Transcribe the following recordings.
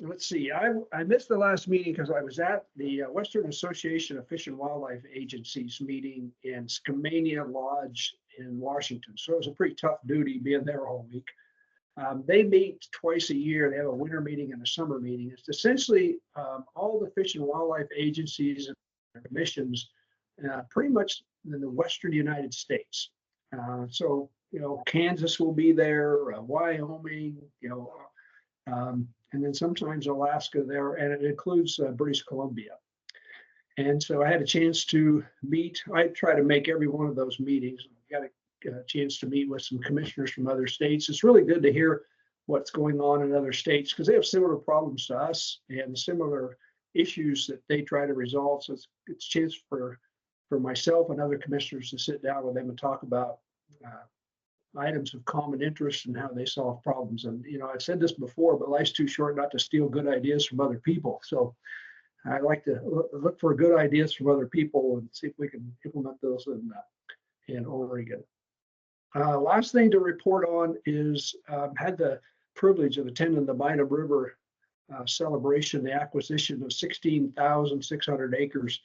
let's see, I missed the last meeting because I was at the Western Association of Fish and Wildlife Agencies meeting in Skamania Lodge in Washington. So it was a pretty tough duty being there all week. They meet twice a year. They have a winter meeting and a summer meeting. It's essentially all the fish and wildlife agencies and commissions, pretty much in the Western United States. So, Kansas will be there, Wyoming, and then sometimes Alaska there, and it includes British Columbia. And so I had a chance to meet. I try to make every one of those meetings. Got a chance to meet with some commissioners from other states. It's really good to hear what's going on in other states because they have similar problems to us and similar issues that they try to resolve. So it's a chance for myself and other commissioners to sit down with them and talk about items of common interest and how they solve problems. And I've said this before, but life's too short not to steal good ideas from other people. So I like to look for good ideas from other people and see if we can implement those in Oregon. Last thing to report on is had the privilege of attending the Bynum River celebration, the acquisition of 16,600 acres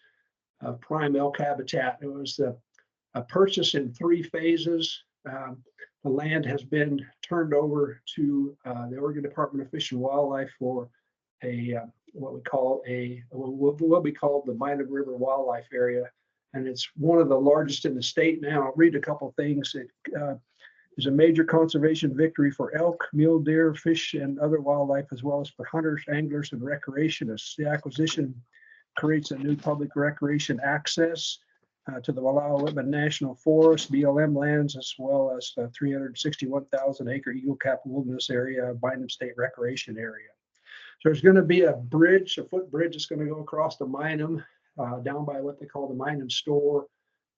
of prime elk habitat. It was a purchase in 3 phases. The land has been turned over to the Oregon Department of Fish and Wildlife for what will be called the Bynum River Wildlife Area. And it's one of the largest in the state now. I'll read a couple of things. It is a major conservation victory for elk, mule deer, fish, and other wildlife, as well as for hunters, anglers, and recreationists. The acquisition creates a new public recreation access to the Wallowa Whitman National Forest, BLM lands, as well as 361,000 acre Eagle Cap Wilderness Area, Bynum State Recreation Area. So there's going to be a bridge, a foot bridge that's going to go across the Bynum, down by what they call the Bynum Store.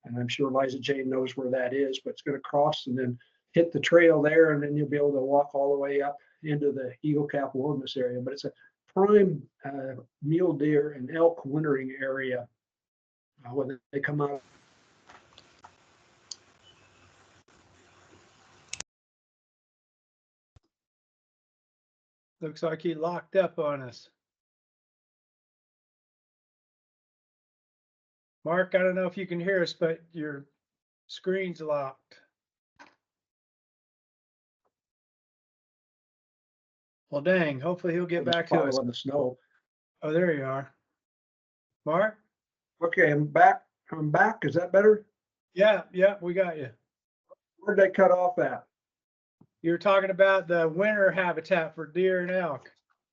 And I'm sure Liza Jane knows where that is, but it's going to cross and then hit the trail there, and then you'll be able to walk all the way up into the Eagle Cap Wilderness Area. But it's a prime mule deer and elk wintering area when they come out. Looks like he locked up on us. Mark, I don't know if you can hear us, but your screen's locked. Well, dang, hopefully he'll get back to us. On the snow. Oh, there you are. Mark? Okay, I'm back. Is that better? Yeah, we got you. Where did I cut off at? You were talking about the winter habitat for deer and elk.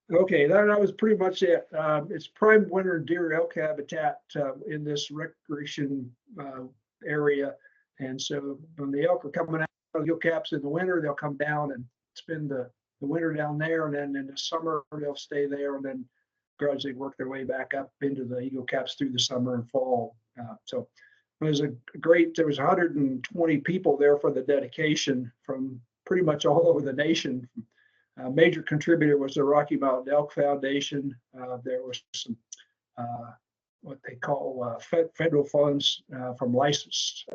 Okay, that was pretty much it. It's prime winter deer elk habitat in this recreation area. And so when the elk are coming out of Eagle Caps in the winter, they'll come down and spend the winter down there. And then in the summer, they'll stay there and then gradually work their way back up into the Eagle Caps through the summer and fall. So it was there was 120 people there for the dedication from pretty much all over the nation. A major contributor was the Rocky Mountain Elk Foundation. There was some what they call federal funds from licensed,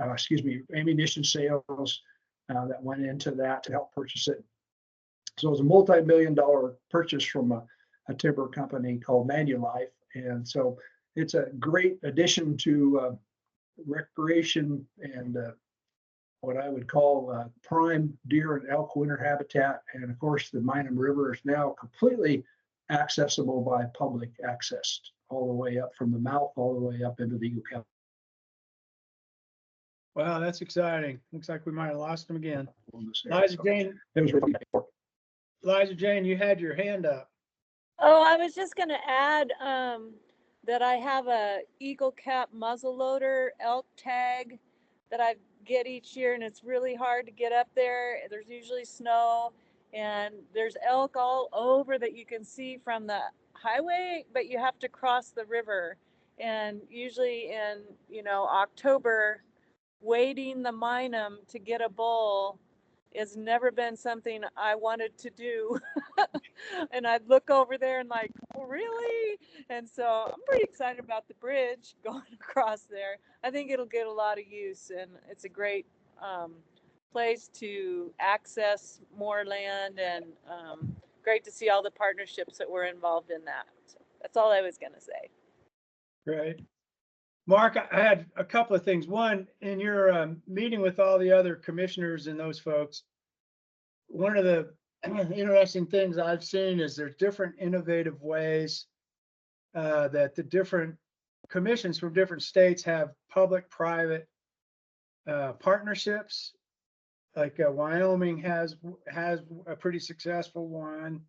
ammunition sales that went into that to help purchase it. So it was a multi-million-dollar purchase from a timber company called Manulife, and so it's a great addition to recreation and what I would call prime deer and elk winter habitat. And of course, the Bynum River is now completely accessible by public access all the way up from the mouth, all the way up into the Eagle Cap. Wow, that's exciting. Looks like we might have lost him again. Liza Jane, Liza Jane, you had your hand up. Oh, I was just going to add that I have a Eagle Cap muzzleloader elk tag that I get each year, and it's really hard to get up there. There's usually snow, and there's elk all over that you can see from the highway, but you have to cross the river. And usually in October, wading the Bynum to get a bull has never been something I wanted to do. And I'd look over there and like, oh, really? And so I'm pretty excited about the bridge going across there. I think it'll get a lot of use, and it's a great place to access more land and great to see all the partnerships that were involved in that. So that's all I was going to say. Great. Mark, I had a couple of things. One, in your meeting with all the other commissioners and those folks, one of the interesting things I've seen is there's different innovative ways that the different commissions from different states have public-private partnerships. Like Wyoming has a pretty successful one.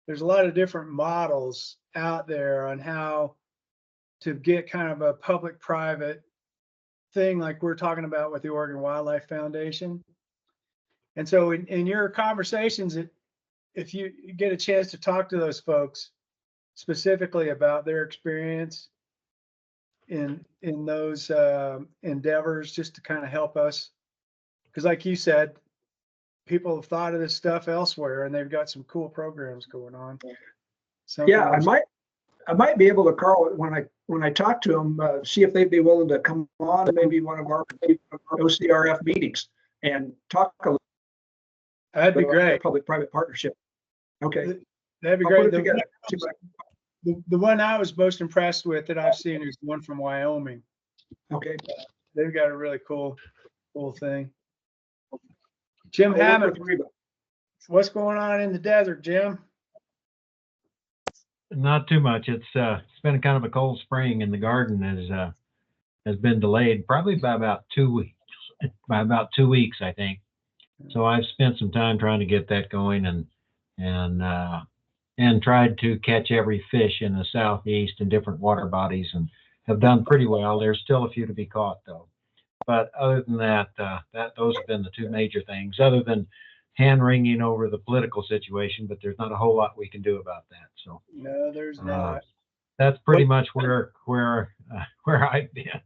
There's a lot of different models out there on how to get kind of a public-private thing like we're talking about with the Oregon Wildlife Foundation. And so in your conversations, if you get a chance to talk to those folks specifically about their experience in those endeavors, just to kind of help us, because like you said, people have thought of this stuff elsewhere and they've got some cool programs going on. Yeah, I might be able to, Carl, when I talk to them, see if they'd be willing to come on to maybe one of our OCRF meetings and talk a little. That'd be great. Public-private partnership. Okay. That'd be great. The one I was most impressed with that I've seen is the one from Wyoming. Okay. They've got a really cool thing. Jim Hammond, what's going on in the desert, Jim? Not too much. It's been kind of a cold spring, and the garden has been delayed probably by about 2 weeks. By about 2 weeks, I think. So I've spent some time trying to get that going, and tried to catch every fish in the southeast in different water bodies, and have done pretty well. There's still a few to be caught though. But other than that, those have been the two major things, other than hand-wringing over the political situation, but there's not a whole lot we can do about that. So no, there's not. That's pretty much where I've been.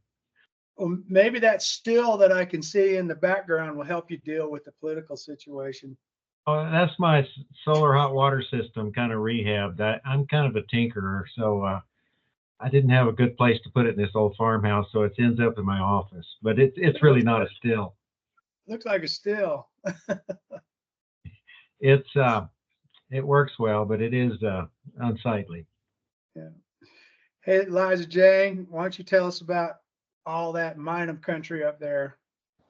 Well, maybe that still that I can see in the background will help you deal with the political situation. Oh, that's my solar hot water system kind of rehab. I'm kind of a tinkerer, so I didn't have a good place to put it in this old farmhouse, so it ends up in my office. But it's really not a still. Looks like a still. It works well, but it is unsightly. Yeah. Hey, Liza Jane, why don't you tell us about all that Minum country up there?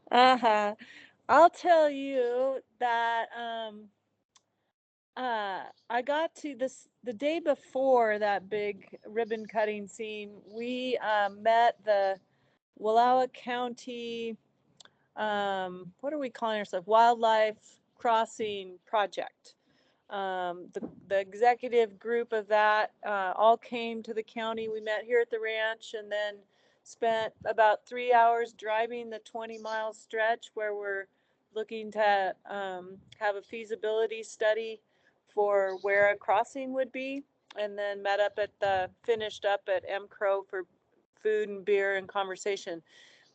I'll tell you that I got to the day before that big ribbon cutting scene. We met the Wallowa County, what are we calling ourselves? Wildlife Crossing Project. The executive group of that all came to the county. We met here at the ranch and then spent about 3 hours driving the 20-mile stretch where we're looking to have a feasibility study for where a crossing would be, and then finished up at M. Crow for food and beer and conversation.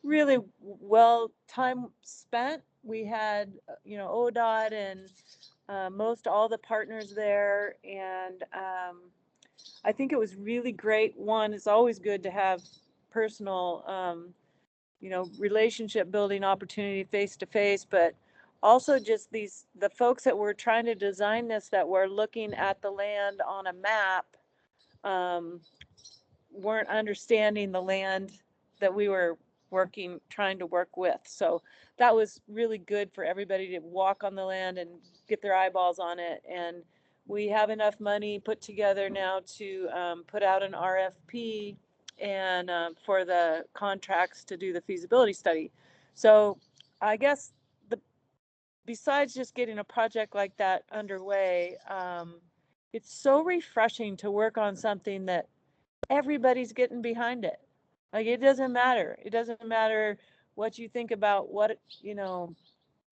Really well time spent. We had, ODOT and most all the partners there, and I think it was really great. One, it's always good to have personal relationship building opportunity face to face, but also just the folks that were trying to design this, that were looking at the land on a map, weren't understanding the land that we were trying to work with. So that was really good for everybody to walk on the land and get their eyeballs on it. And we have enough money put together now to put out an RFP and for the contracts to do the feasibility study. So I guess besides just getting a project like that underway, it's so refreshing to work on something that everybody's getting behind it. Like, it doesn't matter. It doesn't matter what you think about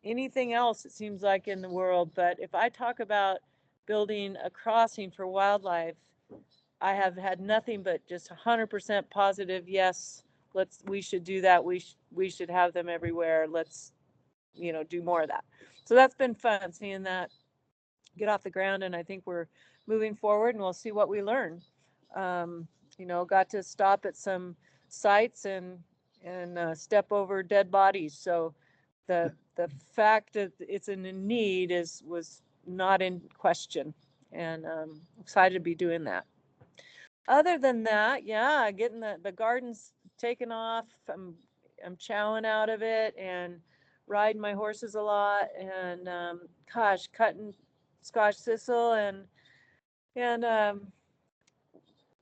anything else, it seems like, in the world. But if I talk about building a crossing for wildlife, I have had nothing but just 100% positive. Yes, we should do that. We should have them everywhere. Let's, do more of that. So that's been fun seeing that get off the ground. And I think we're moving forward, and we'll see what we learn. Got to stop at some sites and step over dead bodies. So the fact that it's in need was not in question. and excited to be doing that. Other than that, yeah, getting the gardens taken off. I'm chowing out of it and riding my horses a lot, and gosh, cutting Scotch thistle and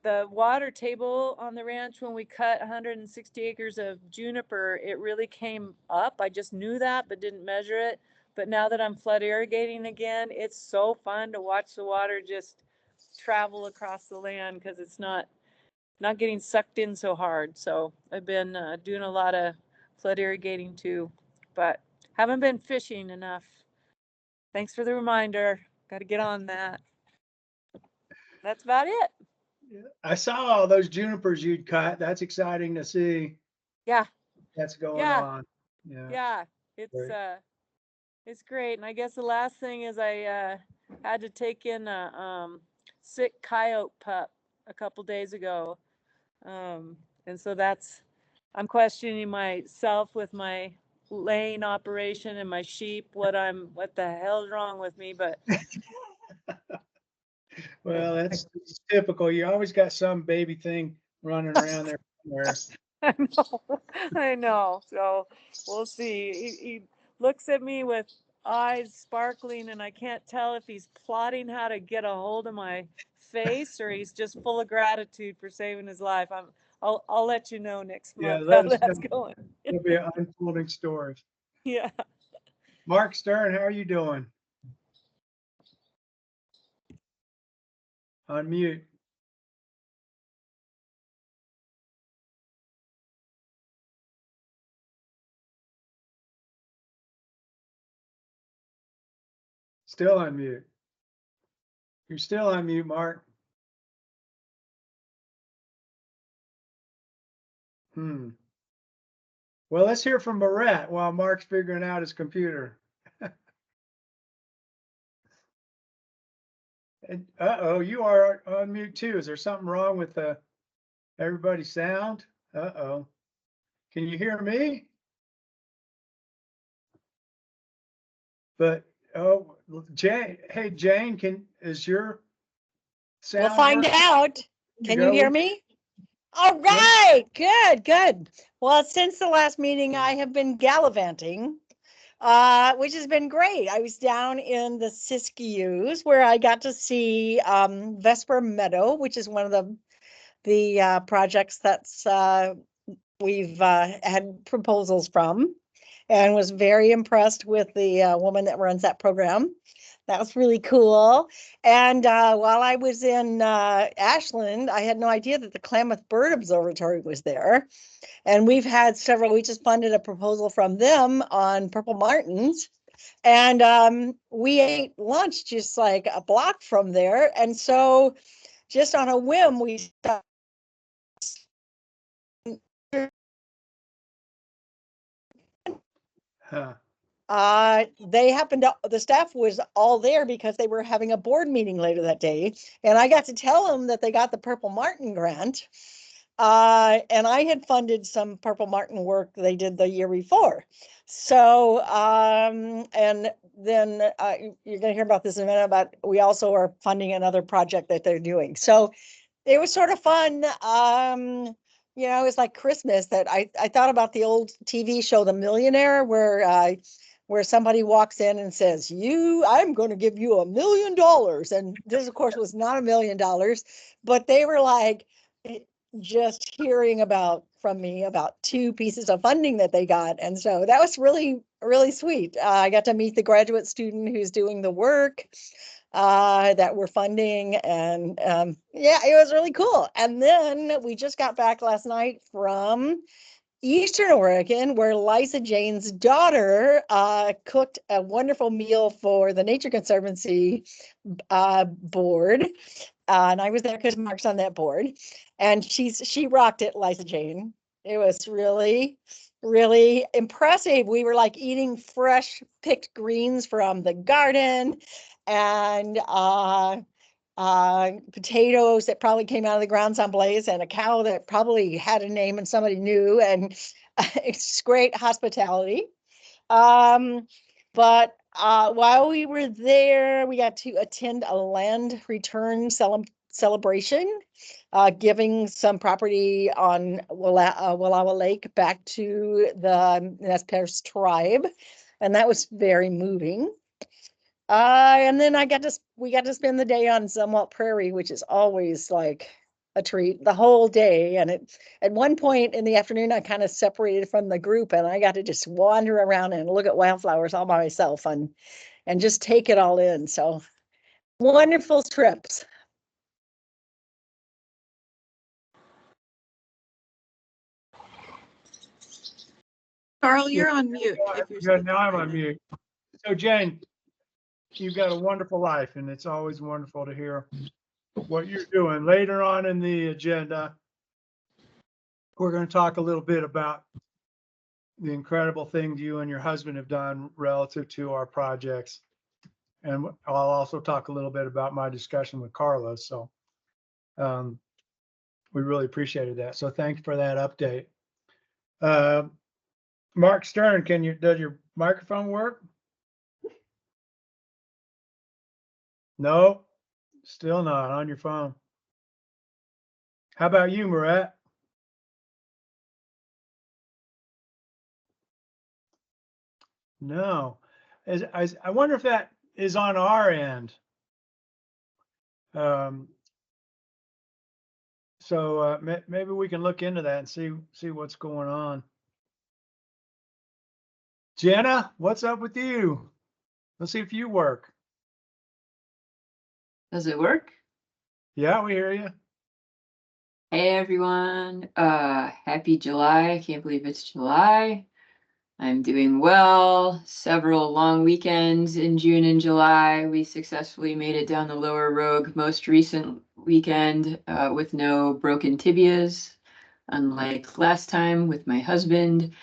the water table on the ranch when we cut 160 acres of juniper, it really came up. I just knew that, but didn't measure it. But now that I'm flood irrigating again, it's so fun to watch the water just travel across the land because it's not getting sucked in so hard. So I've been doing a lot of flood irrigating too, but haven't been fishing enough. Thanks for the reminder. Got to get on that. That's about it. I saw all those junipers you'd cut. That's exciting to see. Yeah. That's going Yeah. on. Yeah. Yeah. It's great. And I guess the last thing is I had to take in a sick coyote pup a couple days ago. And so I'm questioning myself with my laying operation and my sheep, what the hell's wrong with me, but Well, that's typical. You always got some baby thing running around there somewhere. I know. So we'll see. He looks at me with eyes sparkling, and I can't tell if he's plotting how to get a hold of my face or he's just full of gratitude for saving his life. I'll let you know next Yeah, month let how us that's know. going. It'll be an unfolding story. Yeah. Mark Stern, how are you doing? Unmute. Still on mute. You're still on mute, Mark. Well, let's hear from Barrett while Mark's figuring out his computer. Uh-oh, you are on mute too. Is there something wrong with everybody's sound? Uh-oh. Can you hear me? But, oh, Jane, hey, Jane, is your sound? We'll find working? out. Can you hear me? All right, good. Well, since the last meeting, I have been gallivanting, which has been great. I was down in the Siskiyous where I got to see Vesper Meadow, which is one of the projects that's we've had proposals from, and was very impressed with the woman that runs that program. That was really cool. And while I was in Ashland, I had no idea that the Klamath Bird Observatory was there. And we just funded a proposal from them on purple martins. And we ate lunch just like a block from there. And so just on a whim, we stopped. Huh. The staff was all there because they were having a board meeting later that day. And I got to tell them that they got the Purple Martin grant. And I had funded some Purple Martin work they did the year before. So, and then you're going to hear about this in a minute, but we also are funding another project that they're doing. So it was sort of fun. It was like Christmas that I thought about the old TV show, The Millionaire, where somebody walks in and says, I'm going to give you $1 million. And this, of course, was not $1 million, but they were like just hearing from me about 2 pieces of funding that they got. And so that was really, really sweet. I got to meet the graduate student who's doing the work that we're funding. And it was really cool. And then we just got back last night from Eastern Oregon, where Liza Jane's daughter cooked a wonderful meal for the Nature Conservancy board. And I was there because Mark's on that board. And she rocked it, Liza Jane. It was really, really impressive. We were like eating fresh picked greens from the garden and potatoes that probably came out of the ground someplace, and a cow that probably had a name and somebody knew, and it's great hospitality. But while we were there, we got to attend a land return celebration, giving some property on Wallowa Lake back to the Nez Perce tribe. And that was very moving. And then we got to spend the day on Zumwalt Prairie, which is always like a treat the whole day. And at one point in the afternoon, I kind of separated from the group and I got to just wander around and look at wildflowers all by myself and just take it all in. So wonderful trips. Carl, you're on mute. If you're Good, now I'm speaking on right mute. So Jane, you've got a wonderful life and it's always wonderful to hear what you're doing. Later on in the agenda, we're going to talk a little bit about the incredible things you and your husband have done relative to our projects. And I'll also talk a little bit about my discussion with Carlos. So we really appreciated that. So thanks for that update. Mark Stern, does your microphone work? No, still not on your phone. How about you, Murat? No. I wonder if that is on our end. So maybe we can look into that and see what's going on. Jenna, what's up with you? Let's see if you work. Does it work? Yeah, we hear you. Hey everyone, happy July. I can't believe it's July. I'm doing well. Several long weekends in June and July. We successfully made it down the Lower Rogue most recent weekend with no broken tibias, unlike last time with my husband.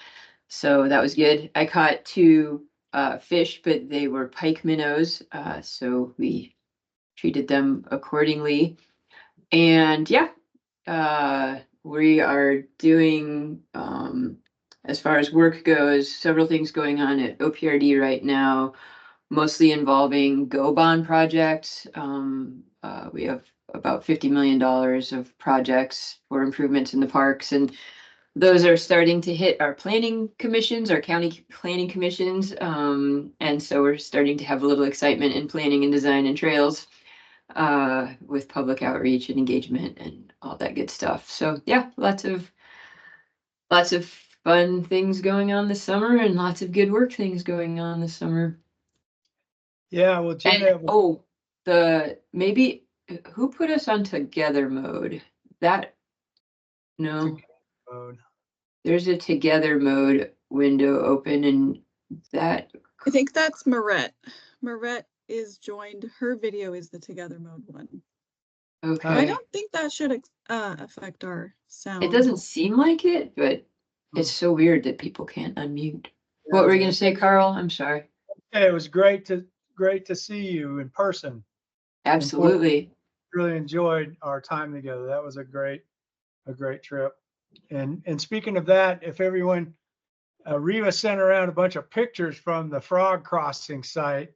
So that was good. I caught 2 fish, but they were pike minnows, so we treated them accordingly. And yeah, we are doing, as far as work goes, several things going on at OPRD right now, mostly involving GO bond projects. We have about $50 million of projects for improvements in the parks, and those are starting to hit our planning commissions, our county planning commissions. And so we're starting to have a little excitement in planning and design and trails with public outreach and engagement and all that good stuff. So yeah, lots of fun things going on this summer and lots of good work things going on this summer. Yeah, well, Jenna. And maybe who put us on together mode? No, Mode. there's a together mode window open, and that I think that's Maret. Maret is joined. Her video is the together mode one. okay. I don't think that should affect our sound. It doesn't seem like it, but it's so weird that people can't unmute. What were you gonna say, Carl? I'm sorry. Yeah, it was great to see you in person. Absolutely. Really enjoyed our time together. That was a great trip. And speaking of that, if everyone, Riva sent around a bunch of pictures from the frog crossing site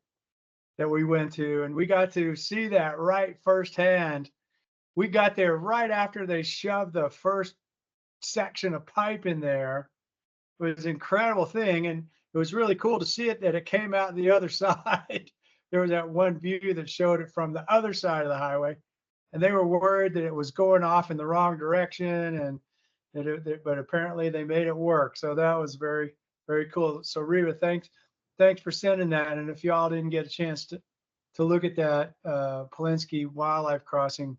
that we went to, and we got to see that right firsthand. We got there right after they shoved the first section of pipe in there. It was an incredible thing, and it was really cool to see it that it came out the other side. There was that one view that showed it from the other side of the highway, and they were worried that it was going off in the wrong direction, and but apparently they made it work. So that was very, very cool. So Riva, thanks for sending that. And if y'all didn't get a chance to look at that Polinsky Wildlife Crossing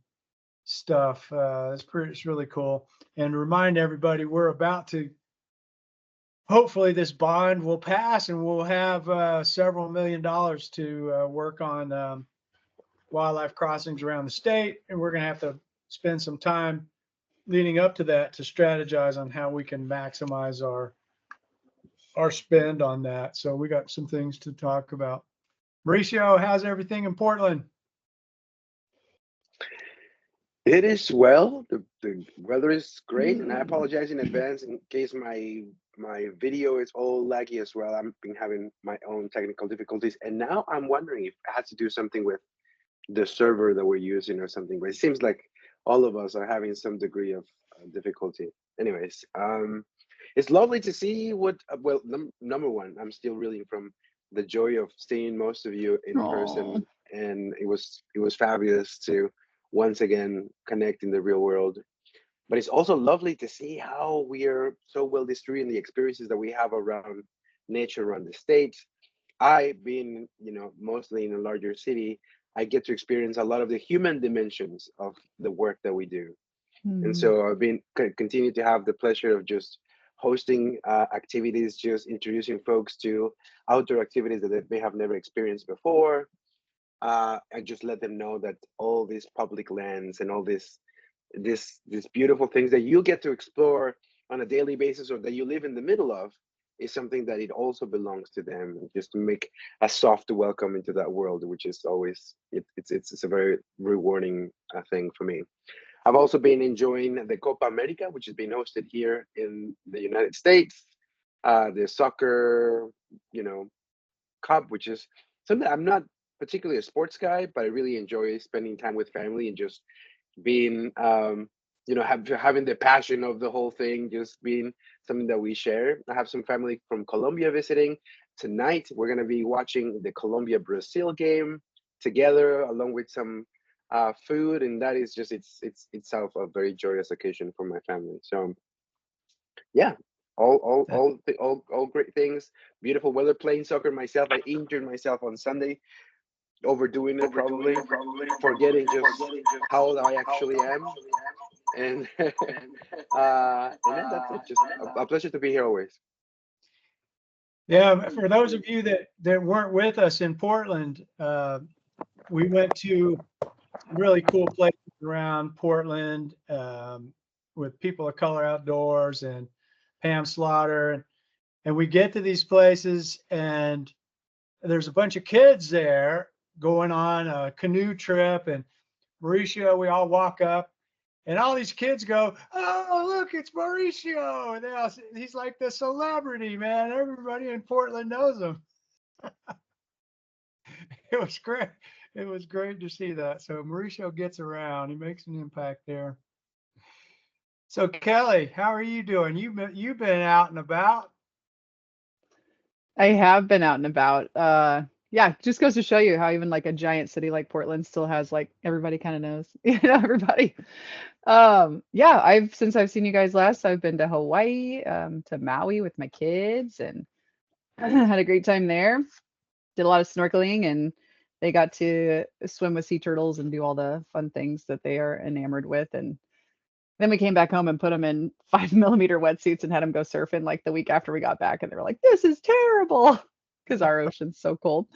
stuff, it's really cool. And remind everybody, we're about to, hopefully this bond will pass and we'll have several $1 million to work on wildlife crossings around the state. And we're going to have to spend some time leading up to that to strategize on how we can maximize our spend on that. So we got some things to talk about. Mauricio, how's everything in Portland? It is well. The weather is great, and I apologize in advance in case my my video is all laggy as well. I've been having my own technical difficulties, and now I'm wondering if I had to do something with the server that we're using or something. But it seems like all of us are having some degree of difficulty. Anyways, it's lovely to see what. Well, number one, I'm still reeling from the joy of seeing most of you in person, and it was fabulous to once again connect in the real world. But it's also lovely to see how we are so well distributed in the experiences that we have around nature around the state. I, being, mostly in a larger city, I get to experience a lot of the human dimensions of the work that we do. And so I've been continue to have the pleasure of just hosting activities, just introducing folks to outdoor activities that they may have never experienced before. I just let them know that all these public lands and all these beautiful things that you get to explore on a daily basis or that you live in the middle of is something that it also belongs to them, just to make a soft welcome into that world, which is always it's a very rewarding thing for me. I've also been enjoying the Copa America, which has been hosted here in the United States, the soccer cup, which is something I'm not particularly a sports guy, but I really enjoy spending time with family and just being having the passion of the whole thing just being something that we share. I have some family from Colombia visiting tonight. We're going to be watching the Colombia-Brazil game together along with some food, and that is just it's itself a very joyous occasion for my family. So yeah, all great things. Beautiful weather, playing soccer myself. I injured myself on Sunday, overdoing it probably, forgetting just how old I actually am. And and then that's it. Just a pleasure to be here always. Yeah, for those of you that weren't with us in Portland, we went to really cool places around Portland with People of Color Outdoors and Pam Slaughter. And we get to these places and there's a bunch of kids there going on a canoe trip. And Mauricio, we all walk up and all these kids go, "Oh, look, it's Mauricio." And he's like the celebrity, man. Everybody in Portland knows him. It was great. It was great to see that. So Mauricio gets around. He makes an impact there. So Kelly, how are you doing? You've been out and about. I have been out and about. Yeah, just goes to show you how even like a giant city like Portland still has like everybody kind of knows, everybody. Yeah, since I've seen you guys last, I've been to Hawaii, to Maui with my kids and had a great time there. Did a lot of snorkeling and they got to swim with sea turtles and do all the fun things that they are enamored with. And then we came back home and put them in 5mm wetsuits and had them go surfing like the week after we got back. And they were like, "This is terrible," because our ocean's so cold.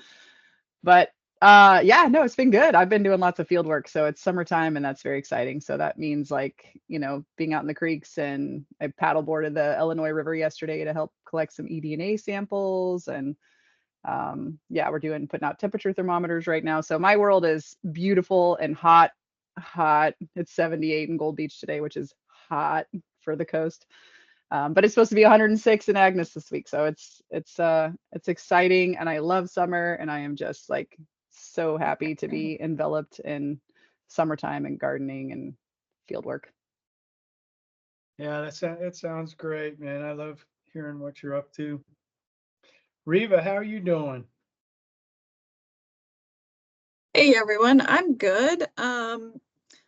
But yeah, no, it's been good. I've been doing lots of field work. So it's summertime and that's very exciting. So that means like, being out in the creeks, and I paddleboarded the Illinois River yesterday to help collect some eDNA samples. And yeah, we're putting out temperature thermometers right now. So my world is beautiful and hot. It's 78 in Gold Beach today, which is hot for the coast. But it's supposed to be 106 in Agnes this week. So it's exciting and I love summer and I am just like so happy to be enveloped in summertime and gardening and field work. Yeah, that sounds great, man. I love hearing what you're up to. Reva, how are you doing? Hey everyone, I'm good.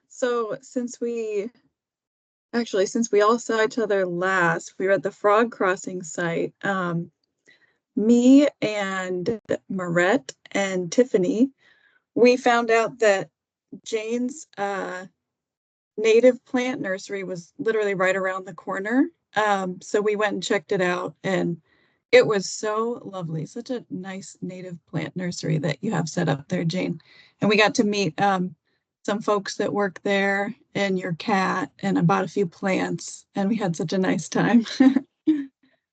So since we all saw each other last, we were at the Frog Crossing site. Me and Marette and Tiffany, we found out that Jane's native plant nursery was literally right around the corner. So we went and checked it out and it was so lovely. Such a nice native plant nursery that you have set up there, Jane. And we got to meet some folks that work there and your cat, and I bought a few plants and we had such a nice time.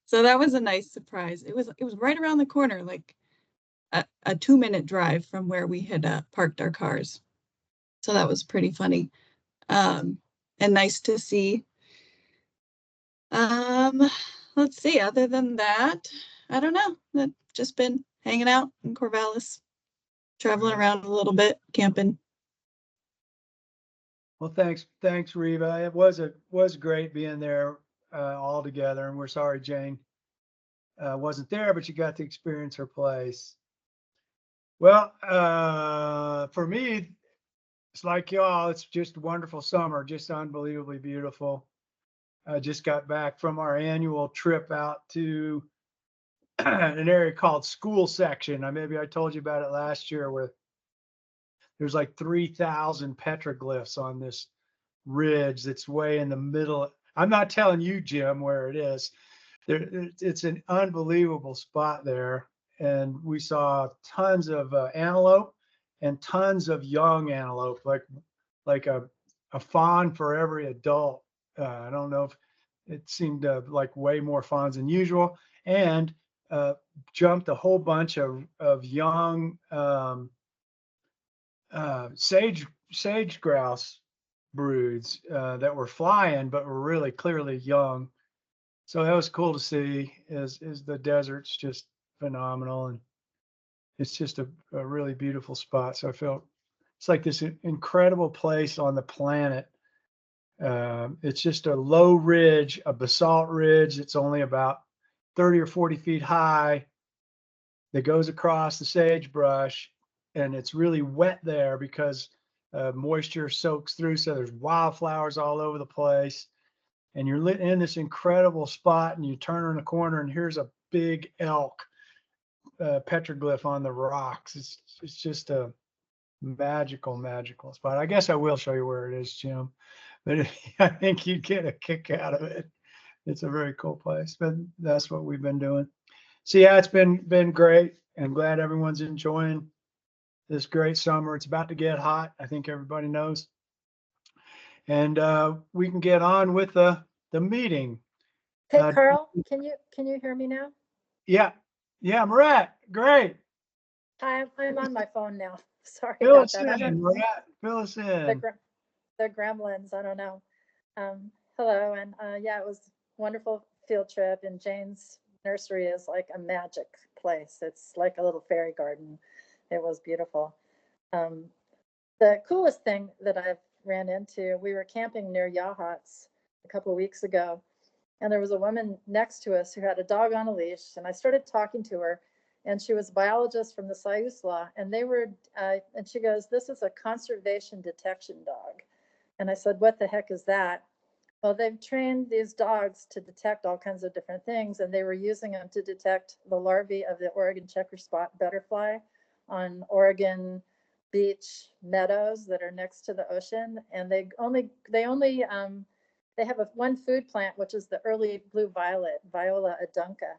So that was a nice surprise. It was right around the corner, like a 2-minute drive from where we had parked our cars. So that was pretty funny and nice to see. Let's let's see, other than that, I don't know. I've just been hanging out in Corvallis, traveling around a little bit, camping. Well, thanks, Reva. It was great being there all together, and we're sorry Jane wasn't there, but you got to experience her place. Well, for me, it's like y'all, it's just a wonderful summer, just unbelievably beautiful. I just got back from our annual trip out to an area called School Section. Maybe I told you about it last year, where there's like 3,000 petroglyphs on this ridge that's way in the middle. I'm not telling you, Jim, where it is. It's an unbelievable spot there. And we saw tons of antelope and tons of young antelope, like a fawn for every adult. I don't know if it seemed like way more fawns than usual, and jumped a whole bunch of young sage grouse broods that were flying, but were really clearly young. So that was cool to see. Is the desert's just phenomenal, and it's just a really beautiful spot. So I felt it's like this incredible place on the planet. It's just a low ridge, a basalt ridge. It's only about 30 or 40 feet high that goes across the sagebrush, and it's really wet there because moisture soaks through. So there's wildflowers all over the place, and you're in this incredible spot, and you turn in a corner, and here's a big elk petroglyph on the rocks. It's just a magical spot. I guess I will show you where it is, Jim, but I think you'd get a kick out of it. It's a very cool place, but that's what we've been doing. So yeah, it's been great. I'm glad everyone's enjoying this great summer. It's about to get hot. I think everybody knows. And we can get on with the meeting. Hey, Carl, can you hear me now? Yeah, Murat, great. I'm on my phone now. Sorry Fill about us that. in, Murat. Fill us in. The gremlins, I don't know. Hello, and yeah, it was a wonderful field trip, and Jane's nursery is like a magic place. It's like a little fairy garden. It was beautiful. The coolest thing that I've ran into, we were camping near Yachats a couple of weeks ago, and there was a woman next to us who had a dog on a leash, and I started talking to her, and she was a biologist from the Siuslaw, and and she goes, "This is a conservation detection dog." And I said, "What the heck is that?" Well, they've trained these dogs to detect all kinds of different things, and they were using them to detect the larvae of the Oregon checker spot butterfly on Oregon beach meadows that are next to the ocean. And they have one food plant, which is the early blue violet, Viola adunca.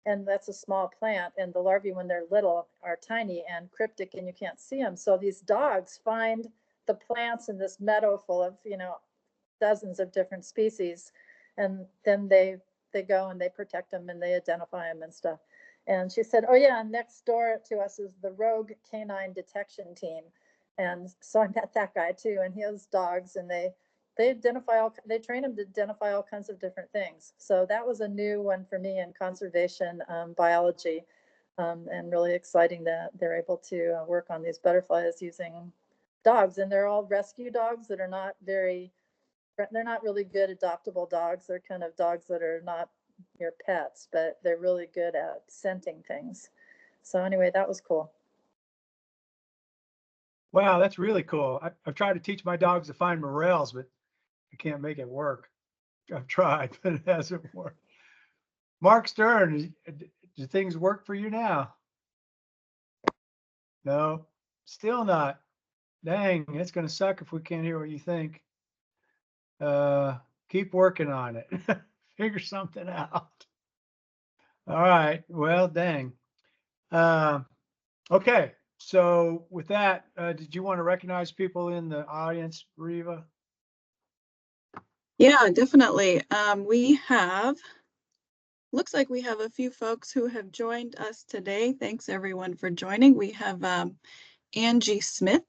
And that's a small plant. And the larvae, when they're little, are tiny and cryptic, and you can't see them. So these dogs find the plants in this meadow full of, dozens of different species, and then they go and they protect them and they identify them and stuff. And she said, "Oh yeah, next door to us is the Rogue Canine Detection Team." And so I met that guy too, and he has dogs, and they train them to identify all kinds of different things. So that was a new one for me in conservation biology, and really exciting that they're able to work on these butterflies using dogs. And they're all rescue dogs that are they're not really good adoptable dogs. They're kind of dogs that are not your pets, but they're really good at scenting things. So anyway, that was cool. Wow, that's really cool. I've tried to teach my dogs to find morels, but I can't make it work. I've tried, but it hasn't worked. Mark Stern, do things work for you now? No, still not. Dang, it's going to suck if we can't hear what you think. Keep working on it. Figure something out. All right. Well, dang. Okay. So with that, did you want to recognize people in the audience, Reva? Yeah, definitely. Looks like we have a few folks who have joined us today. Thanks everyone for joining. We have Angie Smith,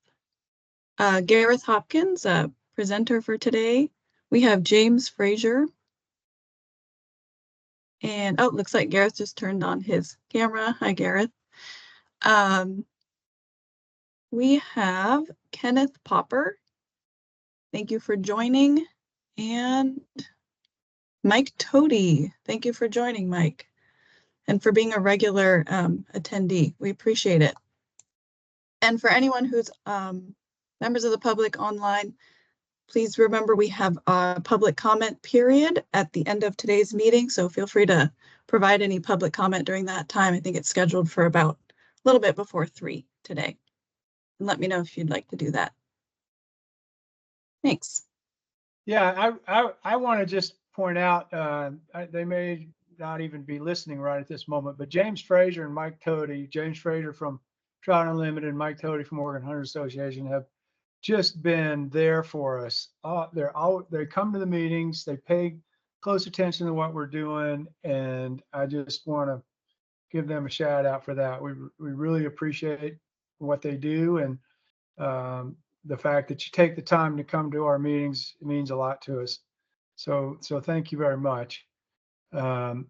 Gareth Hopkins, presenter for today. We have James Frazier, And oh, looks like Gareth just turned on his camera. Hi, Gareth. We have Kenneth Popper. Thank you for joining. And Mike Toady. Thank you for joining, Mike, and for being a regular attendee. We appreciate it. And for anyone who's members of the public online, please remember we have a public comment period at the end of today's meeting. So feel free to provide any public comment during that time. I think it's scheduled for about a little bit before 3 today. And let me know if you'd like to do that. Thanks. Yeah, I want to just point out, they may not even be listening right at this moment, but James Fraser and Mike Toady, James Fraser from Trout Unlimited and Mike Toady from Oregon Hunter Association have just been there for us. They come to the meetings, they pay close attention to what we're doing, and I just want to give them a shout out for that. We really appreciate what they do, and the fact that you take the time to come to our meetings means a lot to us. So thank you very much. Okay,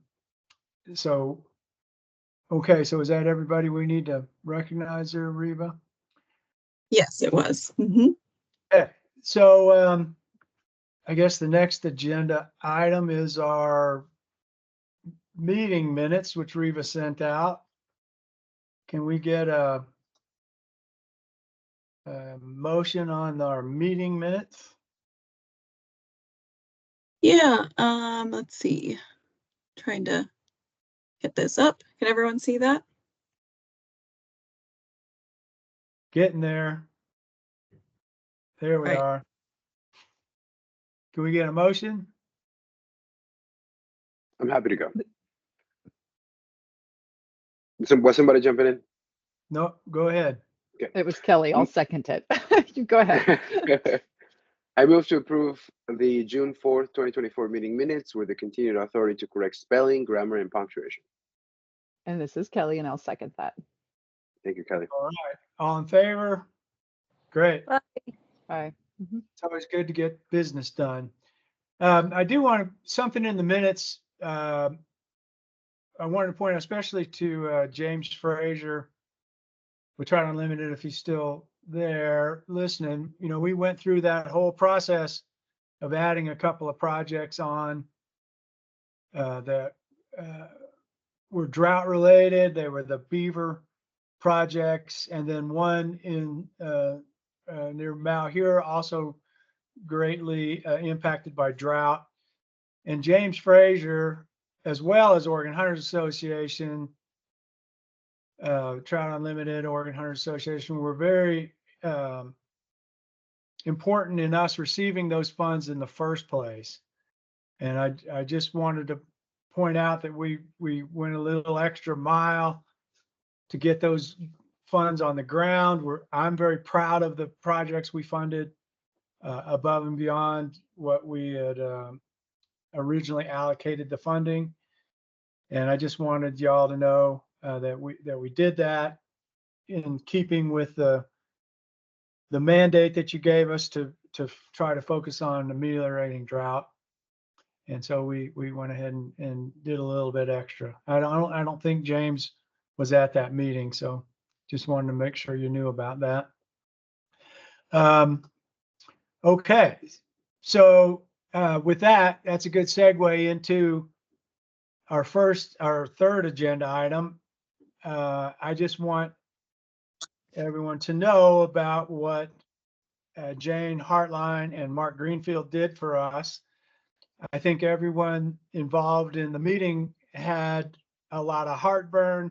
so is that everybody we need to recognize there, Reba? Yes, it was. Mm-hmm. Okay, so I guess the next agenda item is our meeting minutes, which Reba sent out. Can we get a motion on our meeting minutes? Yeah, let's see. Trying to get this up. Can everyone see that? Getting there. There we Right. are. Can we get a motion? I'm happy to go. Was somebody jumping in? No, go ahead. Okay. It was Kelly. I'll second it. You go ahead. I move to approve the June 4th, 2024 meeting minutes with the continued authority to correct spelling, grammar, and punctuation. And this is Kelly, and I'll second that. Thank you, Kelly. All right. All in favor? Great. Bye. It's always good to get business done. I do want something in the minutes. I wanted to point out especially to James Fraser with Trout Unlimited, if he's still there listening. You know, we went through that whole process of adding a couple of projects on that were drought related. They were the beaver projects, and then one in near Malheur, also greatly impacted by drought. And James Fraser, as well as Oregon Hunters Association, Trout Unlimited, Oregon Hunters Association, were very important in us receiving those funds in the first place. And I just wanted to point out that we went a little extra mile to get those funds on the ground. I'm very proud of the projects we funded above and beyond what we had originally allocated the funding. And I just wanted y'all to know that we did that in keeping with the mandate that you gave us to try to focus on ameliorating drought. And so we went ahead and did a little bit extra. I don't think James was at that meeting, so just wanted to make sure you knew about that. Okay, so with that, that's a good segue into our third agenda item. I just want everyone to know about what Jane Hartline and Mark Greenfield did for us. I think everyone involved in the meeting had a lot of heartburn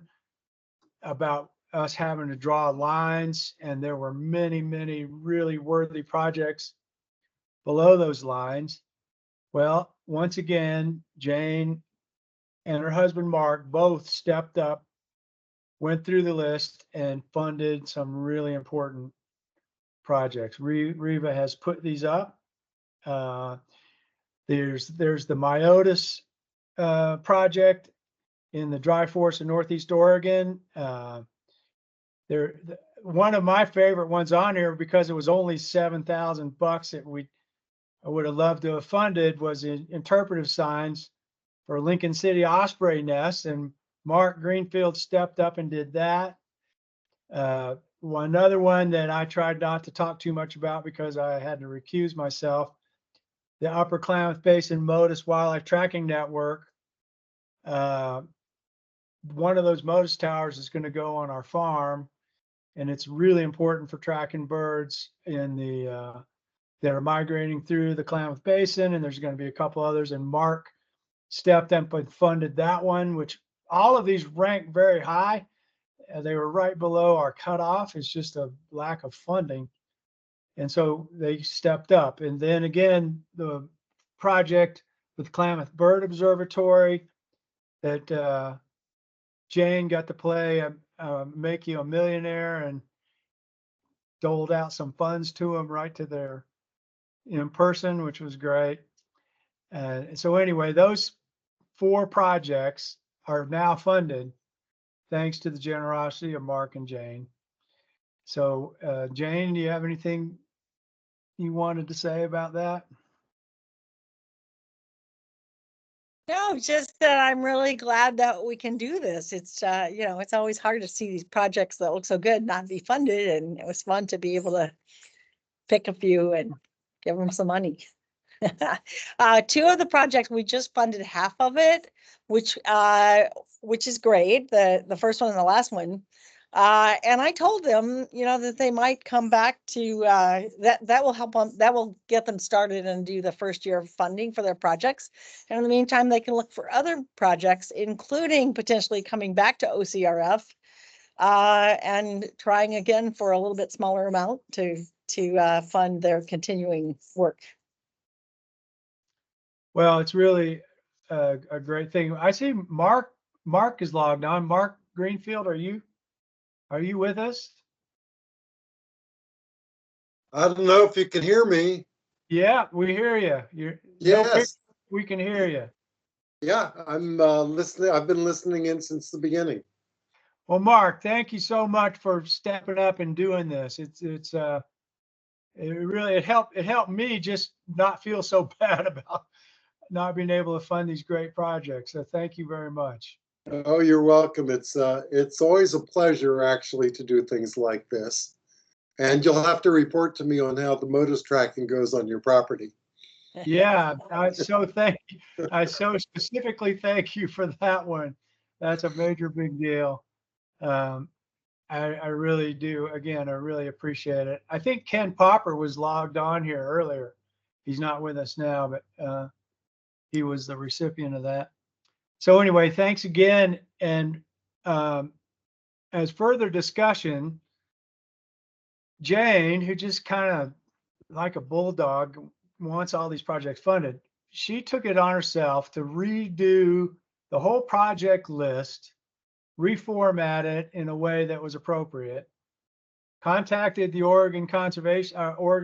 about us having to draw lines, and there were many, many really worthy projects below those lines. Well, once again, Jane and her husband Mark both stepped up, went through the list, and funded some really important projects. Reva has put these up. There's the Myotis project in the dry forest in Northeast Oregon. One of my favorite ones on here, because it was only $7,000 that I would have loved to have funded, was in interpretive signs for Lincoln City osprey nests, and Mark Greenfield stepped up and did that. One other one that I tried not to talk too much about because I had to recuse myself, the Upper Klamath Basin Motus Wildlife Tracking Network. One of those Motus towers is going to go on our farm, and it's really important for tracking birds in the that are migrating through the Klamath Basin, and there's going to be a couple others, and Mark stepped up and funded that one, which all of these rank very high. They were right below our cutoff. It's just a lack of funding. And so they stepped up. And then again, the project with Klamath Bird Observatory that Jane got to play Make You a Millionaire and doled out some funds to them right to their in person, which was great. So anyway, those 4 projects are now funded thanks to the generosity of Mark and Jane. So Jane, do you have anything you wanted to say about that? No, just that I'm really glad that we can do this. It's, you know, it's always hard to see these projects that look so good not be funded, and it was fun to be able to pick a few and give them some money. 2 of the projects, we just funded half of it, which is great. The first one and the last one. And I told them, you know, that they might come back to that will help them, that will get them started and do the first year of funding for their projects. And in the meantime, they can look for other projects, including potentially coming back to OCRF and trying again for a little bit smaller amount to fund their continuing work. Well, it's really a great thing. I see Mark is logged on. Mark Greenfield, are you with us? I don't know if you can hear me. Yeah, we hear you. Yes. We can hear you. Yeah, I'm listening. I've been listening in since the beginning. Well, Mark, thank you so much for stepping up and doing this. It helped me just not feel so bad about not being able to fund these great projects. So thank you very much. Oh, you're welcome. It's always a pleasure actually to do things like this. And you'll have to report to me on how the Motus tracking goes on your property. Yeah, I so specifically thank you for that one. That's a major big deal. I really do. Again, I really appreciate it. I think Ken Popper was logged on here earlier. He's not with us now, but he was the recipient of that. So anyway, thanks again. And as further discussion, Jane, who just kind of like a bulldog wants all these projects funded, she took it on herself to redo the whole project list, reformat it in a way that was appropriate, contacted the Oregon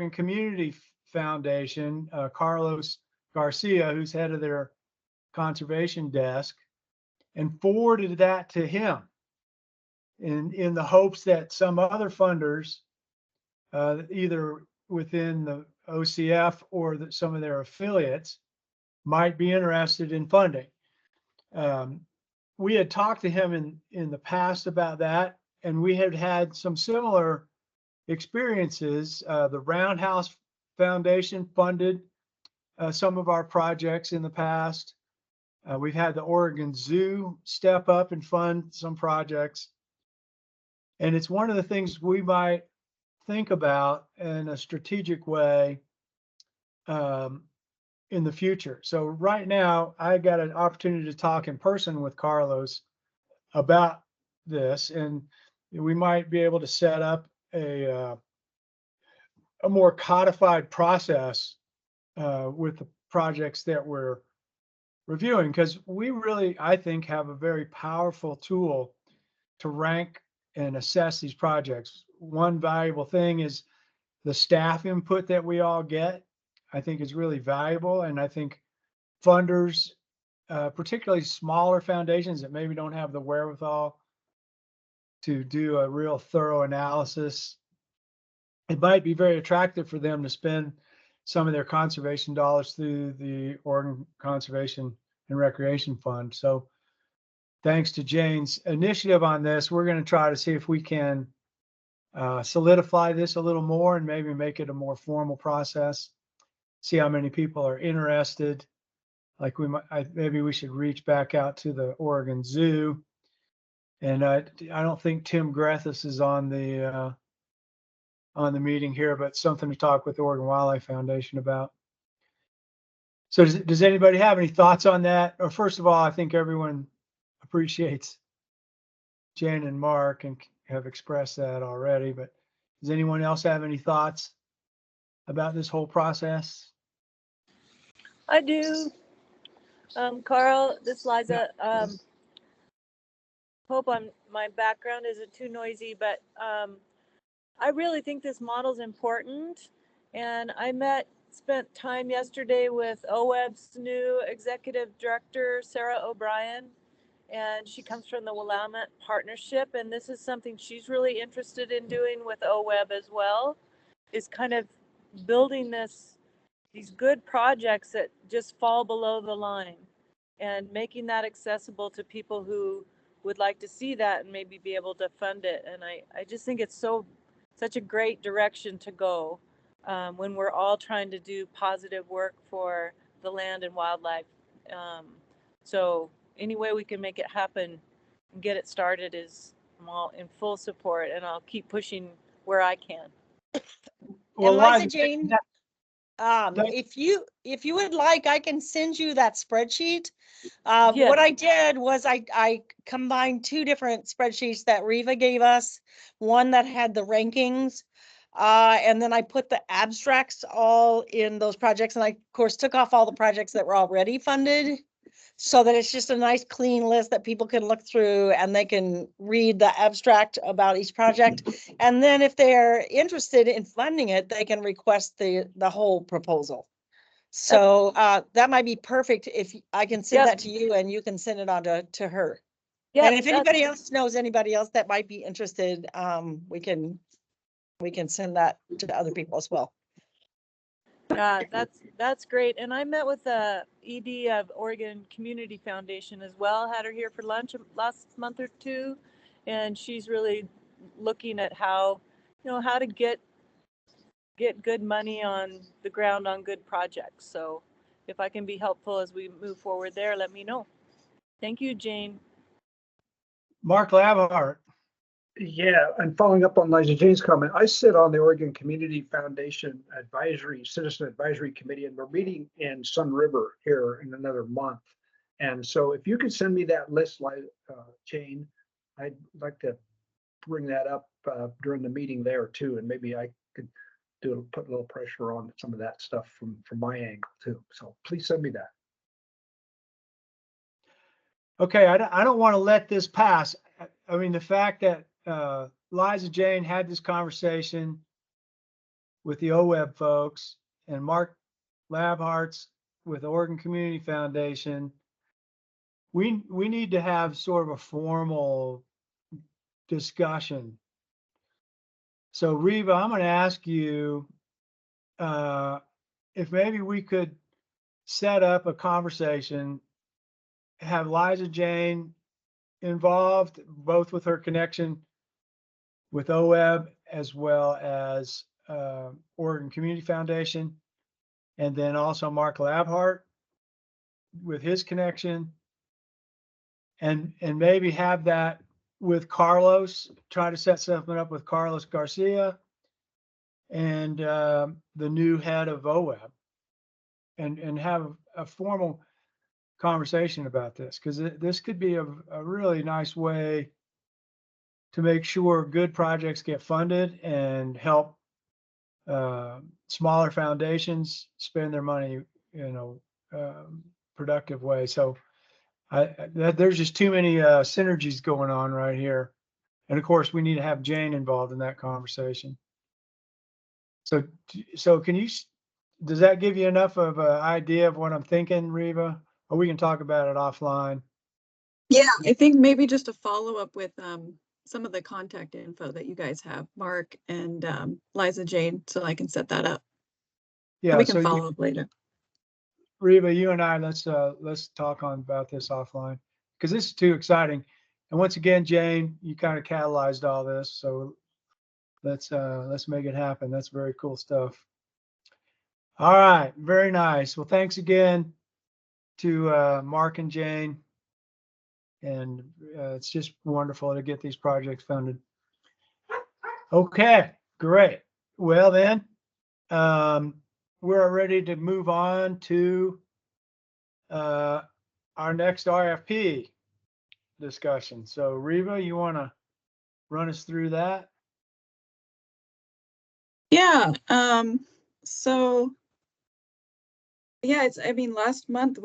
Community Foundation, Carlos Garcia, who's head of their conservation desk, and forwarded that to him in the hopes that some other funders, either within the OCF or some of their affiliates, might be interested in funding. We had talked to him in the past about that, and we had had some similar experiences. The Roundhouse Foundation funded some of our projects in the past. We've had the Oregon Zoo step up and fund some projects. And it's one of the things we might think about in a strategic way in the future. So right now, I got an opportunity to talk in person with Carlos about this, and we might be able to set up a more codified process with the projects that we're reviewing, because we really, I think, have a very powerful tool to rank and assess these projects. One valuable thing is the staff input that we all get, I think is really valuable. And I think funders, particularly smaller foundations that maybe don't have the wherewithal to do a real thorough analysis, it might be very attractive for them to spend some of their conservation dollars through the Oregon Conservation and Recreation Fund. So thanks to Jane's initiative on this, we're going to try to see if we can solidify this a little more and maybe make it a more formal process. See how many people are interested. Like maybe we should reach back out to the Oregon Zoo. And I don't think Tim Grethus is on the meeting here, but something to talk with the Oregon Wildlife Foundation about. So does anybody have any thoughts on that? Or first of all, I think everyone appreciates Jen and Mark and have expressed that already, but does anyone else have any thoughts about this whole process? I do. Carl, this is Liza. Hope my background isn't too noisy, but I really think this model is important. And I spent time yesterday with OWEB's new executive director, Sarah O'Brien, and she comes from the Willamette Partnership. And this is something she's really interested in doing with OWEB as well, is kind of building these good projects that just fall below the line and making that accessible to people who would like to see that and maybe be able to fund it. And I just think it's such a great direction to go when we're all trying to do positive work for the land and wildlife. So any way we can make it happen and get it started I'm all in full support, and I'll keep pushing where I can. Well, Liza Jane, if you would like, I can send you that spreadsheet. Yeah. What I did was I combined two different spreadsheets that Riva gave us, one that had the rankings, and then I put the abstracts all in those projects. And I, of course, took off all the projects that were already funded so that it's just a nice clean list that people can look through and they can read the abstract about each project. And then if they're interested in funding it, they can request the whole proposal. So that might be perfect if I can send that to you and you can send it on to her. Yep, and if anybody else knows anybody else that might be interested, we can send that to other people as well. That's great. And I met with the ED of Oregon Community Foundation as well. Had her here for lunch last month or two, and she's really looking at how to get good money on the ground on good projects. So if I can be helpful as we move forward there, let me know. Thank you, Jane. Mark Labhart. Yeah, and following up on Liza Jane's comment, I sit on the Oregon Community Foundation Citizen Advisory Committee, and we're meeting in Sun River here in another month. And so if you could send me that list, Jane, I'd like to bring that up during the meeting there too, and maybe I could put a little pressure on some of that stuff from my angle too. So please send me that. Okay, I don't want to let this pass. I mean, the fact that Liza Jane had this conversation with the OWEB folks and Mark Labhart's with Oregon Community Foundation, we need to have sort of a formal discussion. So Riva, I'm going to ask you if maybe we could set up a conversation, have Liza Jane involved, both with her connection with OWEB as well as Oregon Community Foundation, and then also Mark Labhart with his connection, and maybe have that with Carlos, try to set something up with Carlos Garcia and the new head of OWEB, and have a formal conversation about this, because this could be a really nice way to make sure good projects get funded and help smaller foundations spend their money in a productive way. So there's just too many synergies going on right here. And of course, we need to have Jane involved in that conversation. So does that give you enough of an idea of what I'm thinking, Riva? Or we can talk about it offline. Yeah, I think maybe just a follow up with some of the contact info that you guys have, Mark and Liza Jane, so I can set that up. Yeah, and we can follow up later. Reba, you and I, let's talk on about this offline because this is too exciting. And once again, Jane, you kind of catalyzed all this, so let's make it happen. That's very cool stuff. All right, very nice. Well, thanks again to Mark and Jane, and it's just wonderful to get these projects funded. Okay, great. Well then, we're ready to move on to our next RFP discussion. So Reba, you want to run us through that? Yeah, so yeah, I mean, last month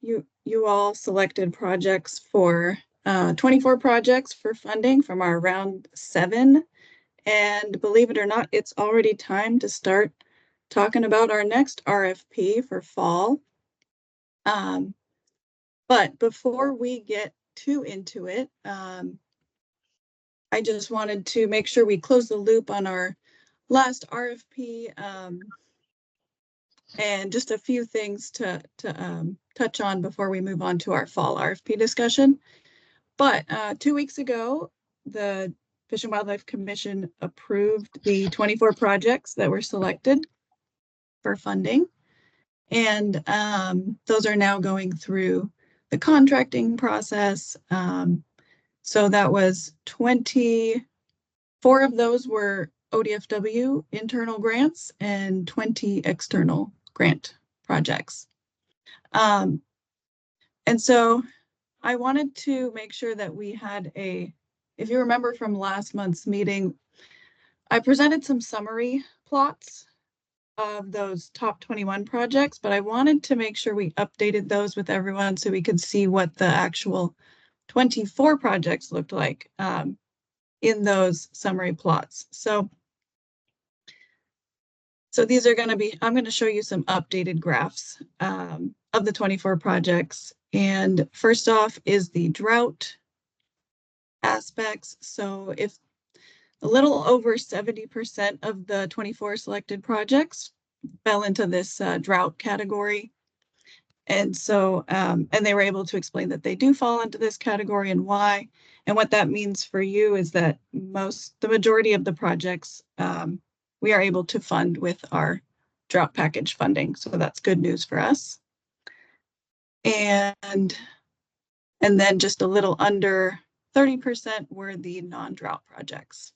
you all selected projects for 24 projects for funding from our round 7. And believe it or not, it's already time to start talking about our next RFP for fall. But before we get too into it, I just wanted to make sure we close the loop on our last RFP, and just a few things to touch on before we move on to our fall RFP discussion. But 2 weeks ago, the Fish and Wildlife Commission approved the 24 projects that were selected for funding. And those are now going through the contracting process. So that was 24 of those were ODFW internal grants and 20 external grant projects. And so I wanted to make sure that we had if you remember from last month's meeting, I presented some summary plots of those top 21 projects, but I wanted to make sure we updated those with everyone so we could see what the actual 24 projects looked like in those summary plots. So these are going to be, I'm going to show you some updated graphs of the 24 projects. And first off is the drought aspects. So if a little over 70% of the 24 selected projects fell into this drought category. And so, and they were able to explain that they do fall into this category and why. And what that means for you is that the majority of the projects we are able to fund with our drought package funding. So that's good news for us. And then just a little under 30% were the non-drought projects.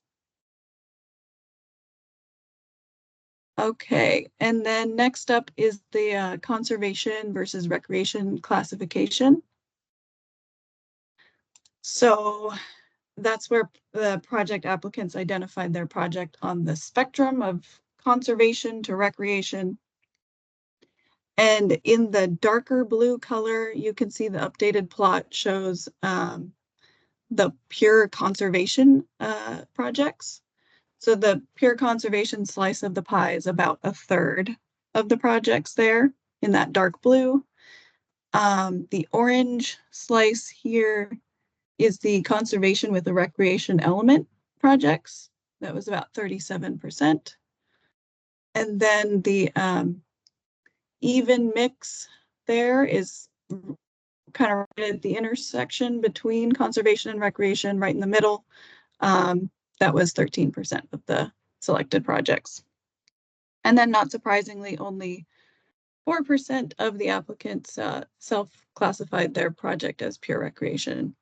Okay, and then next up is the conservation versus recreation classification. So that's where the project applicants identified their project on the spectrum of conservation to recreation. And in the darker blue color, you can see the updated plot shows the pure conservation projects. So the pure conservation slice of the pie is about 1/3 of the projects there in that dark blue. The orange slice here is the conservation with the recreation element projects. That was about 37%. And then the even mix there is kind of right at the intersection between conservation and recreation, right in the middle. That was 13% of the selected projects. And then not surprisingly, only 4% of the applicants self-classified their project as pure recreation.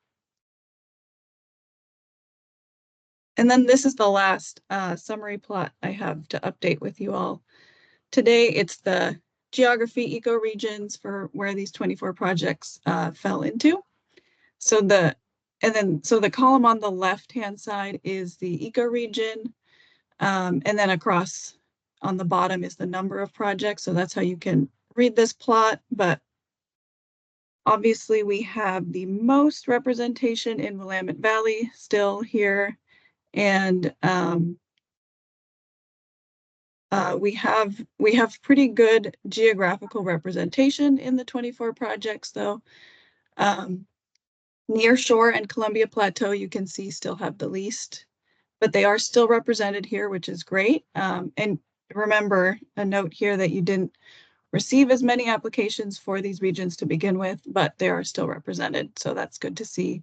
And then this is the last summary plot I have to update with you all. Today, it's the geography ecoregions for where these 24 projects fell into. So the column on the left-hand side is the ecoregion, and then across on the bottom is the number of projects. So that's how you can read this plot. But obviously, we have the most representation in Willamette Valley still here. And we have pretty good geographical representation in the 24 projects, though. Near Shore and Columbia Plateau, you can see still have the least, but they are still represented here, which is great. And remember a note here that you didn't receive as many applications for these regions to begin with, but they are still represented. So that's good to see.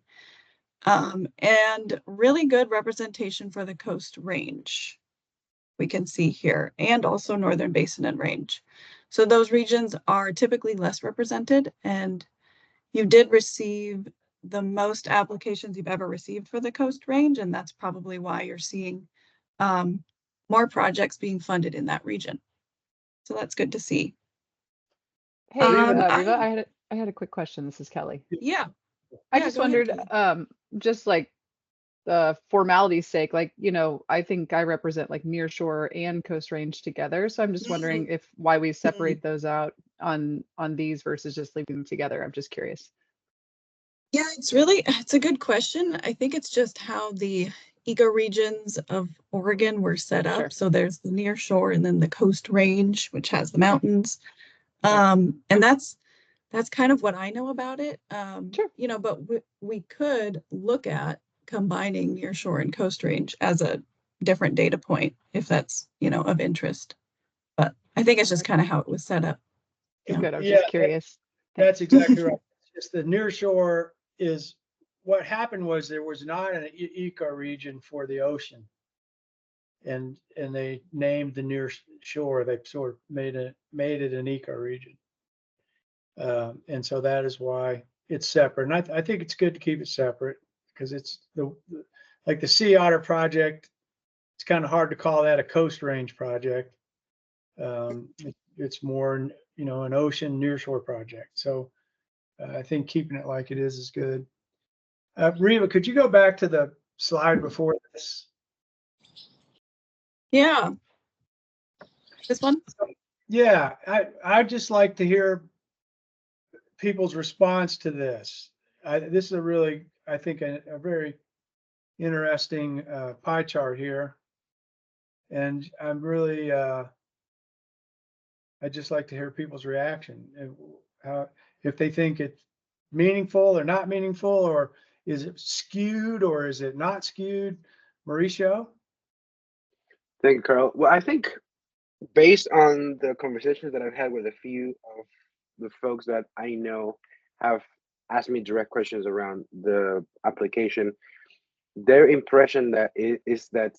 And really good representation for the Coast Range. We can see here, and also Northern Basin and Range. So those regions are typically less represented, and you did receive the most applications you've ever received for the Coast Range, and that's probably why you're seeing more projects being funded in that region. So that's good to see. Hey, Um, Riva, I- I had a quick question. This is Kelly. Yeah. I Yeah, just go ahead, wondered, Kelly. just like the formality's sake, like, you know, I think I represent like nearshore and Coast Range together. So I'm just wondering if why we separate those out on these versus just leaving them together. I'm just curious. Yeah, it's a good question. I think it's just how the ecoregions of Oregon were set up. Sure. So there's the near shore and then the Coast Range, which has the mountains. Okay. And that's kind of what I know about it. Sure. You know, but we could look at combining near shore and Coast Range as a different data point if that's, you know, of interest. But I think it's just kind of how it was set up. Yeah. Good. I was Yeah, just curious. That's exactly right. It's just the near shore is, what happened was there was not an ecoregion for the ocean. And they named the near shore, they sort of made it an ecoregion. And so that is why it's separate. And I think it's good to keep it separate because it's like the Sea Otter project. It's kind of hard to call that a Coast Range project. It's more, you know, an ocean nearshore project. So I think keeping it like it is good. Riva, could you go back to the slide before this? Yeah. This one? Yeah, I'd just like to hear people's response to this. This is a really, I think, a very interesting pie chart here. And I'm really, I'd just like to hear people's reaction. If they think it's meaningful or not meaningful, or is it skewed or is it not skewed? Mauricio? Thank you, Carl. Well, I think based on the conversations that I've had with a few of the folks that I know have asked me direct questions around the application, their impression that is that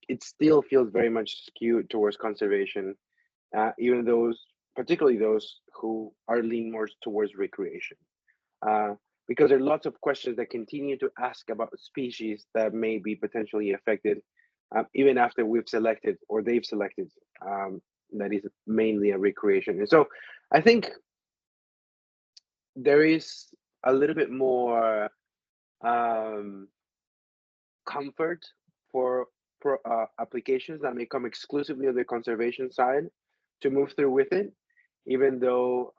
it still feels very much skewed towards conservation, even particularly those who are leaning more towards recreation. Because there are lots of questions that continue to ask about species that may be potentially affected, even after we've selected or they've selected that is mainly a recreation. And so I think there is a little bit more comfort for applications that may come exclusively on the conservation side to move through with it, even though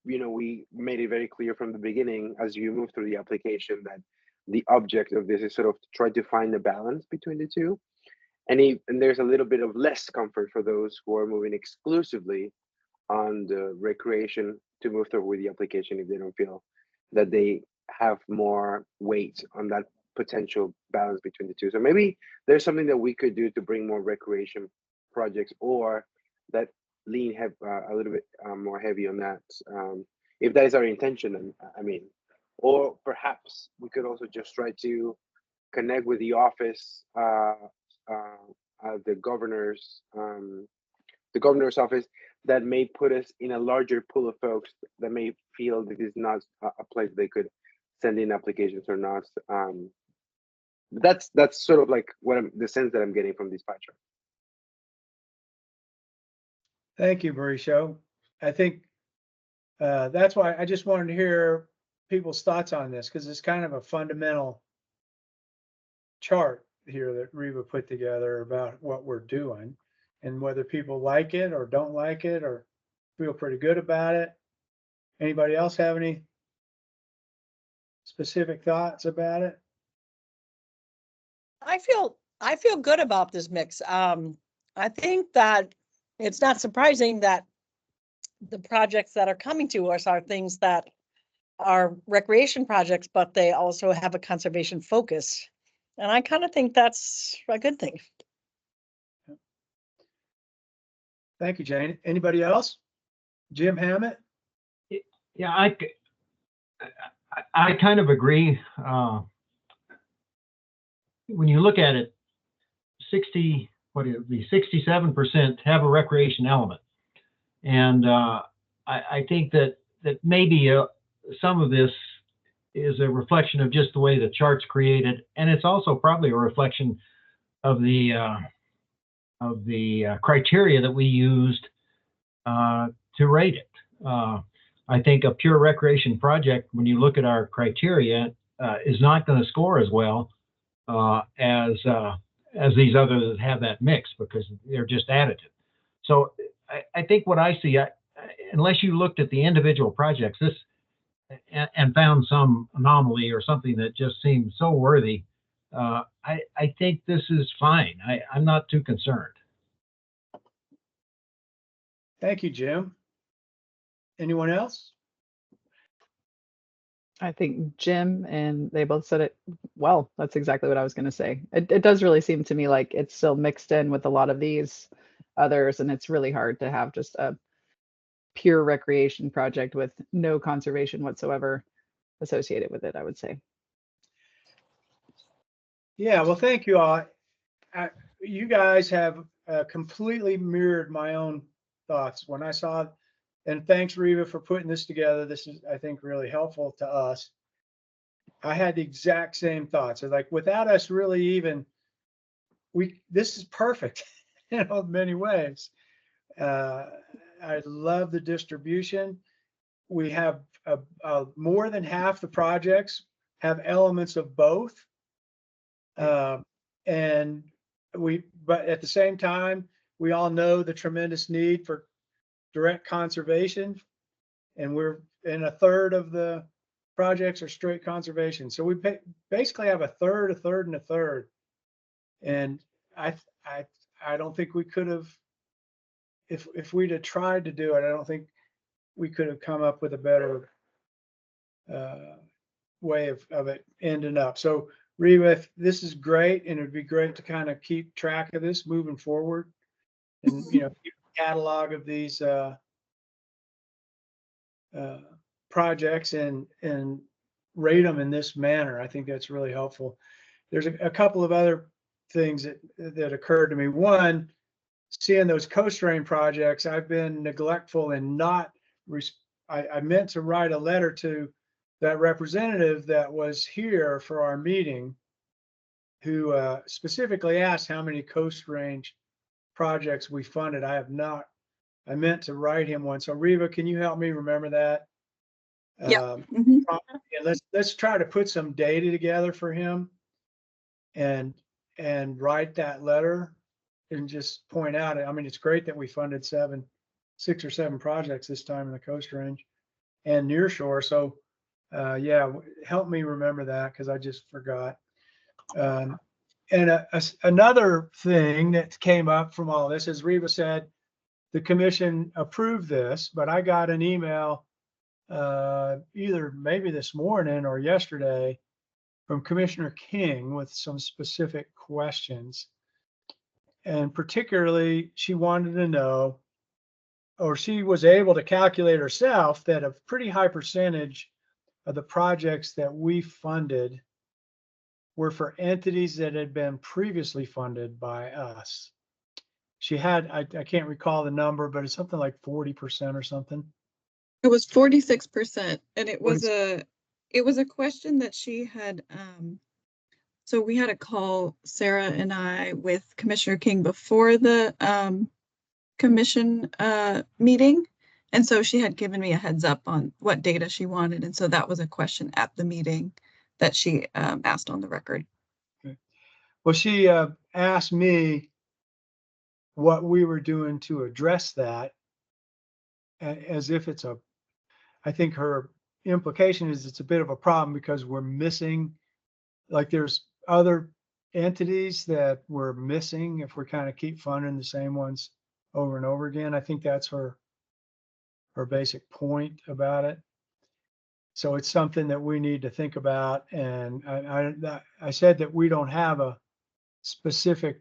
you know, we made it very clear from the beginning as you move through the application that the object of this is sort of to try to find a balance between the two. And there's a little bit of less comfort for those who are moving exclusively on the recreation to move through with the application if they don't feel that they have more weight on that potential balance between the two. So maybe there's something that we could do to bring more recreation projects, or that lean a little bit more heavy on that, if that is our intention. And I mean, or perhaps we could also just try to connect with the office, the governor's office, that may put us in a larger pool of folks that may feel that this is not a place they could send in applications or not. That's sort of like the sense that I'm getting from this pie chart. Thank you, Mauricio. I think that's why I just wanted to hear people's thoughts on this, because it's kind of a fundamental chart here that Riva put together about what we're doing, and whether people like it or don't like it or feel pretty good about it. Anybody else have any specific thoughts about it? I feel good about this mix. I think that it's not surprising that the projects that are coming to us are things that are recreation projects, but they also have a conservation focus. And I kind of think that's a good thing. Thank you, Jane. Anybody else? Jim Hammett? Yeah, I kind of agree. When you look at it, 67% have a recreation element. And I think that maybe some of this is a reflection of just the way the chart's created. And it's also probably a reflection of the criteria that we used to rate it. I think a pure recreation project, when you look at our criteria, is not going to score as well as these others that have that mix, because they're just additive. So I think what I see, unless you looked at the individual projects, and found some anomaly or something that just seemed so worthy, I think this is fine. I'm not too concerned. Thank you, Jim. Anyone else? I think Jim and they both said it well. That's exactly what I was going to say. It does really seem to me like it's still mixed in with a lot of these others, and it's really hard to have just a pure recreation project with no conservation whatsoever associated with it, I would say. Yeah, well, thank you all. You guys have completely mirrored my own thoughts when I saw, and thanks Reva for putting this together. This is, I think, really helpful to us. I had the exact same thoughts. So like, without us really even, this is perfect in many ways. I love the distribution. We have more than half the projects have elements of both. But at the same time, we all know the tremendous need for direct conservation, and we're in a third of the projects are straight conservation. So we basically have a third, and a third. And I don't think we could have, if we'd have tried to do it, I don't think we could have come up with a better way of it ending up. So Reva, this is great, and it'd be great to kind of keep track of this moving forward, and keep a catalog of these projects and rate them in this manner. I think that's really helpful. There's a couple of other things that occurred to me. One, seeing those coast drain projects, I've been neglectful and not. I meant to write a letter to that representative that was here for our meeting, who specifically asked how many Coast Range projects we funded. I have not. I meant to write him one. So Reva, can you help me remember that? Yeah. And let's try to put some data together for him, and write that letter, and just point out. I mean, it's great that we funded 6 or 7 projects this time in the Coast Range and nearshore. So yeah, help me remember that, because I just forgot. And another thing that came up from all this, as Reva said, the commission approved this, but I got an email either maybe this morning or yesterday from Commissioner King with some specific questions. And particularly, she wanted to know, or she was able to calculate herself, that a pretty high percentage of the projects that we funded were for entities that had been previously funded by us. She had, I can't recall the number, but it's something like 40% or something. It was 46%, and it was a question that she had. So we had a call, Sarah and I, with Commissioner King before the commission meeting, and so she had given me a heads up on what data she wanted, and so that was a question at the meeting that she asked on the record. Okay. Well, she asked me what we were doing to address that, as if it's I think her implication is it's a bit of a problem because we're missing, like there's other entities that we're missing if we kind of keep funding the same ones over and over again. I think that's her basic point about it. So it's something that we need to think about. And I said that we don't have a specific,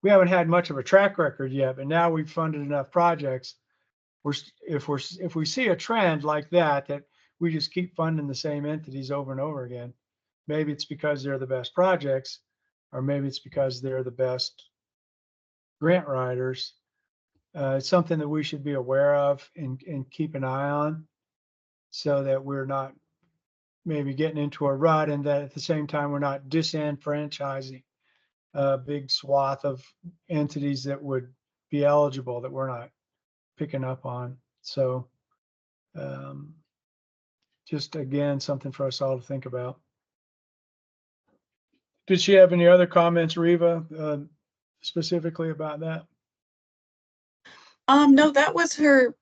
we haven't had much of a track record yet, but now we've funded enough projects if we see a trend like that we just keep funding the same entities over and over again, maybe it's because they're the best projects, or maybe it's because they're the best grant writers. It's something that we should be aware of and keep an eye on, so that we're not maybe getting into a rut, and that at the same time we're not disenfranchising a big swath of entities that would be eligible that we're not picking up on. So just again, something for us all to think about. Did she have any other comments, Reva, specifically about that? No, that was her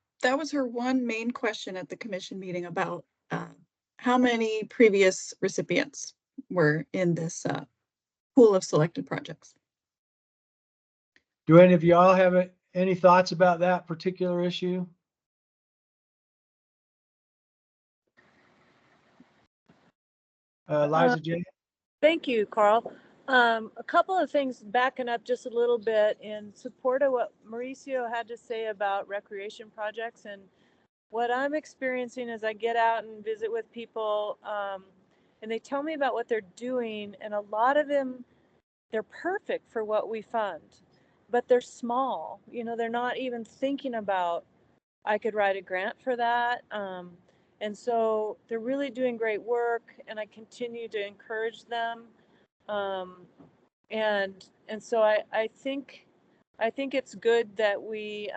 one main question at the commission meeting about how many previous recipients were in this pool of selected projects. Do any of y'all have any thoughts about that particular issue? Liza J. Thank you, Carl. A couple of things backing up just a little bit in support of what Mauricio had to say about recreation projects. And what I'm experiencing as I get out and visit with people, and they tell me about what they're doing, and a lot of them, they're perfect for what we fund, but they're small. You know, they're not even thinking about, I could write a grant for that. And so they're really doing great work, and I continue to encourage them. And so I think it's good that we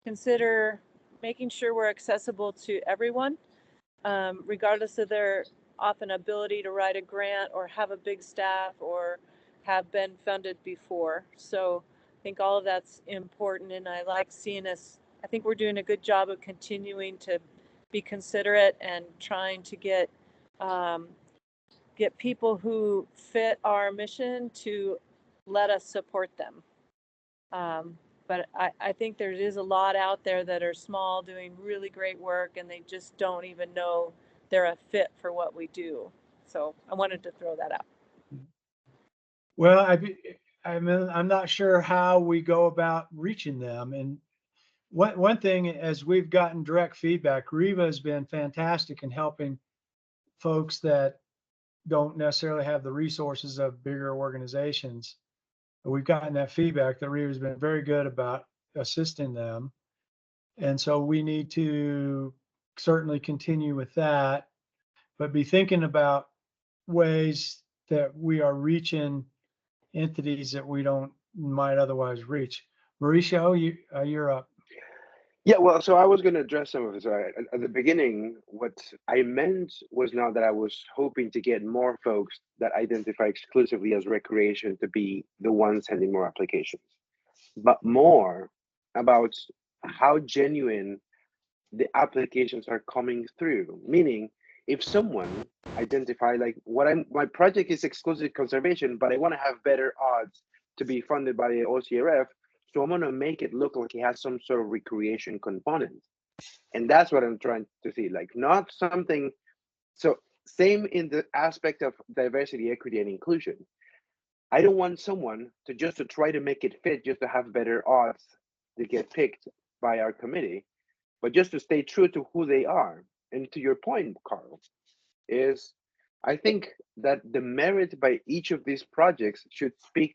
consider making sure we're accessible to everyone, regardless of their often ability to write a grant or have a big staff or have been funded before. So I think all of that's important, and I like seeing us. I think we're doing a good job of continuing to be considerate and trying to get people who fit our mission to let us support them. But I think there is a lot out there that are small, doing really great work, and they just don't even know they're a fit for what we do. So I wanted to throw that out. Well, I'm not sure how we go about reaching them. And one thing, as we've gotten direct feedback, Reva has been fantastic in helping folks that don't necessarily have the resources of bigger organizations. We've gotten that feedback that Reva's been very good about assisting them. And so we need to certainly continue with that, but be thinking about ways that we are reaching entities that we might otherwise reach. Mauricio, you're up. Yeah, well, so I was going to address some of this. At the beginning, what I meant was not that I was hoping to get more folks that identify exclusively as recreation to be the ones sending more applications, but more about how genuine the applications are coming through. Meaning, if someone identify like my project is exclusive conservation, but I want to have better odds to be funded by the OCRF, so I'm going to make it look like it has some sort of recreation component. And that's what I'm trying to see, like not something. So same in the aspect of diversity, equity, and inclusion. I don't want someone to try to make it fit just to have better odds to get picked by our committee, but just to stay true to who they are. And to your point, Carl, is I think that the merit by each of these projects should speak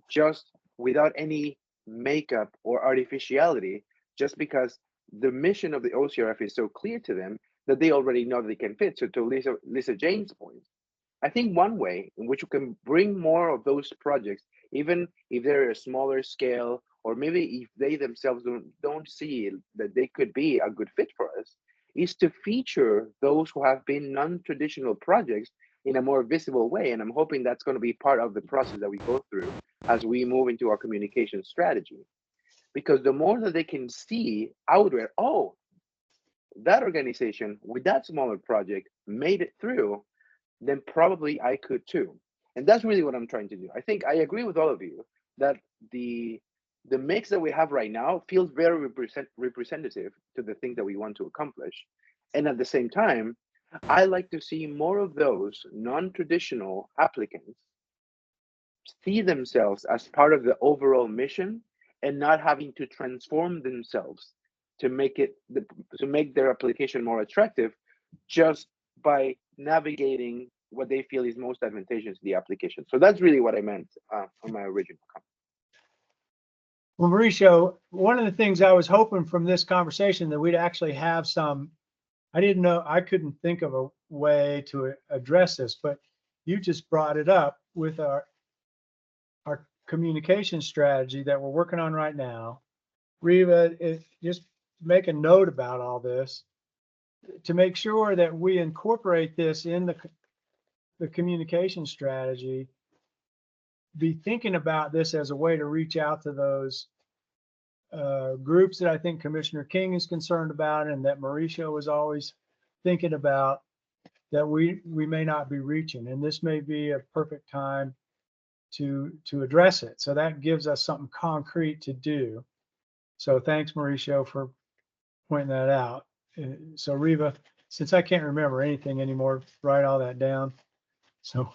just without any makeup or artificiality, just because the mission of the OCRF is so clear to them that they already know they can fit. So to Lisa Jane's point, I think one way in which you can bring more of those projects, even if they're a smaller scale, or maybe if they themselves don't see that they could be a good fit for us, is to feature those who have been non-traditional projects in a more visible way. And I'm hoping that's going to be part of the process that we go through as we move into our communication strategy. Because the more that they can see out there, oh, that organization with that smaller project made it through, then probably I could too. And that's really what I'm trying to do. I think I agree with all of you that the mix that we have right now feels very representative to the things that we want to accomplish. And at the same time, I like to see more of those non-traditional applicants see themselves as part of the overall mission and not having to transform themselves to make their application more attractive, just by navigating what they feel is most advantageous to the application. So that's really what I meant on my original comment. Well, Mauricio, one of the things I was hoping from this conversation that we'd actually have some, I didn't know, I couldn't think of a way to address this, but you just brought it up with our communication strategy that we're working on right now. Reva, just make a note about all this to make sure that we incorporate this in the communication strategy. Be thinking about this as a way to reach out to those groups that I think Commissioner King is concerned about, and that Mauricio is always thinking about, that we may not be reaching, and this may be a perfect time to address it. So that gives us something concrete to do. So thanks, Mauricio, for pointing that out. So Reva, since I can't remember anything anymore, write all that down. So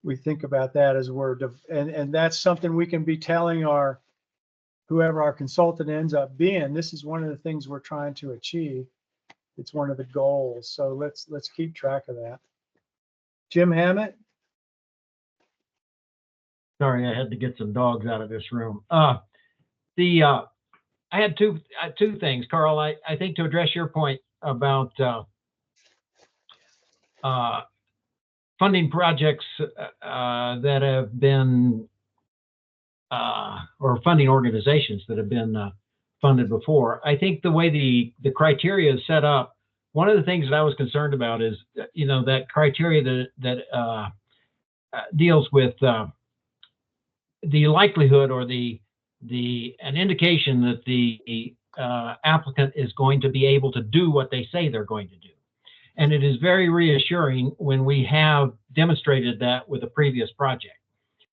we think about that as we're, and that's something we can be telling whoever our consultant ends up being. This is one of the things we're trying to achieve. It's one of the goals. So let's keep track of that. Jim Hammett. Sorry, I had to get some dogs out of this room. I had two things, Carl. I think to address your point about funding projects that have been or funding organizations that have been funded before. I think the way the criteria is set up, one of the things that I was concerned about is, that criteria that deals with the likelihood or an indication that the applicant is going to be able to do what they say they're going to do. And it is very reassuring when we have demonstrated that with a previous project.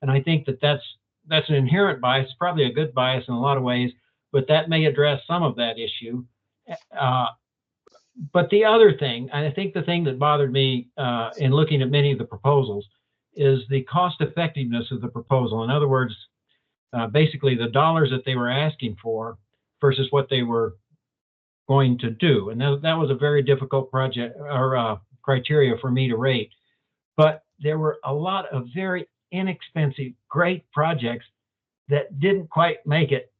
And I think that that's an inherent bias, probably a good bias in a lot of ways, but that may address some of that issue. But the other thing, I think the thing that bothered me in looking at many of the proposals is the cost effectiveness of the proposal. In other words, basically the dollars that they were asking for versus what they were going to do. And that was a very difficult project or criteria for me to rate. But there were a lot of very inexpensive, great projects that didn't quite make it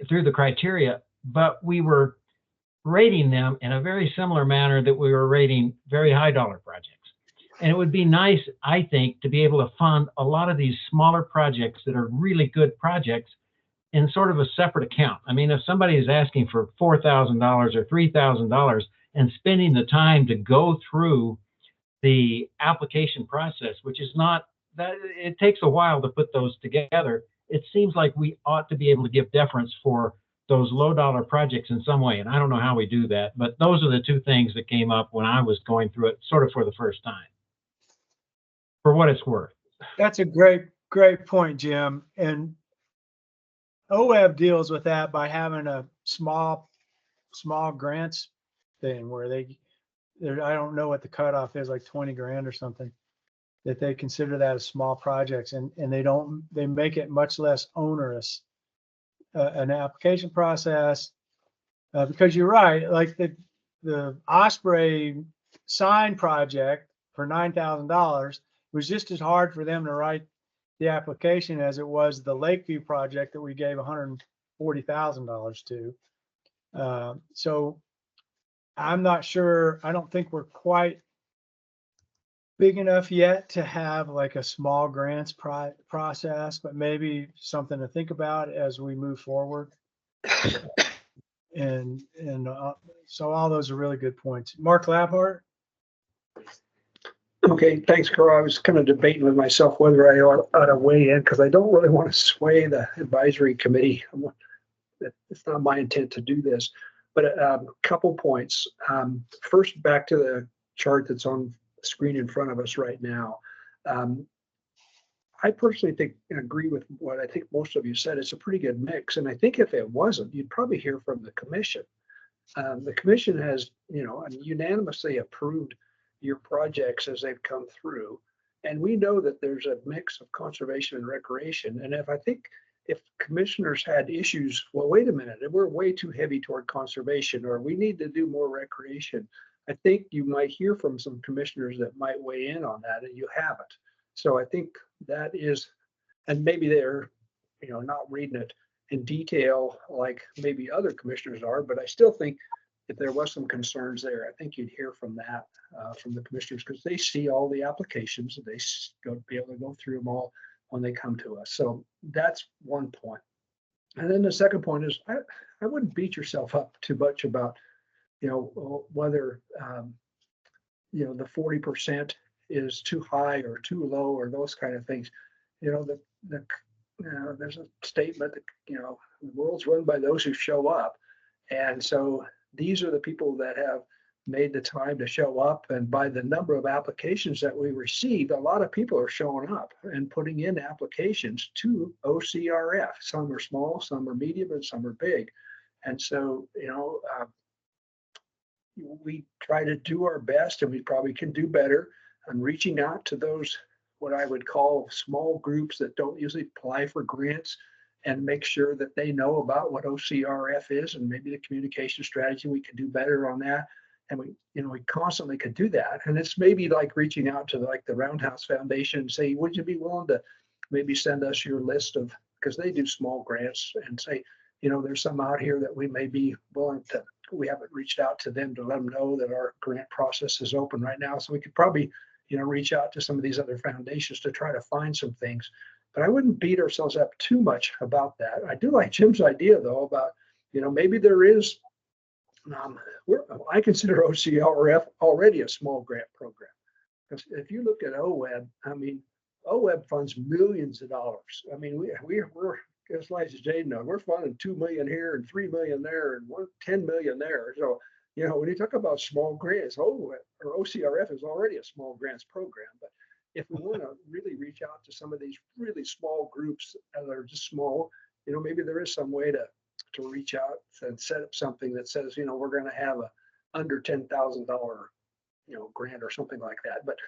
through the criteria, but we were rating them in a very similar manner that we were rating very high dollar projects. And it would be nice, I think, to be able to fund a lot of these smaller projects that are really good projects in sort of a separate account. I mean, if somebody is asking for $4,000 or $3,000 and spending the time to go through the application process, which is not that, it takes a while to put those together. It seems like we ought to be able to give deference for those low dollar projects in some way. And I don't know how we do that, but those are the two things that came up when I was going through it sort of for the first time, for what it's worth. That's a great point, Jim. And OWEB deals with that by having a small grants thing where I don't know what the cutoff is, like 20 grand or something, that they consider that as small projects, and they make it much less onerous, an application process, because you're right, like the Osprey sign project for $9,000 was just as hard for them to write the application as it was the Lakeview project that we gave $140,000 to. So I'm not sure, I don't think we're quite big enough yet to have like a small grants process, but maybe something to think about as we move forward. And so all those are really good points. Mark Labhart. Okay, thanks, Carl. I was kind of debating with myself whether I ought to weigh in, because I don't really want to sway the advisory committee. It's not my intent to do this, but a couple points. First, back to the chart that's on the screen in front of us right now. I personally think and agree with what I think most of you said. It's a pretty good mix, and I think if it wasn't, you'd probably hear from the commission. The commission has, unanimously approved your projects as they've come through. And we know that there's a mix of conservation and recreation. And if I think if commissioners had issues, well, wait a minute, we're way too heavy toward conservation, or we need to do more recreation. I think you might hear from some commissioners that might weigh in on that, and you haven't. So I think that is, and maybe they're, not reading it in detail like maybe other commissioners are, but I still think if there was some concerns there, I think you'd hear from that, from the commissioners, because they see all the applications and they be able to go through them all when they come to us. So that's one point. And then the second point is I wouldn't beat yourself up too much about, whether, the 40% is too high or too low or those kind of things. There's a statement that, the world's run by those who show up. And so these are the people that have made the time to show up. And by the number of applications that we received, a lot of people are showing up and putting in applications to OCRF. Some are small, some are medium, and some are big. And so, we try to do our best, and we probably can do better on reaching out to those, what I would call small groups that don't usually apply for grants, and make sure that they know about what OCRF is and maybe the communication strategy. We can do better on that. And we constantly could do that. And it's maybe like reaching out to like the Roundhouse Foundation and say, would you be willing to maybe send us your list of, because they do small grants, and say, there's some out here that we may be willing to, we haven't reached out to them to let them know that our grant process is open right now. So we could probably, reach out to some of these other foundations to try to find some things. But I wouldn't beat ourselves up too much about that. I do like Jim's idea, though, about, maybe there is, I consider OCRF already a small grant program. Because if you look at OWEB, OWEB funds millions of dollars. We're, as Liza Jane knows, we're funding $2 million here and $3 million there and $10 million there. So, when you talk about small grants, OWEB or OCRF is already a small grants program. But if we want to really reach out to some of these really small groups that are just small, maybe there is some way to reach out and set up something that says, we're going to have a under $10,000, grant or something like that. But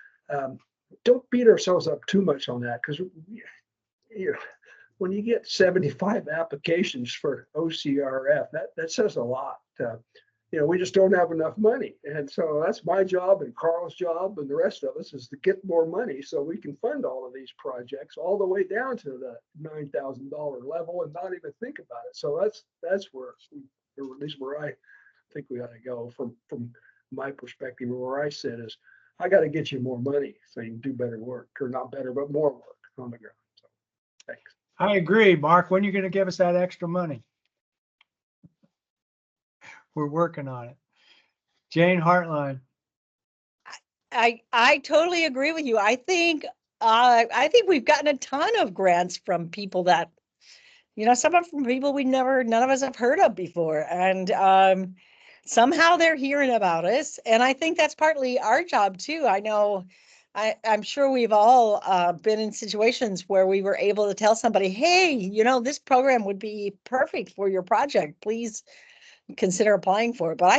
don't beat ourselves up too much on that, because when you get 75 applications for OCRF, that says a lot. We just don't have enough money. And so that's my job and Carl's job and the rest of us, is to get more money so we can fund all of these projects all the way down to the $9,000 level and not even think about it. So that's where, or at least where I think we ought to go from my perspective, or where I sit is, I got to get you more money so you can do better work, or not better, but more work on the ground. So thanks. I agree, Mark. When are you going to give us that extra money? We're working on it. Jane Hartline. I totally agree with you. I think we've gotten a ton of grants from people that, some of them from people none of us have heard of before. And somehow they're hearing about us. And I think that's partly our job too. I know, I'm sure we've all been in situations where we were able to tell somebody, hey, this program would be perfect for your project. Please consider applying for it. But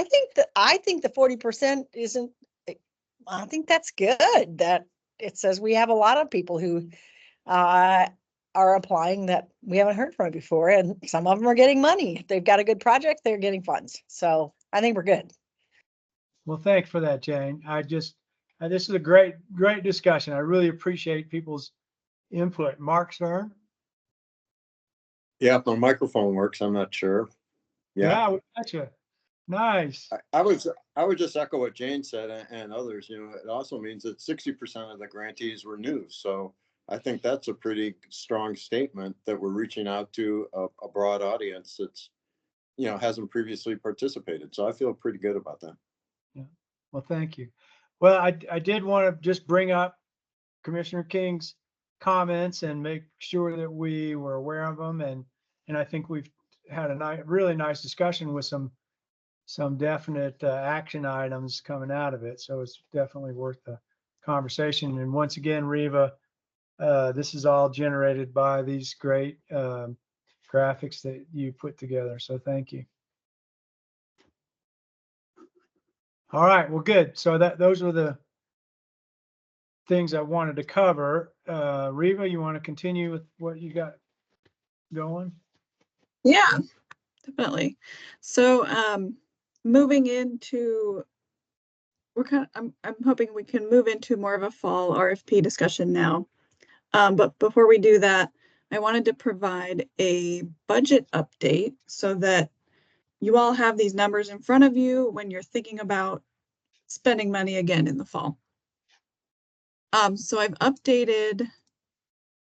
I think the 40% isn't, I think that's good, that it says we have a lot of people who are applying that we haven't heard from before, and some of them are getting money. If they've got a good project, they're getting funds. So I think we're good. Well, thanks for that, Jane. This is a great discussion. I really appreciate people's input. Mark Stern? Yeah, if my microphone works, I'm not sure. Yeah, we got you. Nice. I would just echo what Jane said and others. It also means that 60% of the grantees were new. So I think that's a pretty strong statement that we're reaching out to a broad audience that's, hasn't previously participated. So I feel pretty good about that. Yeah. Well, thank you. Well, I did want to just bring up Commissioner King's comments and make sure that we were aware of them. And I think we've had a really nice discussion with some definite action items coming out of it. So it's definitely worth the conversation. And once again, Reva, this is all generated by these great graphics that you put together. So thank you. All right, well, good. So those are the things I wanted to cover. Reva, you want to continue with what you got? going? Yeah, definitely. So, moving into, I'm hoping we can move into more of a fall RFP discussion now. But before we do that, I wanted to provide a budget update so that you all have these numbers in front of you when you're thinking about spending money again in the fall. So I've updated,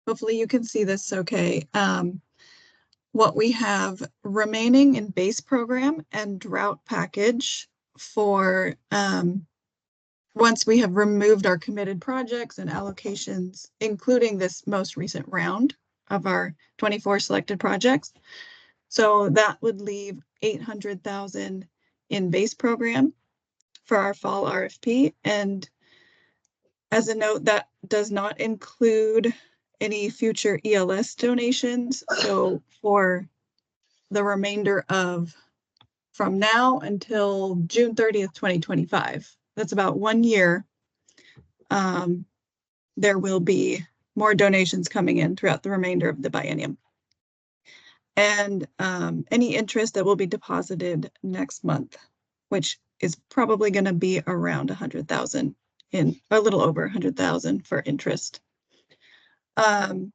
hopefully you can see this okay. What we have remaining in base program and drought package for once we have removed our committed projects and allocations, including this most recent round of our 24 selected projects. So that would leave 800,000 in base program for our fall RFP. And as a note, that does not include any future ELS donations. So for the remainder of from now until June 30th, 2025, that's about 1 year. There will be more donations coming in throughout the remainder of the biennium. And any interest that will be deposited next month, which is probably going to be around 100,000 in a little over 100,000 for interest. And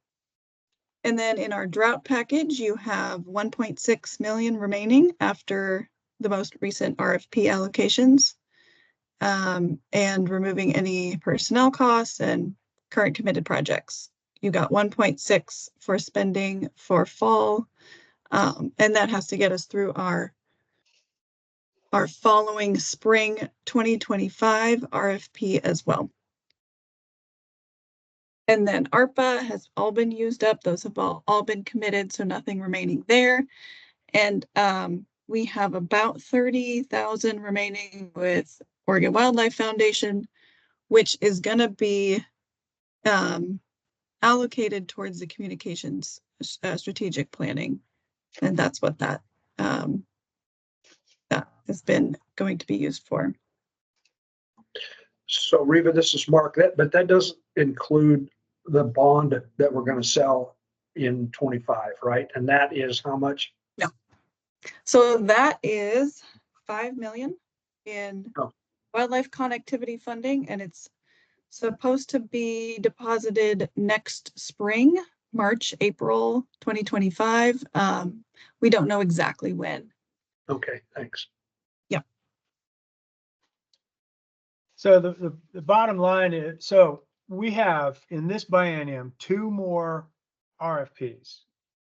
then in our drought package, you have 1.6 million remaining after the most recent RFP allocations, and removing any personnel costs and current committed projects. You got 1.6 for spending for fall, and that has to get us through our following spring 2025 RFP as well. And then ARPA has all been used up. Those have all been committed, so nothing remaining there. And we have about 30,000 remaining with Oregon Wildlife Foundation, which is going to be allocated towards the communications strategic planning. And that's what that has been going to be used for. So Reva, this is Mark, but that doesn't include the bond that we're going to sell in 25, right? And that is how much? No. So that is 5 million in wildlife connectivity funding, and it's supposed to be deposited next spring, March, April 2025. We don't know exactly when. Okay, thanks. Yeah. So the bottom line is, so we have in this biennium 2 more RFPs,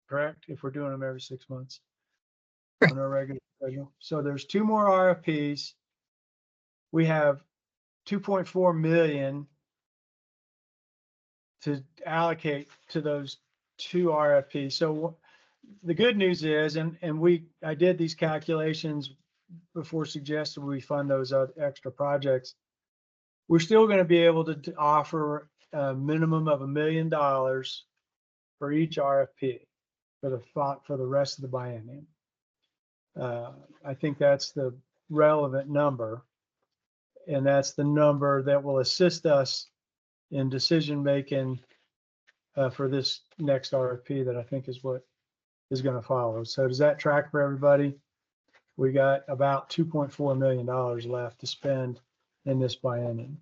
correct? If we're doing them every 6 months on our regular schedule. So there's 2 more RFPs. We have 2.4 million to allocate to those 2 RFPs. So the good news is, and I did these calculations before suggesting we fund those extra projects. We're still going to be able to offer a minimum of $1 million for each RFP for the rest of the biennium. I think that's the relevant number, and that's the number that will assist us in decision making for this next RFP that I think is what is going to follow. So does that track for everybody? We got about $2.4 million left to spend in this biennium.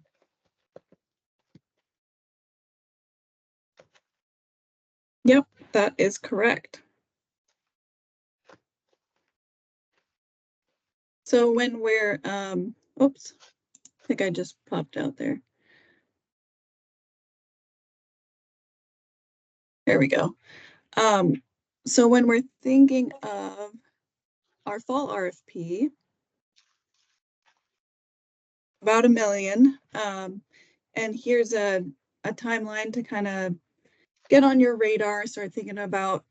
Yep, that is correct. So when we're, oops, I think I just popped out there. There we go. So when we're thinking of our fall RFP, about $1 million, and here's a timeline to kind of get on your radar, start thinking about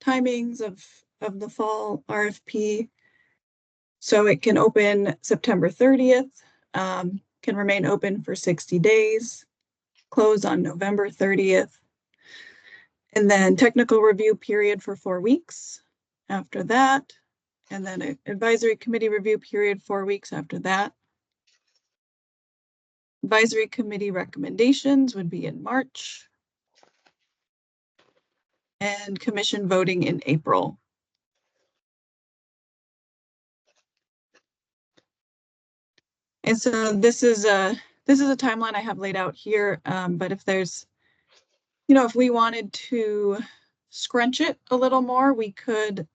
timings of the fall RFP. So it can open September 30th, can remain open for 60 days, close on November 30th, and then technical review period for 4 weeks after that, and then an advisory committee review period 4 weeks after that. Advisory committee recommendations would be in March. and commission voting in April. And so this is a timeline I have laid out here. But if there's, if we wanted to scrunch it a little more, we could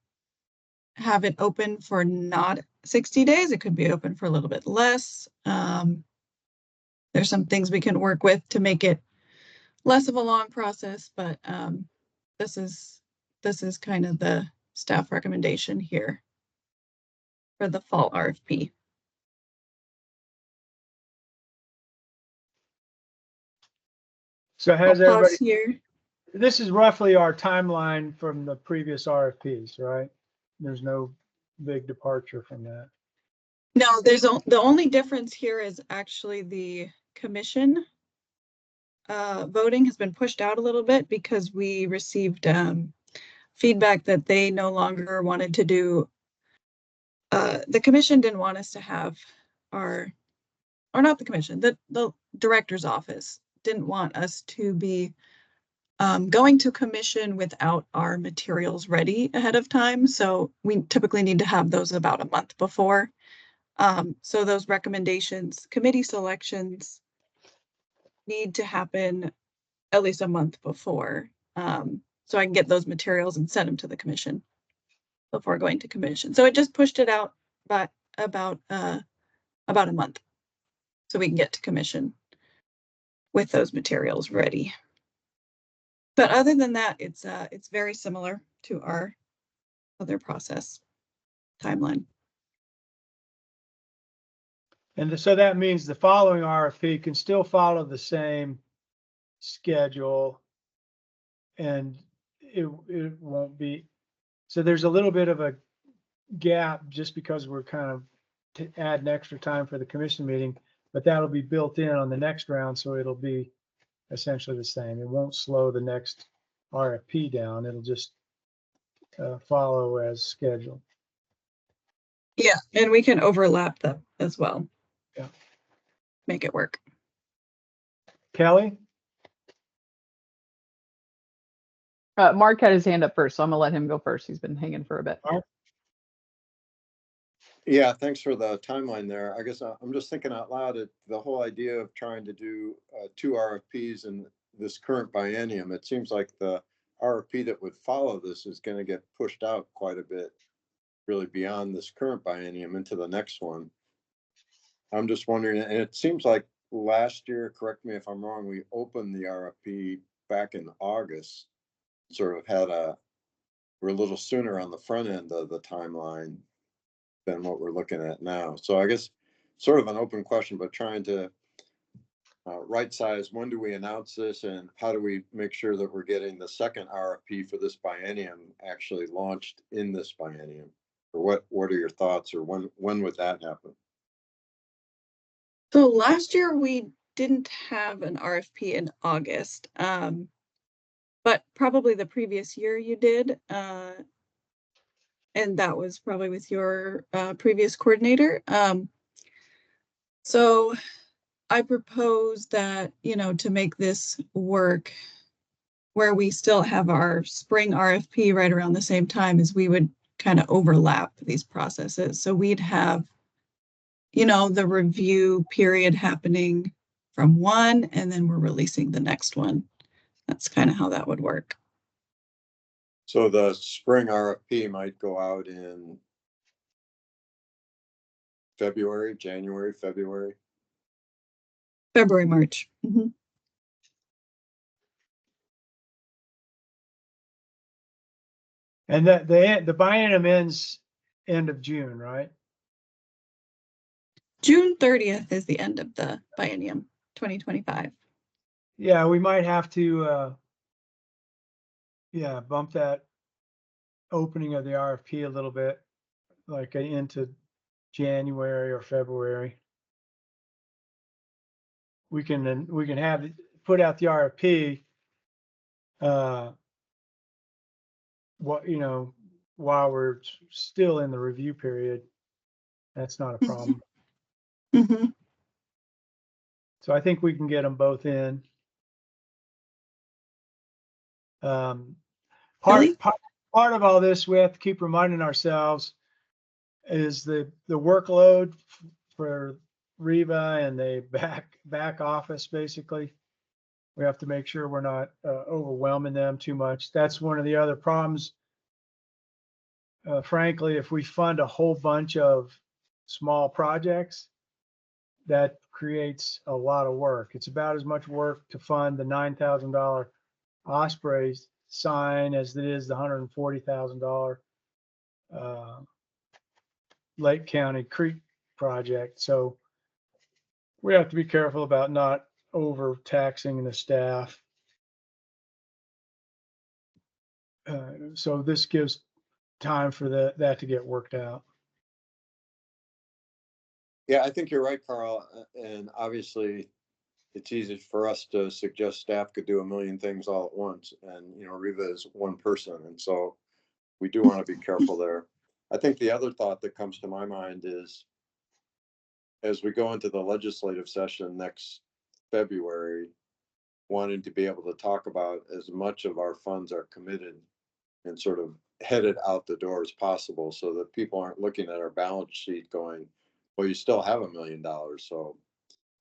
have it open for not 60 days. It could be open for a little bit less. There's some things we can work with to make it less of a long process, but this is kind of the staff recommendation here for the fall RFP. So has I'll pause everybody, here. this is roughly our timeline from the previous RFPs, right? There's no big departure from that. No, the only difference here is actually the commission voting has been pushed out a little bit because we received feedback that they no longer wanted to do. The commission didn't want us to have or not the commission, the director's office didn't want us to be going to commission without our materials ready ahead of time. So we typically need to have those about a month before. So those recommendations, committee selections need to happen at least a month before. So I can get those materials and send them to the commission before going to commission. So it just pushed it out by about a month. So we can get to commission with those materials ready. But other than that, it's very similar to our other process timeline. And so that means the following RFP can still follow the same schedule and it won't be. So there's a little bit of a gap just because we're kind of adding extra time for the commission meeting, but that'll be built in on the next round. So it'll be essentially the same. It won't slow the next RFP down. It'll just follow as scheduled. Yeah, and we can overlap them as well. Yeah. Make it work. Kelly? Mark had his hand up first, so I'm gonna let him go first. He's been hanging for a bit. Yeah, thanks for the timeline there. I guess I'm just thinking out loud at the whole idea of trying to do 2 RFPs in this current biennium. It seems like the RFP that would follow this is going to get pushed out quite a bit, really beyond this current biennium into the next one. I'm just wondering, and it seems like last year, correct me if I'm wrong, we opened the RFP back in August, sort of we're a little sooner on the front end of the timeline than what we're looking at now. So I guess sort of an open question, but trying to right size, when do we announce this and how do we make sure that we're getting the second RFP for this biennium actually launched in this biennium? Or what are your thoughts, or when would that happen? So last year we didn't have an RFP in August, but probably the previous year you did. And that was probably with your previous coordinator. So I propose that, to make this work, where we still have our spring RFP right around the same time, is we would kind of overlap these processes. So we'd have, the review period happening from one, and then we're releasing the next one. That's kind of how that would work. So the spring RFP might go out in February, January, February? February, March. Mm-hmm. And the biennium ends end of June, right? June 30th is the end of the biennium, 2025. Yeah, we might have to bump that opening of the RFP a little bit, like into January or February. We can put out the RFP while we're still in the review period. That's not a problem. Mm-hmm. So I think we can get them both in. Kelly? Part of all this we have to keep reminding ourselves is the workload for Riva and the back office, basically. We have to make sure we're not overwhelming them too much. That's one of the other problems. Frankly, if we fund a whole bunch of small projects, that creates a lot of work. It's about as much work to fund the $9,000 Osprey sign as it is the $140,000 Lake County Creek project. So we have to be careful about not overtaxing the staff. So this gives time for that to get worked out. Yeah, I think you're right, Carl. And obviously, it's easy for us to suggest staff could do a million things all at once. And, you know, Riva is one person. And so we do want to be careful there. I think the other thought that comes to my mind is as we go into the legislative session next February, wanting to be able to talk about as much of our funds are committed and sort of headed out the door as possible so that people aren't looking at our balance sheet going, well, you still have $1 million. So,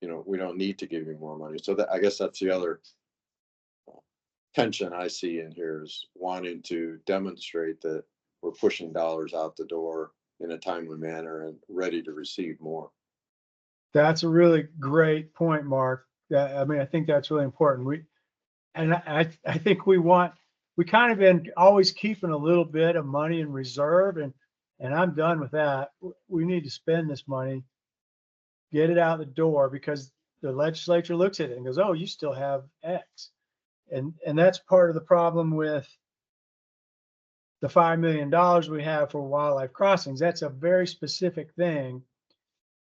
you know, we don't need to give you more money. So that, I guess that's the other tension I see in here is wanting to demonstrate that we're pushing dollars out the door in a timely manner and ready to receive more. That's a really great point, Mark. I mean, I think that's really important. I think we kind of been always keeping a little bit of money in reserve, and I'm done with that. We need to spend this money, get it out the door, because the legislature looks at it and goes, oh, you still have X. And that's part of the problem with the $5 million we have for wildlife crossings. That's a very specific thing,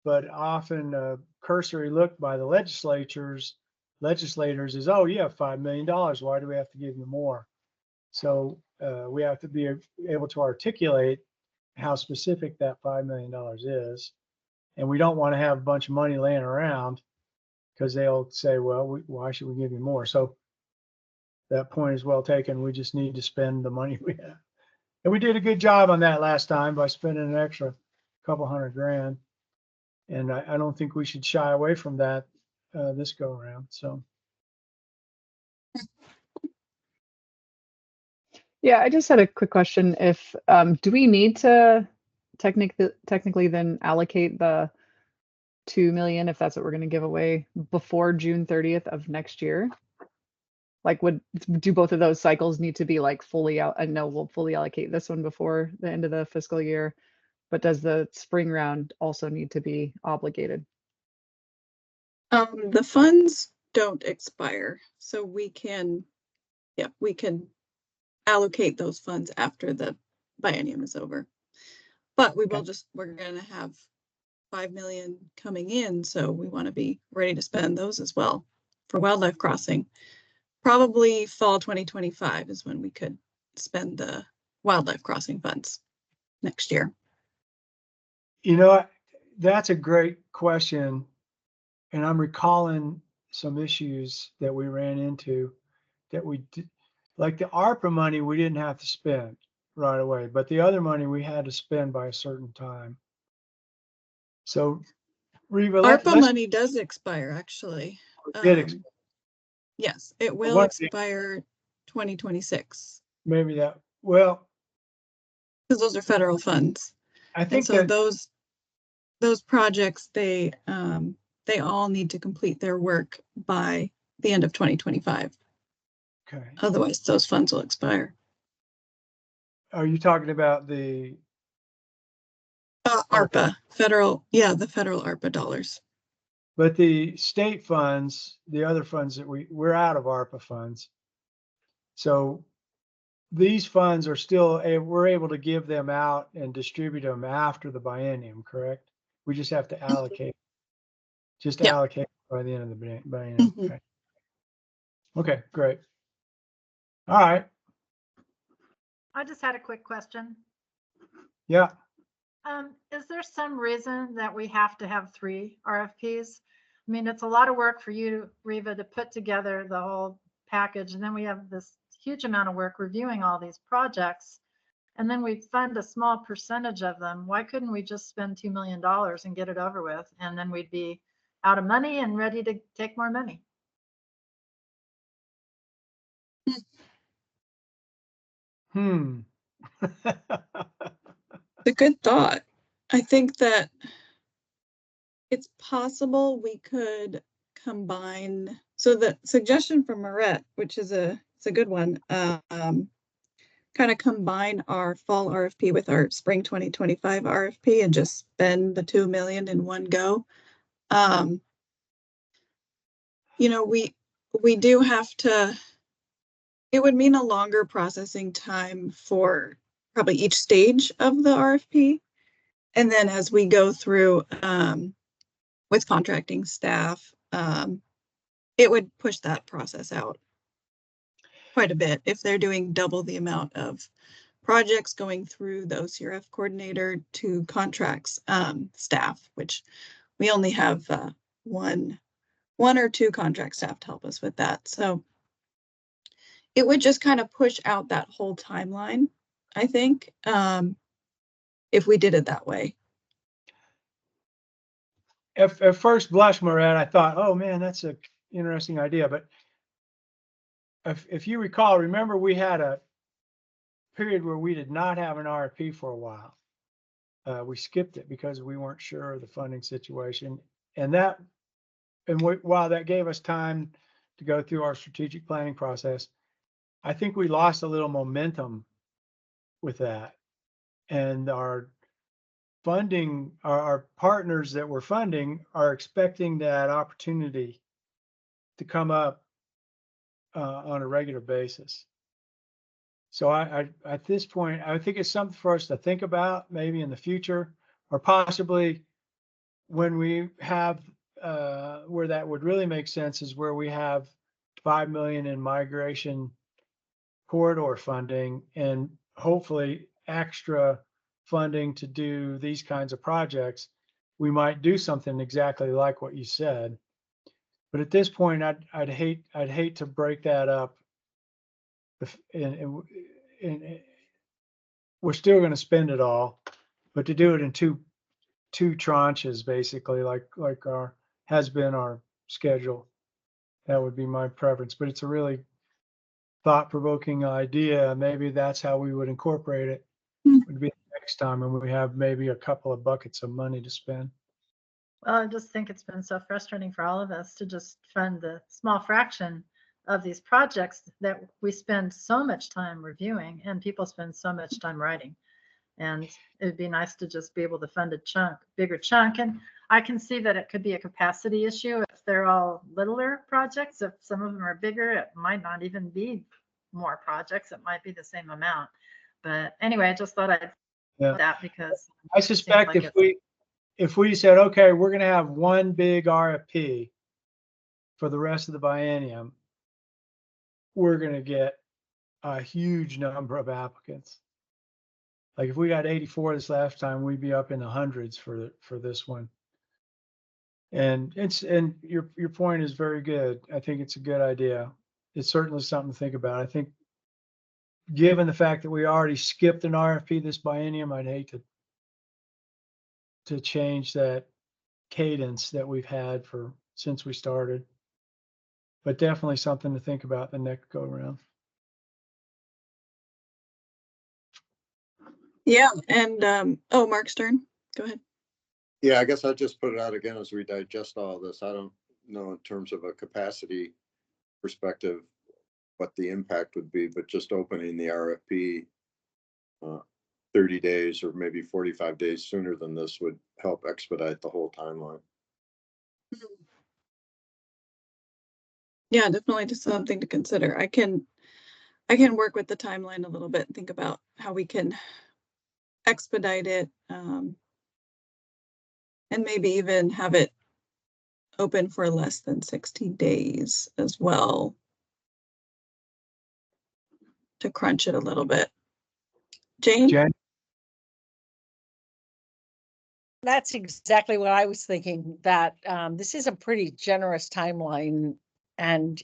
but often cursory look by the legislators is, oh, you have $5 million. Why do we have to give you more? So we have to be able to articulate how specific that $5 million is. And we don't want to have a bunch of money laying around because they'll say, well, why should we give you more? So that point is well taken. We just need to spend the money we have. And we did a good job on that last time by spending an extra couple $100,000. And I don't think we should shy away from that this go around. So. Yeah, I just had a quick question. If do we need to technically then allocate the 2 million, if that's what we're going to give away, before June 30th of next year? Like, do both of those cycles need to be like fully out? I know we'll fully allocate this one before the end of the fiscal year, but does the spring round also need to be obligated? The funds don't expire, so we can allocate those funds after the biennium is over. But we will we're going to have 5 million coming in, so we want to be ready to spend those as well for wildlife crossing. Probably fall 2025 is when we could spend the wildlife crossing funds next year. You know, that's a great question. And I'm recalling some issues that we ran into that we did, like the ARPA money, we didn't have to spend right away, but the other money we had to spend by a certain time. So Riva, ARPA money does expire, actually. Yes, it will expire 2026. Maybe that, well, because those are federal funds. I think so those projects, they all need to complete their work by the end of 2025. Okay. Otherwise, those funds will expire. Are you talking about the ARPA, the federal ARPA dollars? But the state funds, the other funds that we're out of ARPA funds. So these funds are still, we're able to give them out and distribute them after the biennium, correct? We just have to allocate, allocate by the end of the biennium. Mm-hmm. Okay, great. All right. I just had a quick question. Yeah. Is there some reason that we have to have 3 RFPs? I mean, it's a lot of work for you, Riva, to put together the whole package. And then we have this huge amount of work reviewing all these projects. And then we fund a small percentage of them. Why couldn't we just spend $2 million and get it over with? And then we'd be out of money and ready to take more money. A good thought. I think that it's possible we could combine. So the suggestion from Marette, which is it's a good one, kind of combine our fall RFP with our spring 2025 RFP and just spend the 2 million in one go. You know, we do have to, it would mean a longer processing time for probably each stage of the RFP. And then as we go through with contracting staff, it would push that process out quite a bit if they're doing double the amount of projects going through the OCRF coordinator to contracts staff, which we only have one or two contract staff to help us with that. So it would just kind of push out that whole timeline, I think, if we did it that way. At first blush, Marette, I thought, oh man, that's an interesting idea. But if you recall, remember we had a period where we did not have an RFP for a while. We skipped it because we weren't sure of the funding situation. While that gave us time to go through our strategic planning process, I think we lost a little momentum with that. And our funding, our partners that we're funding are expecting that opportunity to come up on a regular basis. So I at this point, I think it's something for us to think about maybe in the future, or possibly when we have where that would really make sense is where we have 5 million in migration corridor funding and hopefully extra funding to do these kinds of projects. We might do something exactly like what you said. But at this point, I'd hate to break that up. And we're still going to spend it all, but to do it in two tranches, basically, like our has been our schedule, that would be my preference. But it's a really thought-provoking idea. Maybe that's how we would incorporate it. Would be next time when we have maybe a couple of buckets of money to spend. Well, I just think it's been so frustrating for all of us to just fund the small fraction of these projects that we spend so much time reviewing and people spend so much time writing. And it'd be nice to just be able to fund a bigger chunk. And I can see that it could be a capacity issue if they're all littler projects. If some of them are bigger, it might not even be more projects. It might be the same amount. But anyway, I just thought I'd do that because I suspect if we said, okay, we're going to have one big RFP for the rest of the biennium, we're going to get a huge number of applicants. Like if we got 84 this last time, we'd be up in the hundreds for this one. And your point is very good. I think it's a good idea. It's certainly something to think about. I think given the fact that we already skipped an RFP this biennium, I'd hate to change that cadence that we've had since we started. But definitely something to think about the next go around. Yeah, and Mark Stern, go ahead. Yeah, I guess I'll just put it out again as we digest all this. I don't know in terms of a capacity perspective what the impact would be, but just opening the RFP 30 days or maybe 45 days sooner than this would help expedite the whole timeline. Yeah, definitely just something to consider. I can work with the timeline a little bit and think about how we can expedite it, and maybe even have it open for less than 60 days as well to crunch it a little bit. Jane? That's exactly what I was thinking, that this is a pretty generous timeline, and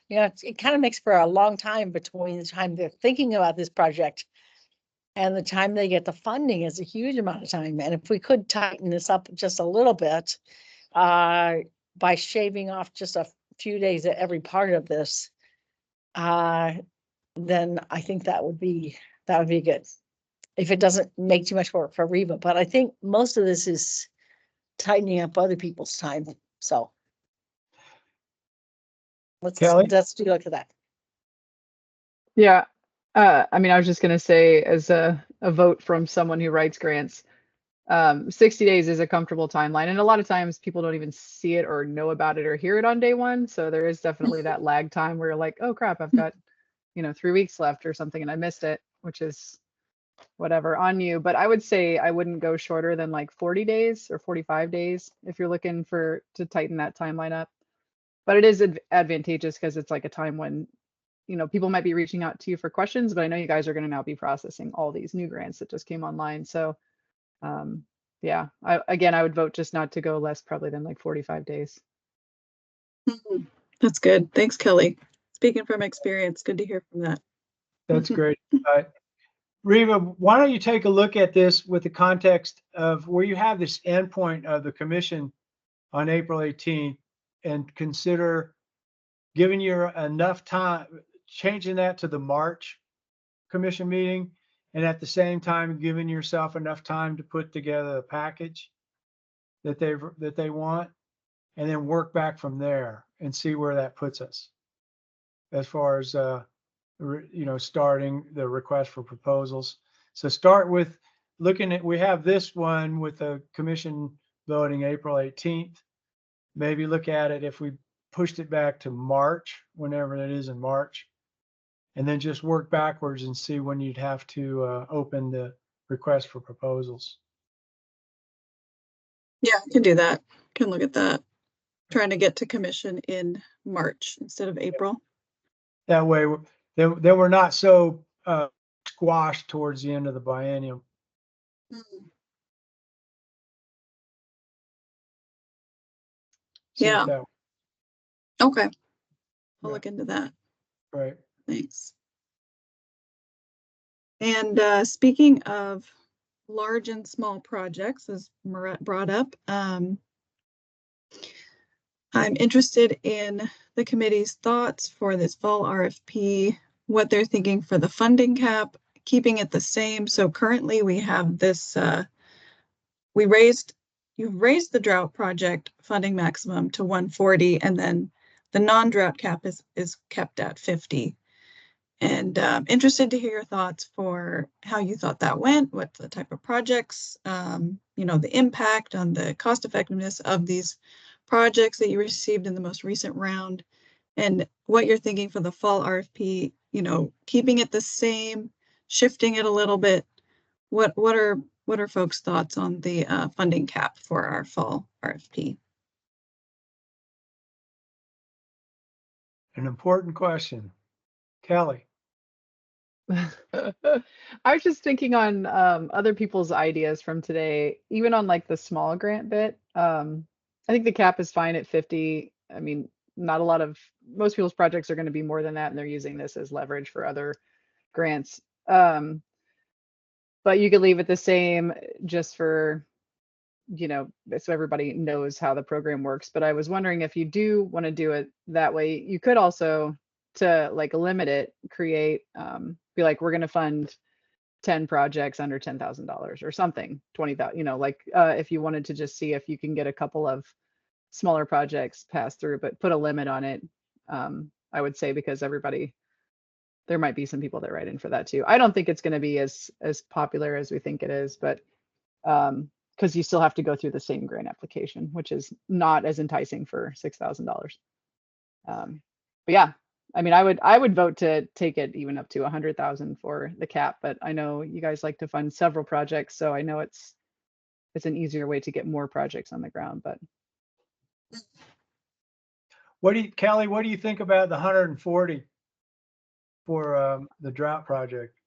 You know, it kind of makes for a long time between the time they're thinking about this project and the time they get the funding is a huge amount of time. And if we could tighten this up just a little bit, by shaving off just a few days at every part of this, then I think that would be good. If it doesn't make too much work for Reva, but I think most of this is tightening up other people's time, so. Kelly? Let's do look at that. Yeah. I mean, I was just gonna say, as a vote from someone who writes grants, 60 days is a comfortable timeline, and a lot of times people don't even see it or know about it or hear it on day one. So there is definitely that lag time where you're like, oh crap, I've got, 3 weeks left or something, and I missed it, which is whatever on you. But I would say I wouldn't go shorter than like 40 days or 45 days if you're looking to tighten that timeline up. But it is advantageous because it's like a time when, people might be reaching out to you for questions, but I know you guys are going to now be processing all these new grants that just came online. So yeah, I would vote just not to go less probably than like 45 days. That's good. Thanks, Kelly. Speaking from experience, good to hear from that. That's great. Reva, why don't you take a look at this with the context of where you have this endpoint of the commission on April 18th and consider giving you enough time, changing that to the March commission meeting, and at the same time giving yourself enough time to put together a package that they want, and then work back from there and see where that puts us as far as starting the request for proposals. So start with looking at, we have this one with the commission voting April 18th. Maybe look at it if we pushed it back to March, whenever it is in March, and then just work backwards and see when you'd have to open the request for proposals. Yeah, I can do that. Can look at that. Trying to get to commission in March instead of April. That way, then we're not so squashed towards the end of the biennium. Yeah. Okay. I'll Yeah. look into that. Right. Thanks. And speaking of large and small projects, as Marat brought up, I'm interested in the committee's thoughts for this fall RFP, what they're thinking for the funding cap, keeping it the same. So currently we have this, you've raised the drought project funding maximum to 140, and then the non-drought cap is kept at 50. And interested to hear your thoughts for how you thought that went, what the type of projects, the impact on the cost effectiveness of these projects that you received in the most recent round, and what you're thinking for the fall RFP, keeping it the same, shifting it a little bit. What are folks' thoughts on the funding cap for our fall RFP? An important question. Kelly. I was just thinking on other people's ideas from today, even on like the small grant bit. I think the cap is fine at 50. I mean, most people's projects are going to be more than that, and they're using this as leverage for other grants. But you could leave it the same just for, so everybody knows how the program works. But I was wondering if you do want to do it that way, you could also, to like limit it, create, be like, we're going to fund 10 projects under $10,000 or something, 20,000, if you wanted to just see if you can get a couple of smaller projects passed through, but put a limit on it. I would say, because there might be some people that write in for that too. I don't think it's going to be as popular as we think it is, but because you still have to go through the same grant application, which is not as enticing for $6,000. But yeah, I mean, I would vote to take it even up to 100,000 for the cap, but I know you guys like to fund several projects, so I know it's an easier way to get more projects on the ground. But Kelly, what do you think about the 140 for the drought project?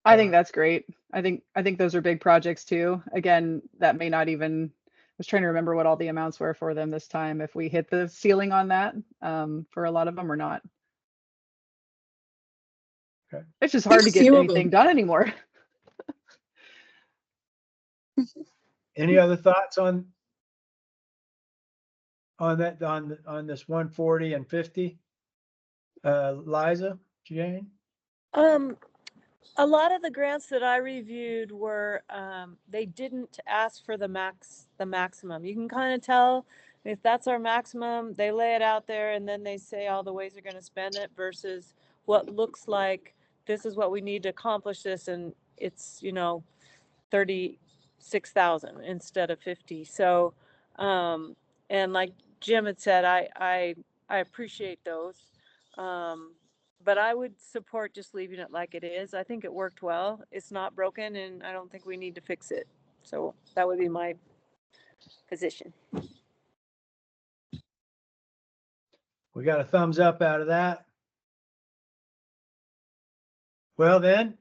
I think that's great. I think those are big projects too. Again, that may not even, I was trying to remember what all the amounts were for them this time, if we hit the ceiling on that for a lot of them or not. It's just hard to There's get few of anything them. done anymore. Any other thoughts on that, on this 140 and 50? Liza, Jane? A lot of the grants that I reviewed were, they didn't ask for the maximum. You can kind of tell if that's our maximum, they lay it out there and then they say all the ways they're going to spend it versus what looks like this is what we need to accomplish this, and it's, 36,000 instead of 50. So, and like Jim had said, I appreciate those. But I would support just leaving it like it is. I think it worked well. It's not broken and I don't think we need to fix it. So that would be my position. We got a thumbs up out of that. Well, then,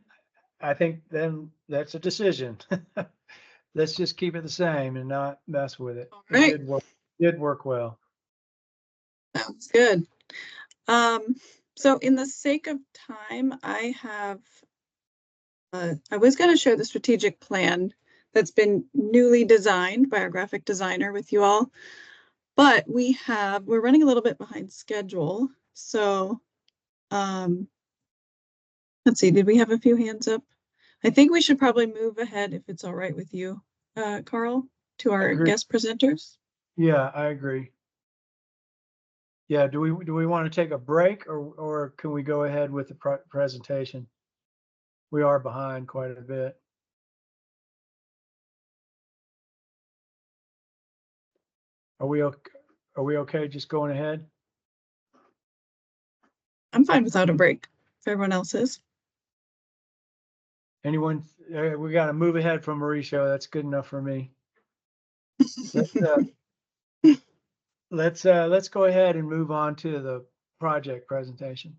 I think then that's a decision. Let's just keep it the same and not mess with it. All right. It did work well. Sounds good. So in the sake of time, I was going to share the strategic plan that's been newly designed by our graphic designer with you all, but we're running a little bit behind schedule. So, let's see, did we have a few hands up? I think we should probably move ahead if it's all right with you, Carl, to our guest presenters. Yeah, I agree. Yeah, do we want to take a break or can we go ahead with the presentation? We are behind quite a bit. Are we okay just going ahead? I'm fine without a break if everyone else is. Anyone? We got to move ahead from Mauricio. That's good enough for me. Let's go ahead and move on to the project presentation.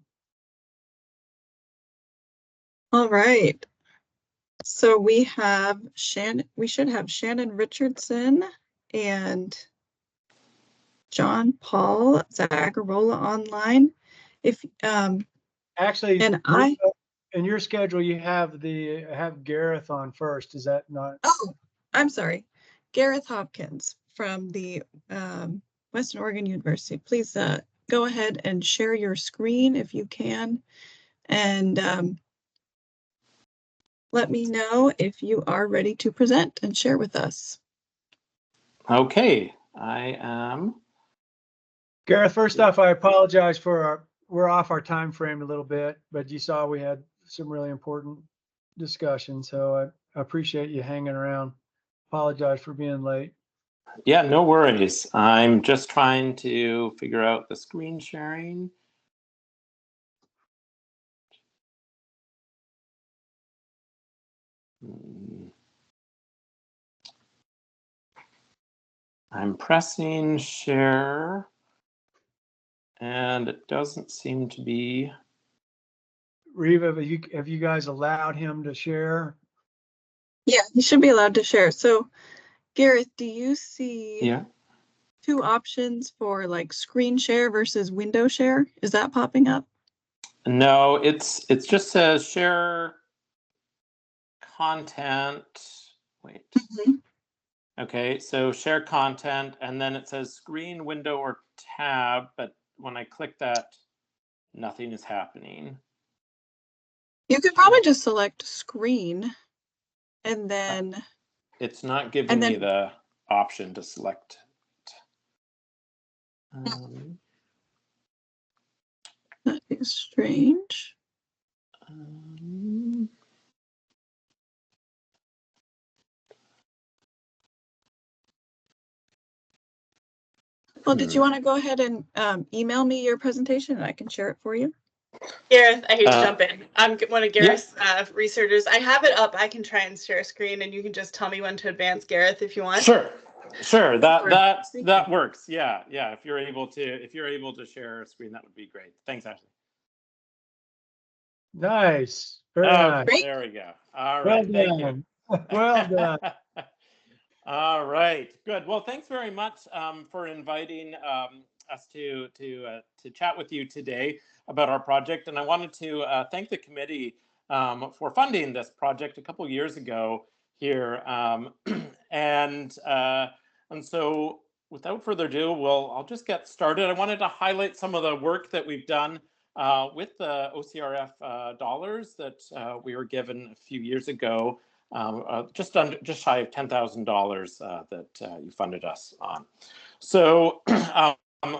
All right. So we have Shannon. We should have Shannon Richardson and John Paul Zagarola online. If Actually, and in your schedule you have Gareth on first. Is that not? Oh, I'm sorry, Gareth Hopkins from the Western Oregon University. Please go ahead and share your screen if you can, and let me know if you are ready to present and share with us. Okay, I am. Gareth, first off, I apologize for we're off our time frame a little bit, but you saw we had some really important discussion, so I appreciate you hanging around. Apologize for being late. Yeah, no worries. I'm just trying to figure out the screen sharing. I'm pressing share, and it doesn't seem to be. Reva, have you guys allowed him to share? Yeah, you should be allowed to share. So, Gareth, do you see two options for like screen share versus window share? Is that popping up? No, it's just says share content. Wait. Okay, so share content, and then it says screen, window, or tab, but when I click that, nothing is happening. You could probably just select screen, and then it's not giving me the option to select it. That is strange. Well, did you want to go ahead and email me your presentation and I can share it for you? Gareth, I hate to jump in. I'm one of Gareth's researchers. I have it up. I can try and share a screen, and you can just tell me when to advance, Gareth, if you want. Sure. That works. Yeah. If you're able to share a screen, that would be great. Thanks, Ashley. Nice. Very nice. There we go. All right. Thank you. Well done. All right. Good. Well, thanks very much for inviting us to chat with you today. about our project. And I wanted to thank the committee for funding this project a couple years ago here. And so without further ado, I'll just get started. I wanted to highlight some of the work that we've done with the OCRF dollars that we were given a few years ago, just shy of $10,000 that you funded us on. So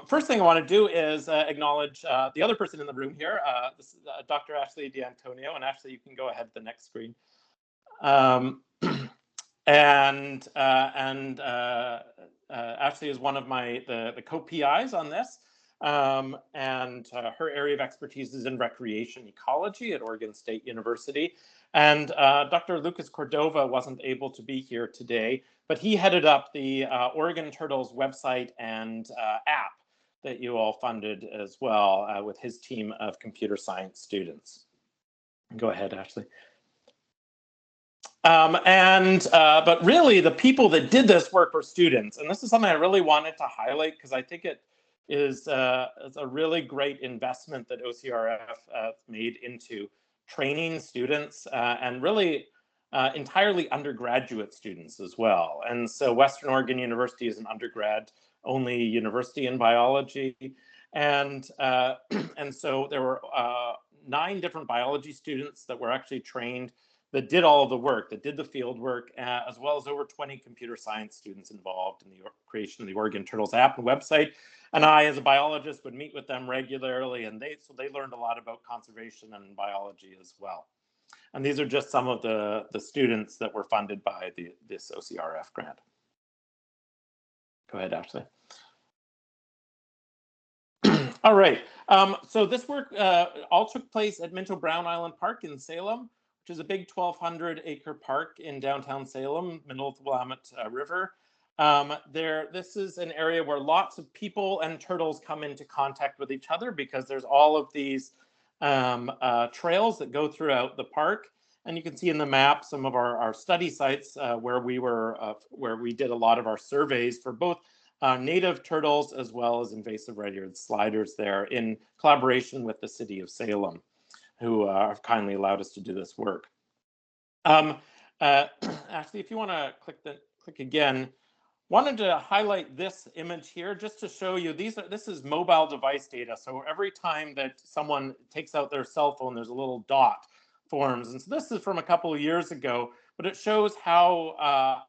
first thing I want to do is acknowledge the other person in the room here. This is Dr. Ashley D'Antonio, and Ashley, you can go ahead to the next screen. Ashley is one of the co-PIs on this, and her area of expertise is in recreation ecology at Oregon State University. And Dr. Lucas Cordova wasn't able to be here today, but he headed up the Oregon Turtles website and app that you all funded as well with his team of computer science students. Go ahead, Ashley. But really the people that did this work were students. And this is something I really wanted to highlight because I think it is a really great investment that OCRF made into training students and really entirely undergraduate students as well. And so Western Oregon University is an undergrad only university in biology. And so there were 9 different biology students that were actually trained that did all of the work, that did the field work, as well as over 20 computer science students involved in the creation of the Oregon Turtles app and website. And I, as a biologist, would meet with them regularly, and so they learned a lot about conservation and biology as well. And these are just some of the students that were funded by this OCRF grant. Go ahead, Ashley. All right, so this work all took place at Minto Brown Island Park in Salem, which is a big 1,200-acre park in downtown Salem, middle of the Willamette River. This is an area where lots of people and turtles come into contact with each other because there's all of these trails that go throughout the park. And you can see in the map some of our study sites where we did a lot of our surveys for both native turtles as well as invasive red-eared sliders there in collaboration with the city of Salem, who have kindly allowed us to do this work. Ashley, if you want to click again, wanted to highlight this image here just to show you this is mobile device data. So every time that someone takes out their cell phone, there's a little dot forms. And so this is from a couple of years ago, but it shows how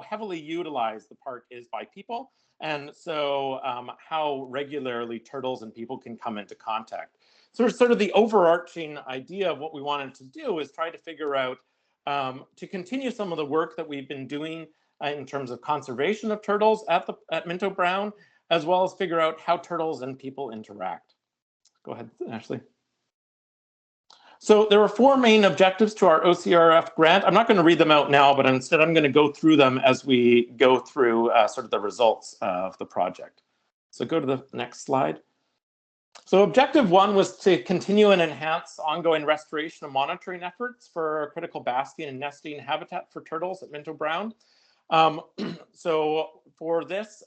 heavily utilized the park is by people. And so how regularly turtles and people can come into contact. So sort of the overarching idea of what we wanted to do is try to figure out to continue some of the work that we've been doing in terms of conservation of turtles at Minto Brown, as well as figure out how turtles and people interact. Go ahead, Ashley. So there were 4 main objectives to our OCRF grant. I'm not going to read them out now, but instead I'm going to go through them as we go through sort of the results of the project. So go to the next slide. So objective 1 was to continue and enhance ongoing restoration and monitoring efforts for critical basking and nesting habitat for turtles at Minto Brown. So for this,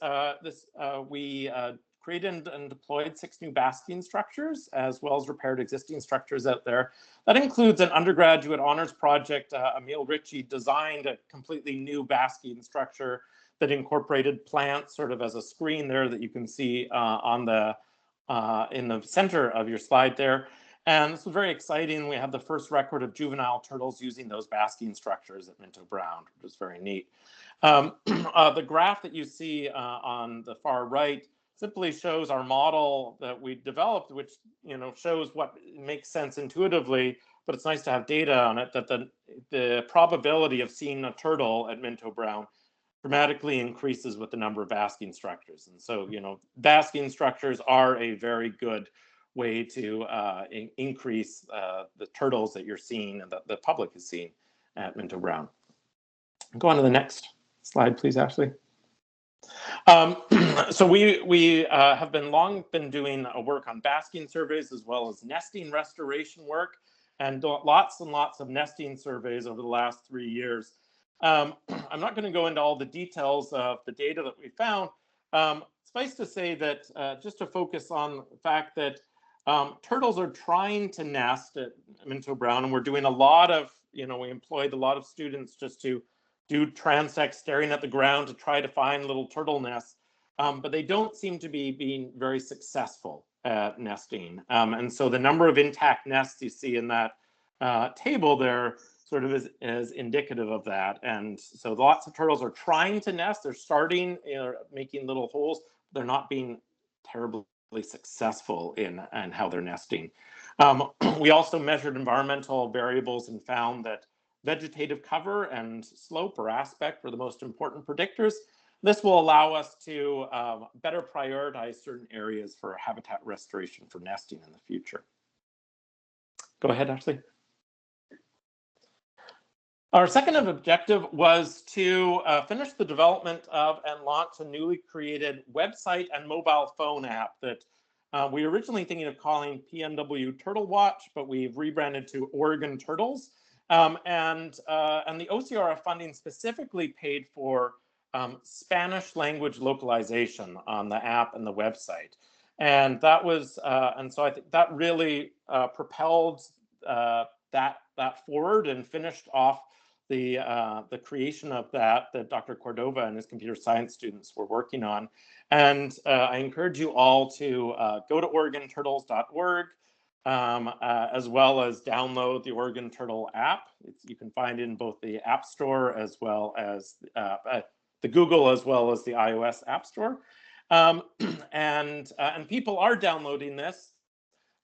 we created and deployed 6 new basking structures, as well as repaired existing structures out there. That includes an undergraduate honors project. Emil Ritchie designed a completely new basking structure that incorporated plants sort of as a screen there that you can see in the center of your slide there. And this was very exciting. We had the first record of juvenile turtles using those basking structures at Minto Brown, which was very neat. The graph that you see on the far right simply shows our model that we developed, which shows what makes sense intuitively, but it's nice to have data on it, that the probability of seeing a turtle at Minto Brown dramatically increases with the number of basking structures. And so, basking structures are a very good way to increase the turtles that you're seeing and that the public is seeing at Minto Brown. Go on to the next slide, please, Ashley. So we have long been doing work on basking surveys as well as nesting restoration work, and lots and lots of nesting surveys over the last 3 years. I'm not going to go into all the details of the data that we found. Suffice to say that just to focus on the fact that Turtles are trying to nest at Minto Brown, and we're doing a lot of, we employed a lot of students just to do transects, staring at the ground to try to find little turtle nests, but they don't seem to be being very successful at nesting. And so the number of intact nests you see in that table there sort of is indicative of that. And so lots of turtles are trying to nest. They're starting, making little holes. They're not being terribly successful in how they're nesting. We also measured environmental variables and found that vegetative cover and slope or aspect were the most important predictors. This will allow us to better prioritize certain areas for habitat restoration for nesting in the future. Go ahead, Ashley. Our second objective was to finish the development of and launch a newly created website and mobile phone app that we were originally thinking of calling PNW Turtle Watch, but we've rebranded to Oregon Turtles. And the OCRF funding specifically paid for Spanish language localization on the app and the website. And that was, and so I think that really propelled that forward and finished off the creation of that Dr. Cordova and his computer science students were working on. And I encourage you all to go to OregonTurtles.org, as well as download the Oregon Turtle app. You can find it in both the App Store as well as the Google as well as the iOS App Store. And people are downloading this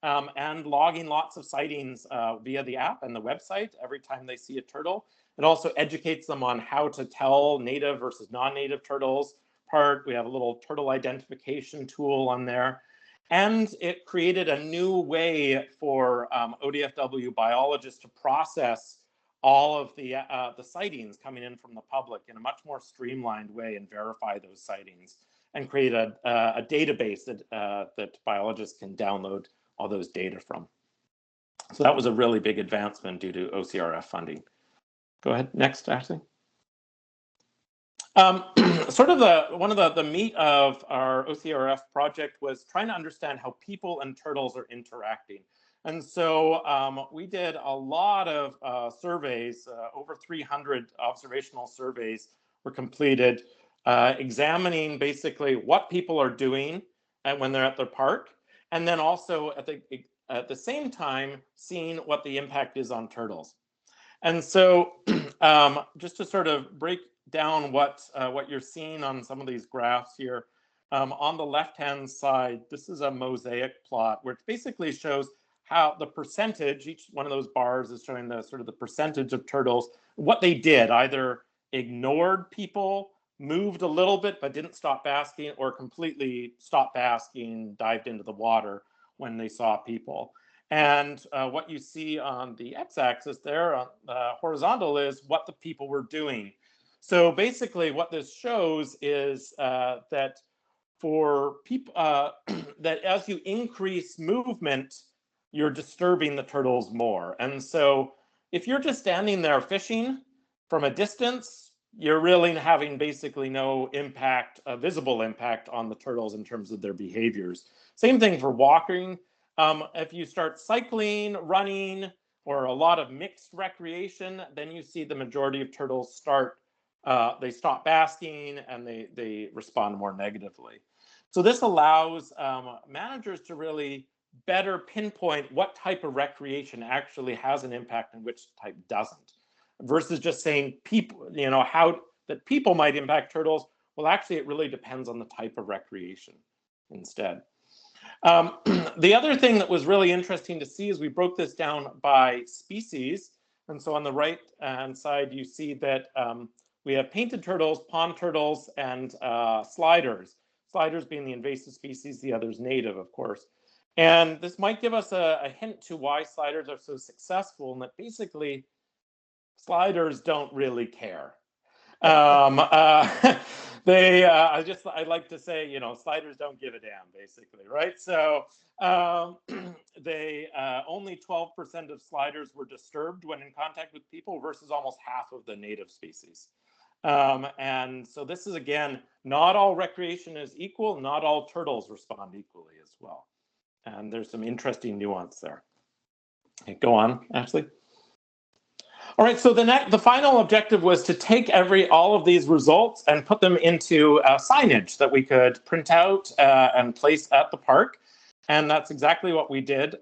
and logging lots of sightings via the app and the website every time they see a turtle. It also educates them on how to tell native versus non-native turtles apart. We have a little turtle identification tool on there. And it created a new way for ODFW biologists to process all of the sightings coming in from the public in a much more streamlined way and verify those sightings and create a database that biologists can download all those data from. So that was a really big advancement due to OCRF funding. Go ahead, next, Ashley. Sort of one of the meat of our OCRF project was trying to understand how people and turtles are interacting. And so we did a lot of surveys, over 300 observational surveys were completed, examining basically what people are doing when they're at their park, and then also at the same time seeing what the impact is on turtles. And so just to sort of break down what you're seeing on some of these graphs here, on the left-hand side, this is a mosaic plot which basically shows how the percentage, each one of those bars is showing the sort of the percentage of turtles, what they did, either ignored people, moved a little bit but didn't stop basking, or completely stopped basking, dived into the water when they saw people. And what you see on the x-axis there, on the horizontal, is what the people were doing. So basically what this shows is that for people, that as you increase movement, you're disturbing the turtles more. And so if you're just standing there fishing from a distance, you're really having basically no impact, visible impact on the turtles in terms of their behaviors. Same thing for walking. If you start cycling, running, or a lot of mixed recreation, then you see the majority of turtles they stop basking and they respond more negatively. So this allows managers to really better pinpoint what type of recreation actually has an impact and which type doesn't, versus just saying people, how that people might impact turtles. Well, actually, it really depends on the type of recreation instead. The other thing that was really interesting to see is we broke this down by species. And so on the right hand side, you see that we have painted turtles, pond turtles, and sliders. Sliders being the invasive species, the others native, of course. And this might give us a hint to why sliders are so successful, and that basically sliders don't really care. I like to say, sliders don't give a damn, basically, right? So only 12% of sliders were disturbed when in contact with people versus almost half of the native species. And so this is, again, not all recreation is equal, not all turtles respond equally as well. And there's some interesting nuance there. Okay, go on, Ashley. All right, so the final objective was to take all of these results and put them into signage that we could print out and place at the park. And that's exactly what we did.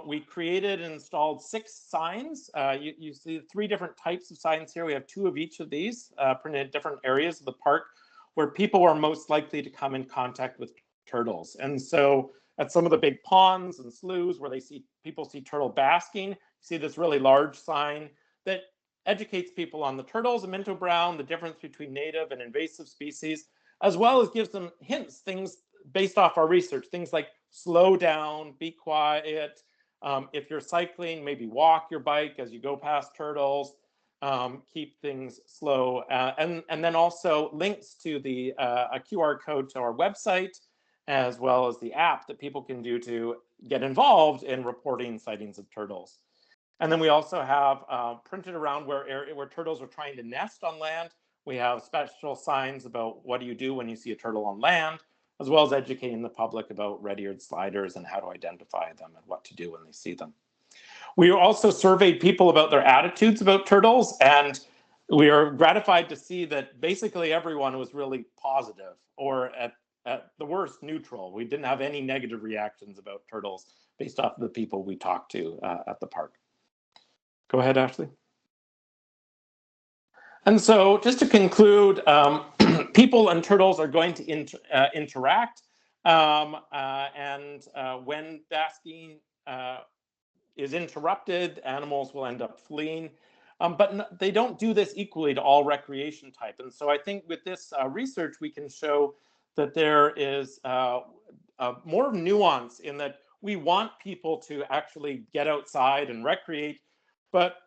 We created and installed 6 signs. You see 3 different types of signs here. We have 2 of each of these printed in different areas of the park where people are most likely to come in contact with turtles. And so at some of the big ponds and sloughs where people see turtle basking, you see this really large sign that educates people on the turtles and minto brown, the difference between native and invasive species, as well as gives them hints, things based off our research, things like slow down, be quiet. If you're cycling, maybe walk your bike as you go past turtles, keep things slow. And then also links to a QR code to our website, as well as the app that people can do to get involved in reporting sightings of turtles. And then we also have printed around where turtles are trying to nest on land. We have special signs about what do you do when you see a turtle on land, as well as educating the public about red-eared sliders and how to identify them and what to do when they see them. We also surveyed people about their attitudes about turtles, and we are gratified to see that basically everyone was really positive, or at the worst, neutral. We didn't have any negative reactions about turtles based off of the people we talked to at the park. Go ahead, Ashley. And so just to conclude, people and turtles are going to interact. When basking is interrupted, animals will end up fleeing. But they don't do this equally to all recreation type. And so I think with this research, we can show that there is more nuance in that we want people to actually get outside and recreate, but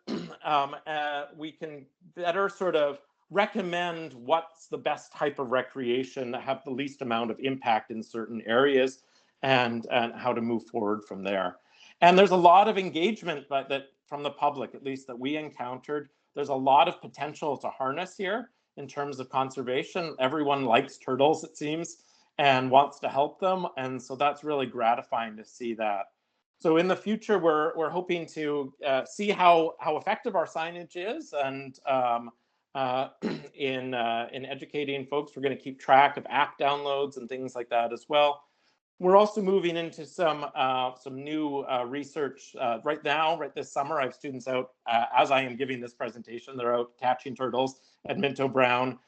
we can better sort of recommend what's the best type of recreation that have the least amount of impact in certain areas and how to move forward from there. And there's a lot of engagement that from the public, at least that we encountered. There's a lot of potential to harness here in terms of conservation. Everyone likes turtles, it seems, and wants to help them. And so that's really gratifying to see that. So in the future, we're hoping to see how effective our signage is, and in educating folks, we're going to keep track of app downloads and things like that as well. We're also moving into some new research right now. Right this summer, I have students out as I am giving this presentation. They're out catching turtles at Minto Brown,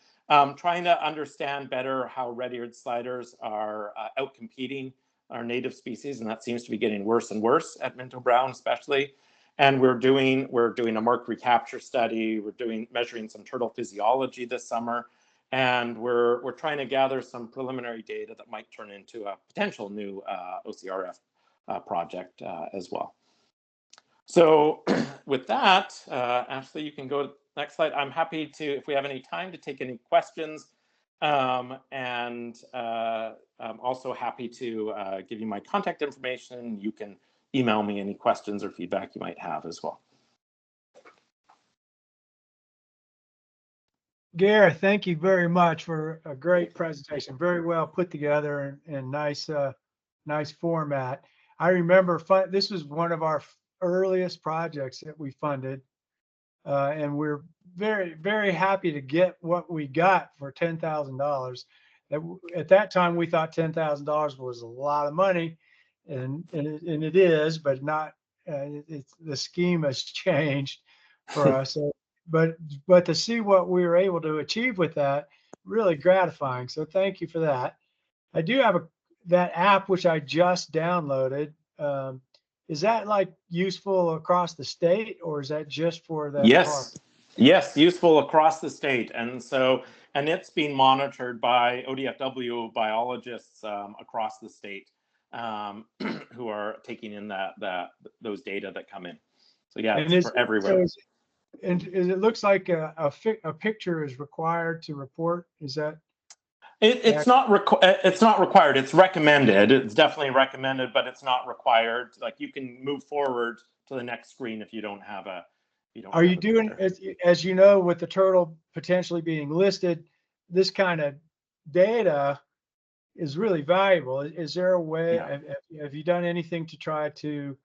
trying to understand better how red-eared sliders are outcompeting our native species, and that seems to be getting worse and worse at Minto Brown, especially. And we're doing a mark recapture study. We're measuring some turtle physiology this summer. And we're trying to gather some preliminary data that might turn into a potential new OCRF project as well. So with that, Ashley, you can go to the next slide. I'm happy to, if we have any time, to take any questions. I'm also happy to give you my contact information. You can email me any questions or feedback you might have as well. Gareth, thank you very much for a great presentation. Very well put together and nice format. I remember this was one of our earliest projects that we funded, and we're very, very happy to get what we got for $10,000. At that time, we thought $10,000 was a lot of money, and it is, but not. The scheme has changed for us. So, but to see what we were able to achieve with that, really gratifying. So thank you for that. I do have that app which I just downloaded. Is that like useful across the state, or is that just for that park? Yes, useful across the state. And it's being monitored by ODFW biologists across the state who are taking in those data that come in. So yeah, it's for everywhere. And it looks like a picture is required to report. Is that? It's not required. It's recommended. It's definitely recommended, but it's not required. Like, you can move forward to the next screen if you don't have a. Are you doing, as you know, with the turtle potentially being listed, this kind of data is really valuable. Is there a way, Yeah. have you done anything to try to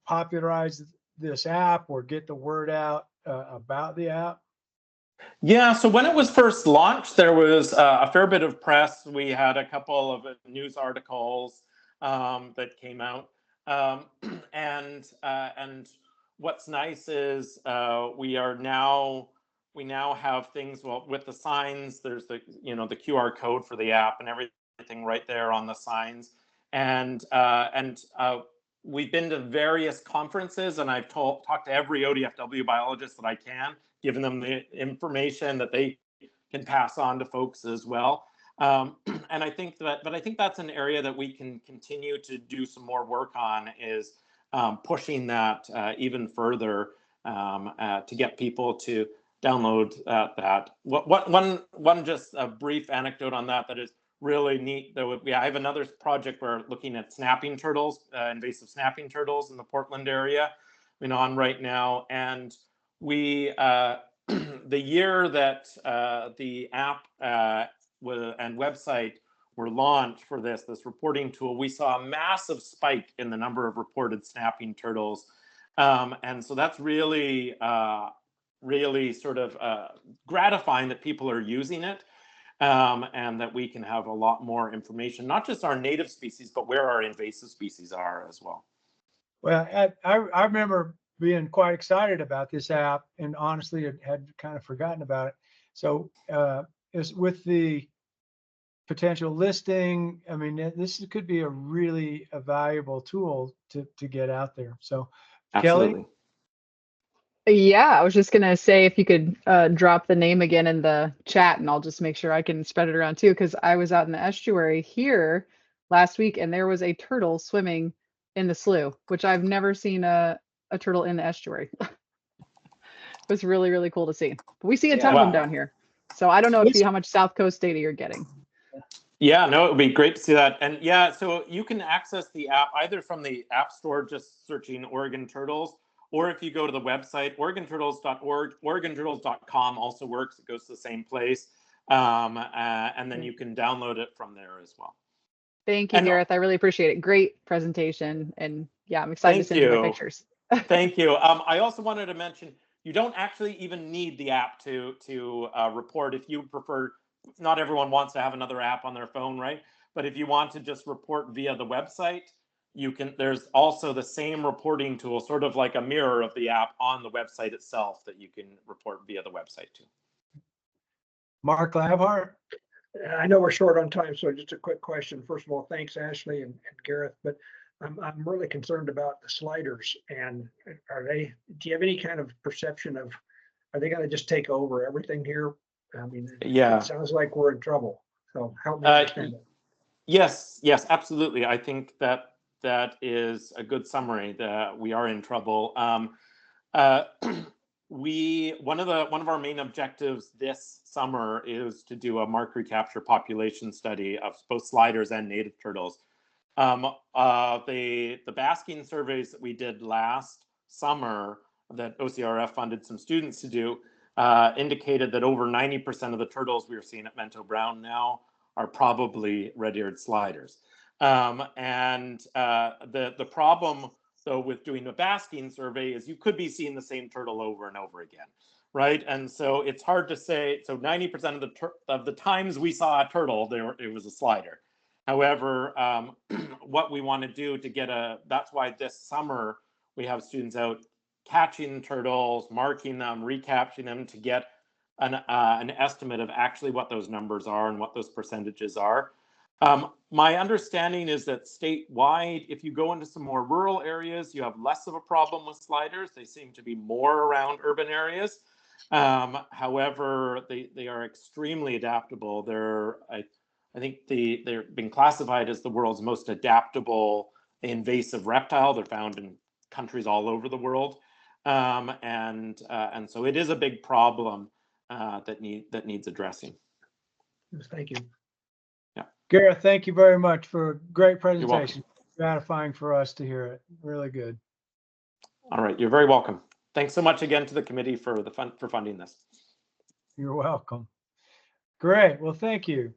popularize this app or get the word out about the app? Yeah, so when it was first launched, there was a fair bit of press. We had a couple of news articles that came out, and what's nice is we now have things, well, with the signs. There's the the QR code for the app and everything right there on the signs, and we've been to various conferences, and I've talked to every ODFW biologist that I can, giving them the information that they can pass on to folks as well. And I think that's an area that we can continue to do some more work on, is pushing that even further to get people to download that. One just a brief anecdote on that is really neat. I have another project where we're looking at snapping turtles, invasive snapping turtles in the Portland area, on right now. And we, the year that the app and website were launched for this reporting tool, we saw a massive spike in the number of reported snapping turtles. And so that's really, really sort of gratifying that people are using it. And that we can have a lot more information, not just our native species, but where our invasive species are as well. Well, I remember being quite excited about this app, and honestly had kind of forgotten about it. So is with the potential listing, I mean, this could be a really valuable tool to get out there. So Absolutely. Kelly? Yeah, I was just gonna say, if you could drop the name again in the chat, and I'll just make sure I can spread it around too, because I was out in the estuary here last week, and there was a turtle swimming in the slough, which I've never seen a turtle in the estuary. It was really, really cool to see. But we see a ton of them down here. So I don't know how much South Coast data you're getting. Yeah, no, it would be great to see that. And yeah, so you can access the app either from the App Store, just searching Oregon Turtles, or if you go to the website, OregonTurtles.org, OregonTurtles.com also works. It goes to the same place. And then you can download it from there as well. Thank you, Gareth. I really appreciate it. Great presentation. And yeah, I'm excited to send you my pictures. Thank you. I also wanted to mention, you don't actually even need the app to report. If you prefer, not everyone wants to have another app on their phone, right? But if you want to just report via the website, you can. There's also the same reporting tool, sort of like a mirror of the app on the website itself, that you can report via the website too. Mark Labhart? I know we're short on time, so just a quick question. First of all, thanks, Ashley and Gareth, but I'm really concerned about the sliders. And do you have any kind of perception of, are they going to just take over everything here? I mean, yeah, it sounds like we're in trouble. So help me understand it. Yes, absolutely. I think that is a good summary, that we are in trouble. One of our main objectives this summer is to do a mark recapture population study of both sliders and native turtles. The basking surveys that we did last summer, that OCRF funded some students to do, indicated that over 90% of the turtles we are seeing at Mento Brown now are probably red-eared sliders. And the problem, though, with doing a basking survey is you could be seeing the same turtle over and over again, right? And so it's hard to say. So 90% of the times we saw a turtle, it was a slider. However, what we want to do to get that's why this summer we have students out catching turtles, marking them, recapturing them, to get an estimate of actually what those numbers are and what those percentages are. My understanding is that statewide, if you go into some more rural areas, you have less of a problem with sliders. They seem to be more around urban areas. However, they are extremely adaptable. I think they're being classified as the world's most adaptable invasive reptile. They're found in countries all over the world. And so it is a big problem that needs addressing. Thank you. Yeah. Gareth, thank you very much for a great presentation. Gratifying for us to hear it. Really good. All right, you're very welcome. Thanks so much again to the committee for funding this. You're welcome. Great. Well, thank you.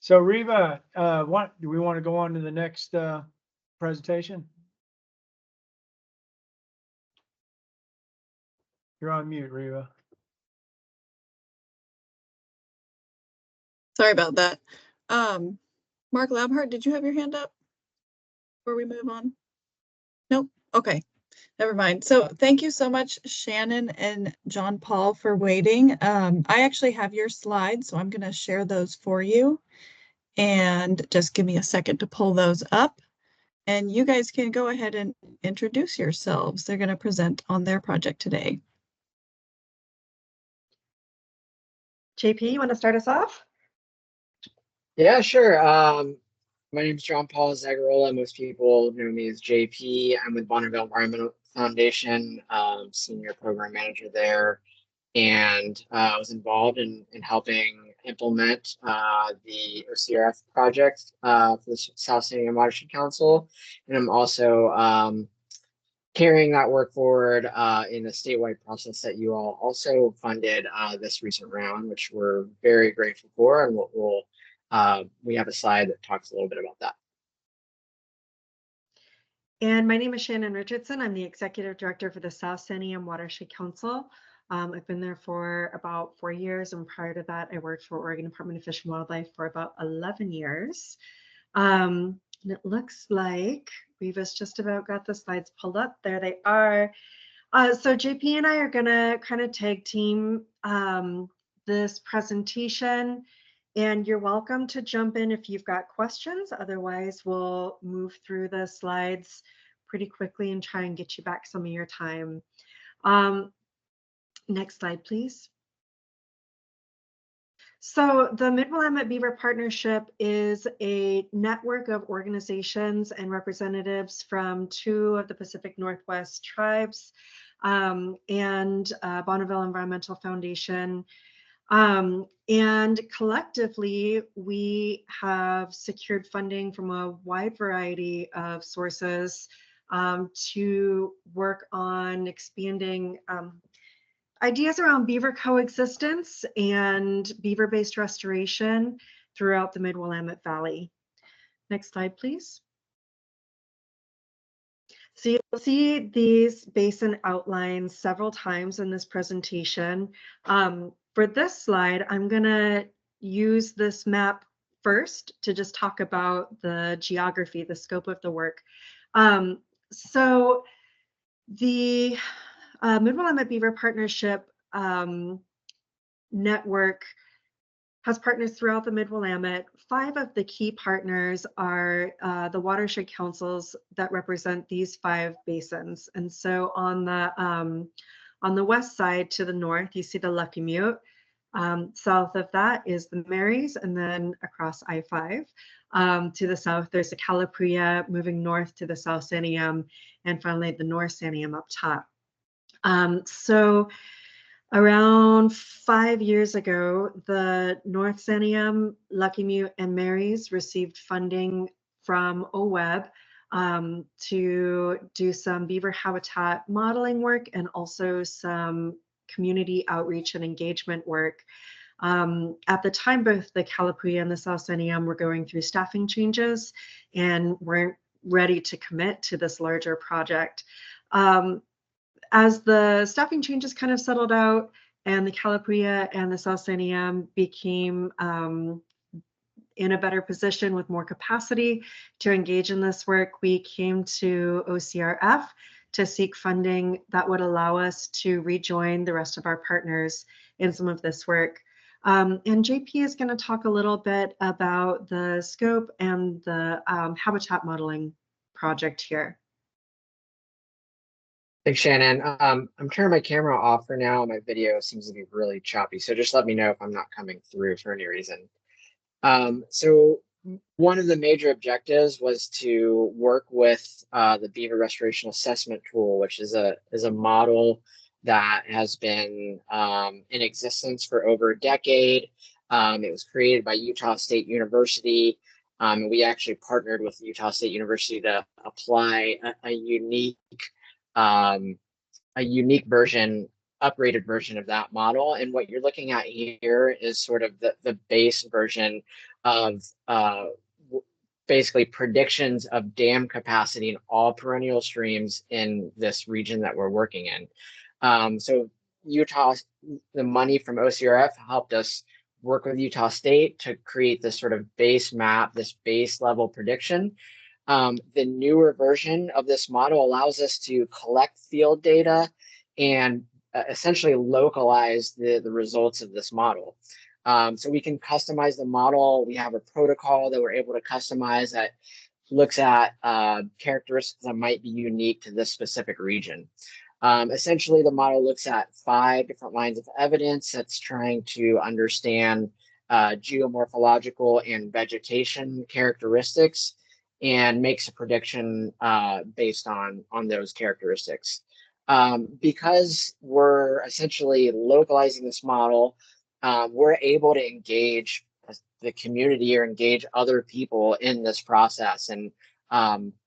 So Reva, what, do we want to go on to the next presentation? You're on mute, Reva. Sorry about that. Mark Labhart, did you have your hand up before we move on? Nope. Okay. Never mind. So thank you so much, Shannon and John Paul, for waiting. I actually have your slides, so I'm going to share those for you. And just give me a second to pull those up. And you guys can go ahead and introduce yourselves. They're going to present on their project today. JP, you want to start us off? Yeah, sure. My name is John Paul Zagarola. Most people know me as JP. I'm with Bonneville Environmental Foundation, senior program manager there, and I was involved in helping implement the OCRF project for the South San Diego Watershed Council, and I'm also carrying that work forward in the statewide process that you all also funded this recent round, which we're very grateful for, and we have a slide that talks a little bit about that. And my name is Shannon Richardson. I'm the executive director for the South San Diego Watershed Council. I've been there for about 4 years, and prior to that, I worked for Oregon Department of Fish and Wildlife for about 11 years. And it looks like we've just about got the slides pulled up. There they are. So JP and I are going to kind of tag team this presentation, and you're welcome to jump in if you've got questions. Otherwise, we'll move through the slides pretty quickly and try and get you back some of your time. Next slide, please. So the Mid-Willamette Beaver Partnership is a network of organizations and representatives from 2 of the Pacific Northwest tribes and Bonneville Environmental Foundation. And collectively, we have secured funding from a wide variety of sources to work on expanding ideas around beaver coexistence and beaver-based restoration throughout the Mid-Willamette Valley. Next slide, please. So you'll see these basin outlines several times in this presentation. For this slide, I'm going to use this map first to just talk about the geography, the scope of the work. So the Mid-Willamette Beaver Partnership network has partners throughout the Mid-Willamette. 5 of the key partners are the watershed councils that represent these 5 basins. And so on the west side to the north, you see the Lucky Mute. South of that is the Marys, and then across I-5 to the south, there's the Calapria, moving north to the South Santiam, and finally the North Santiam up top. So around 5 years ago, the North Santiam, Lucky Mute, and Marys received funding from OWEB to do some beaver habitat modeling work and also some community outreach and engagement work. At the time, both the Calapria and the South Santiam were going through staffing changes and weren't ready to commit to this larger project. As the staffing changes kind of settled out and the Calapria and the South Santiam became in a better position with more capacity to engage in this work, we came to OCRF to seek funding that would allow us to rejoin the rest of our partners in some of this work. And JP is going to talk a little bit about the scope and the habitat modeling project here. Thanks, Shannon. I'm turning my camera off for now. My video seems to be really choppy, so just let me know if I'm not coming through for any reason. So one of the major objectives was to work with the Beaver Restoration Assessment Tool, which is a model that has been in existence for over a decade. It was created by Utah State University. And we actually partnered with Utah State University to apply a unique version, upgraded version of that model. And what you're looking at here is sort of the base version of basically predictions of dam capacity in all perennial streams in this region that we're working in. So Utah, the money from OCRF helped us work with Utah State to create this sort of base map, this base level prediction. The newer version of this model allows us to collect field data and essentially localize the results of this model. So we can customize the model. We have a protocol that we're able to customize that looks at characteristics that might be unique to this specific region. Essentially, the model looks at 5 different lines of evidence that's trying to understand geomorphological and vegetation characteristics and makes a prediction based on those characteristics. Because we're essentially localizing this model, we're able to engage the community or engage other people in this process. And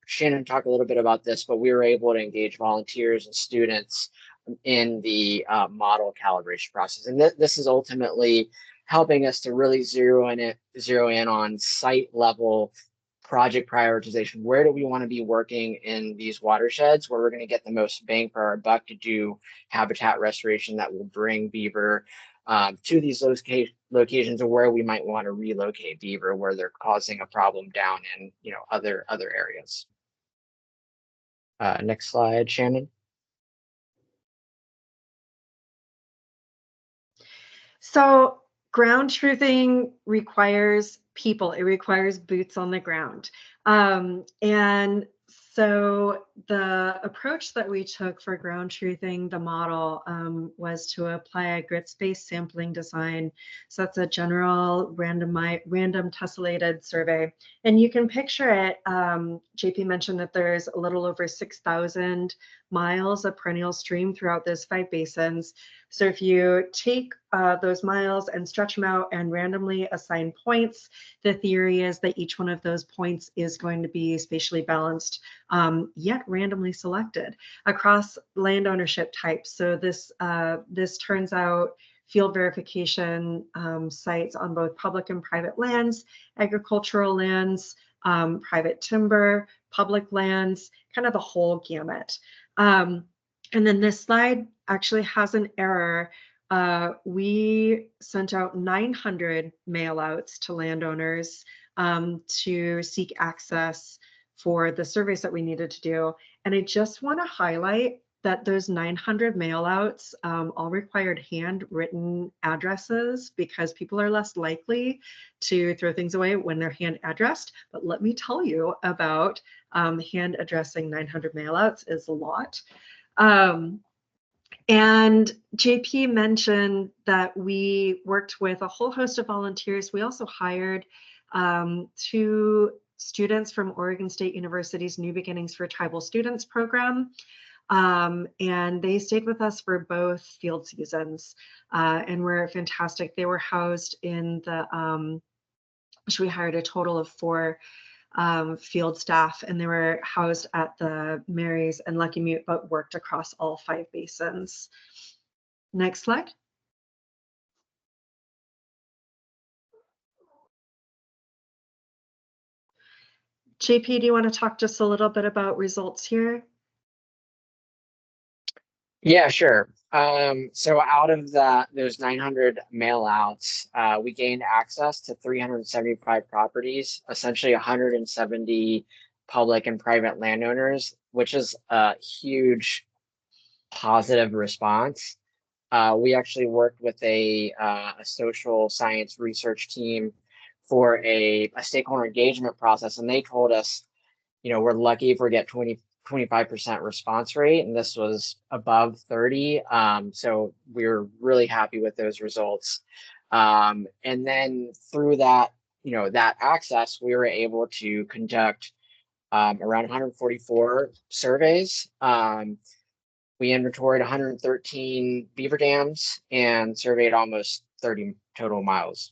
Shannon talked a little bit about this, but we were able to engage volunteers and students in the model calibration process. And this is ultimately helping us to really zero in on site level project prioritization. Where do we want to be working in these watersheds where we're going to get the most bang for our buck to do habitat restoration that will bring beaver to these locations, or where we might want to relocate beaver where they're causing a problem down in other areas. Next slide, Shannon. So ground truthing requires people. It requires boots on the ground. And so the approach that we took for ground truthing the model was to apply a grid-based sampling design. So that's a general random tessellated survey. And you can picture it, JP mentioned that there's a little over 6,000 miles of perennial stream throughout those 5 basins. So if you take those miles and stretch them out and randomly assign points, the theory is that each one of those points is going to be spatially balanced, yet randomly selected across land ownership types. So this turns out field verification sites on both public and private lands, agricultural lands, private timber, public lands, kind of the whole gamut. And then this slide actually has an error. We sent out 900 mail outs to landowners to seek access for the surveys that we needed to do. And I just want to highlight that those 900 mail outs all required handwritten addresses because people are less likely to throw things away when they're hand addressed. But let me tell you about hand addressing 900 mail outs is a lot. And JP mentioned that we worked with a whole host of volunteers. We also hired 2 students from Oregon State University's New Beginnings for Tribal Students program. And they stayed with us for both field seasons and were fantastic. They were housed in the, we hired a total of 4 field staff, and they were housed at the Marys and Lucky Mute, but worked across all 5 basins. Next slide. JP, do you want to talk just a little bit about results here? Yeah, sure. So out of those 900 mail outs, we gained access to 375 properties, essentially 170 public and private landowners, which is a huge positive response. We actually worked with a social science research team for a stakeholder engagement process, and they told us, we're lucky if we get 25% response rate, and this was above 30. So we were really happy with those results. And then through that, that access, we were able to conduct around 144 surveys. We inventoried 113 beaver dams and surveyed almost 30 total miles.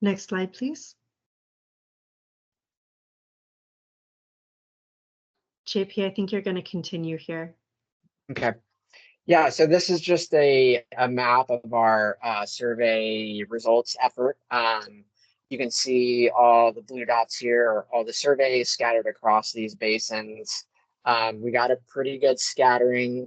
Next slide, please. JP, I think you're going to continue here. Okay. Yeah, so this is just a map of our survey results effort. You can see all the blue dots here, are all the surveys scattered across these basins. We got a pretty good scattering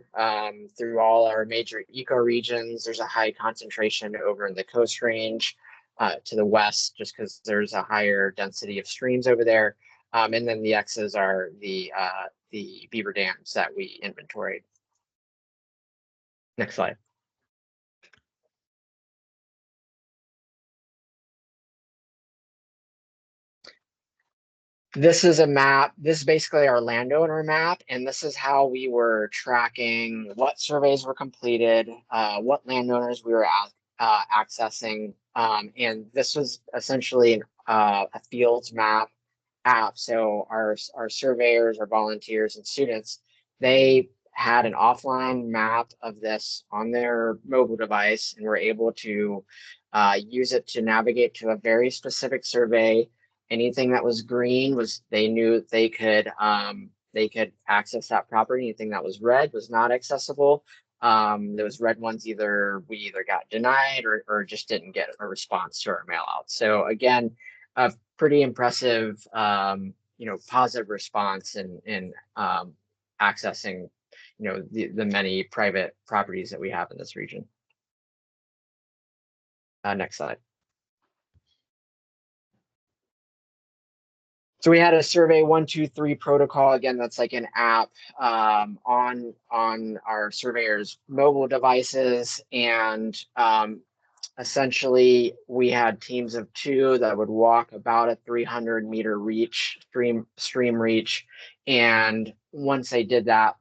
through all our major ecoregions. There's a high concentration over in the Coast Range to the west, just because there's a higher density of streams over there. And then the X's are the beaver dams that we inventoried. Next slide. This is a map. This is basically our landowner map, and this is how we were tracking what surveys were completed, what landowners we were accessing, and this was essentially a fields map app. So our surveyors, our volunteers, and students, they had an offline map of this on their mobile device, and were able to use it to navigate to a very specific survey. Anything that was green was, they knew they could access that property. Anything that was red was not accessible. Those red ones, we either got denied or just didn't get a response to our mail out. So again, a pretty impressive positive response in accessing the many private properties that we have in this region. Next slide. So we had a survey 123 protocol. Again, that's like an app on our surveyors' mobile devices, and essentially we had teams of 2 that would walk about a 300-meter stream reach, and once they did that,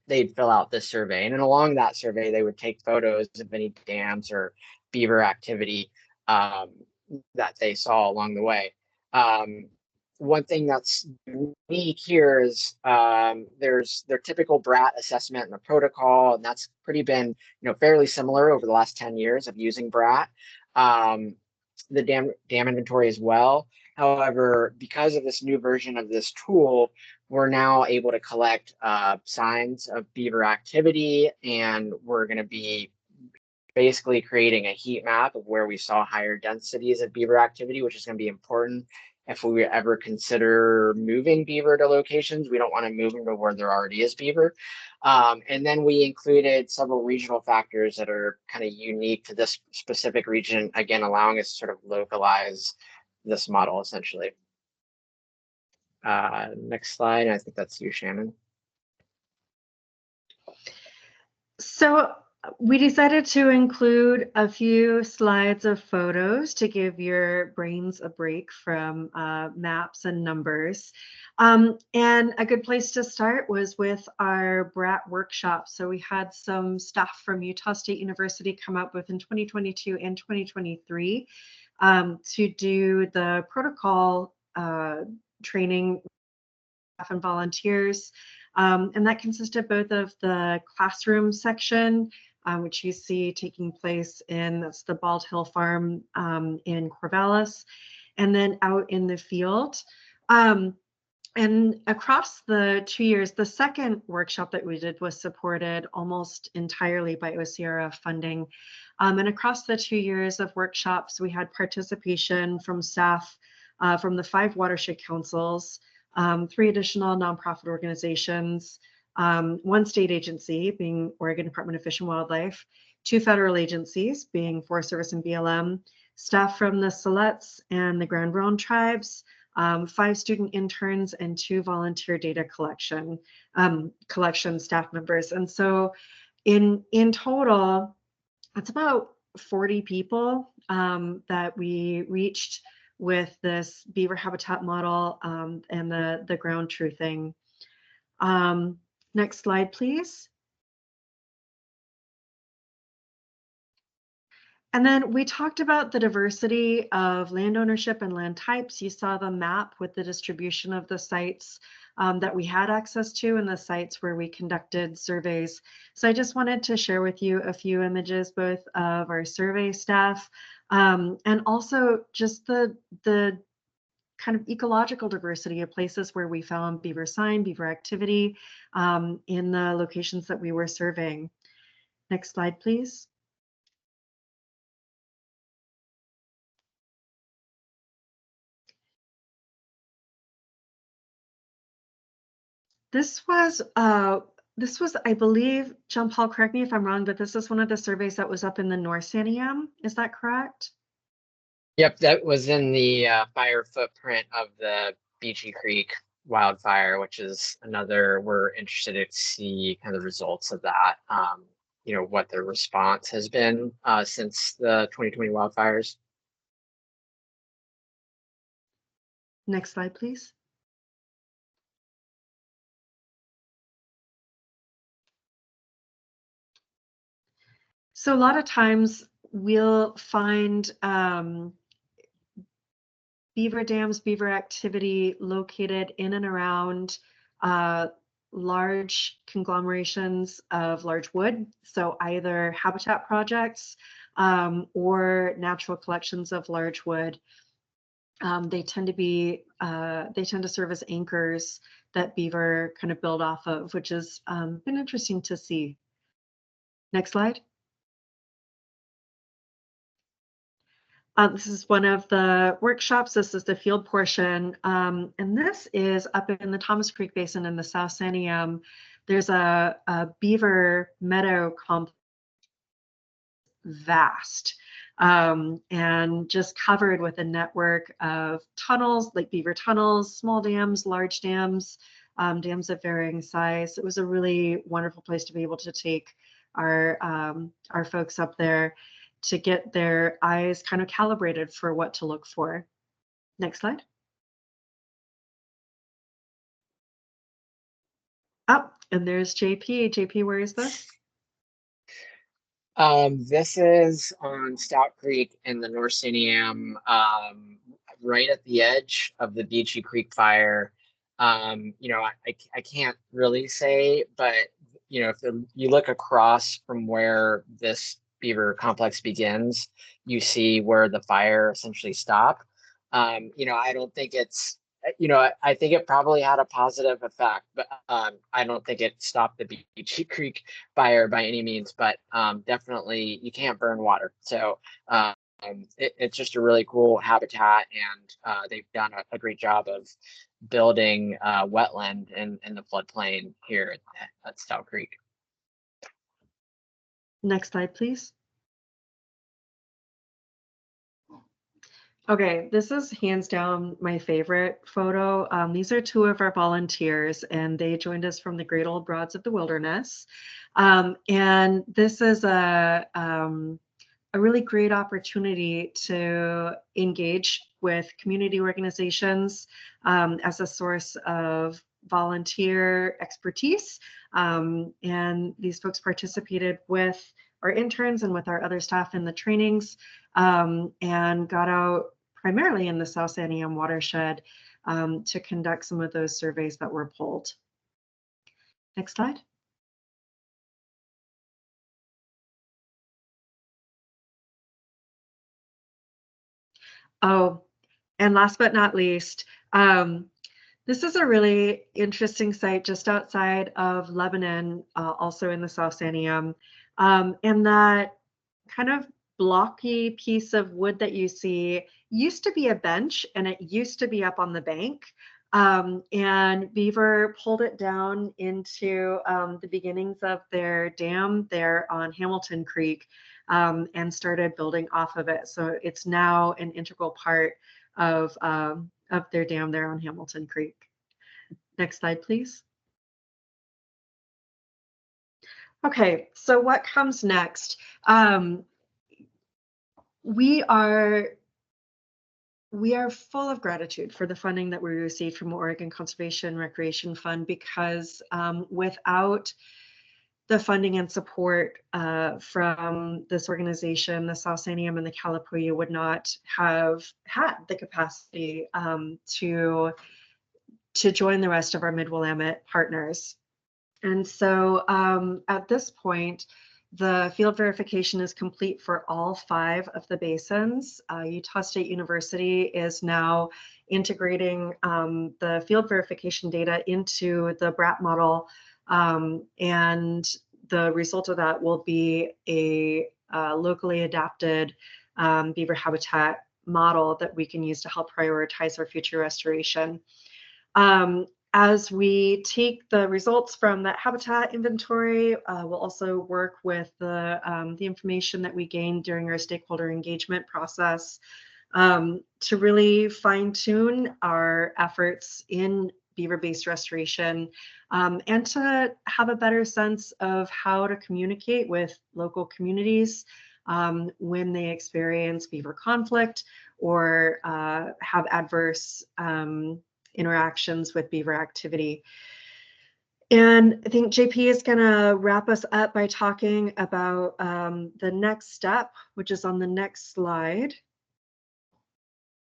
they'd fill out this survey, and then along that survey they would take photos of any dams or beaver activity that they saw along the way. One thing that's unique here is there's their typical BRAT assessment and the protocol, and that's been fairly similar over the last 10 years of using BRAT. The dam inventory as well. However, because of this new version of this tool, we're now able to collect signs of beaver activity, and we're going to be basically creating a heat map of where we saw higher densities of beaver activity, which is going to be important if we ever consider moving beaver to locations. We don't want to move them to where there already is beaver. And then we included several regional factors that are kind of unique to this specific region, again, allowing us to sort of localize this model essentially. Next slide. I think that's you, Shannon. So we decided to include a few slides of photos to give your brains a break from maps and numbers. And a good place to start was with our BRAT workshop. So we had some staff from Utah State University come up with in 2022 and 2023 to do the protocol training staff and volunteers. And that consisted both of the classroom section, which you see taking place that's the Bald Hill Farm in Corvallis, and then out in the field. And across the 2 years, the second workshop that we did was supported almost entirely by OCRF funding. And across the 2 years of workshops, we had participation from staff from the 5 watershed councils, 3 additional nonprofit organizations, 1 state agency, being Oregon Department of Fish and Wildlife, 2 federal agencies, being Forest Service and BLM, staff from the Siletz and the Grand Ronde tribes, 5 student interns, and 2 volunteer data collection staff members. And so in total, it's about 40 people that we reached with this beaver habitat model and the ground truthing. Next slide, please. And then we talked about the diversity of land ownership and land types. You saw the map with the distribution of the sites that we had access to and the sites where we conducted surveys. So I just wanted to share with you a few images, both of our survey staff and also just the kind of ecological diversity of places where we found beaver sign, beaver activity in the locations that we were surveying. Next slide, please. This was, I believe, John Paul, correct me if I'm wrong, but this is one of the surveys that was up in the North Santiam. Is that correct? Yep, that was in the fire footprint of the Beachy Creek wildfire, which is another, we're interested to see kind of the results of that, you know, what the response has been since the 2020 wildfires. Next slide, please. So a lot of times we'll find beaver dams, beaver activity located in and around large conglomerations of large wood. So either habitat projects or natural collections of large wood. They tend to serve as anchors that beaver kind of build off of, which has been interesting to see. Next slide. This is one of the workshops. This is the field portion. And this is up in the Thomas Creek Basin in the South Santiam. There's a beaver meadow complex, vast, and just covered with a network of tunnels, like beaver tunnels, small dams, large dams, dams of varying size. It was a really wonderful place to be able to take our folks up there to get their eyes kind of calibrated for what to look for. Next slide. Oh, and there's JP. JP, where is this? This is on Stout Creek in the North Santiam, right at the edge of the Beachy Creek fire. You know, I can't really say, but you know, if you look across from where this beaver complex begins, you see where the fire essentially stopped. You know, I don't think it's, you know, I think it probably had a positive effect, but I don't think it stopped the Beachy Creek fire by any means, but definitely you can't burn water. So it's just a really cool habitat, and they've done a great job of building wetland in the floodplain here at Stout Creek. Next slide, please. Okay, this is hands down my favorite photo. These are two of our volunteers, and they joined us from the Great Old Broads of the Wilderness. And this is a really great opportunity to engage with community organizations as a source of volunteer expertise. And these folks participated with our interns and with our other staff in the trainings, and got out primarily in the South Santiam watershed to conduct some of those surveys that were pulled. Next slide. Oh, and last but not least, this is a really interesting site just outside of Lebanon, also in the South Santiam. And that kind of blocky piece of wood that you see used to be a bench, and it used to be up on the bank. And beaver pulled it down into the beginnings of their dam there on Hamilton Creek, and started building off of it. So it's now an integral part of their dam there on Hamilton Creek. Next slide, please. Okay, so what comes next? We are full of gratitude for the funding that we received from Oregon Conservation Recreation Fund, because without the funding and support from this organization, the South Santiam and the Kalapuya would not have had the capacity to join the rest of our Mid-Willamette partners. And so at this point, the field verification is complete for all 5 of the basins. Utah State University is now integrating the field verification data into the BRAT model, and the result of that will be a locally adapted beaver habitat model that we can use to help prioritize our future restoration. As we take the results from that habitat inventory, we'll also work with the information that we gained during our stakeholder engagement process to really fine tune our efforts in beaver-based restoration and to have a better sense of how to communicate with local communities when they experience beaver conflict or have adverse interactions with beaver activity. And I think JP is going to wrap us up by talking about the next step, which is on the next slide.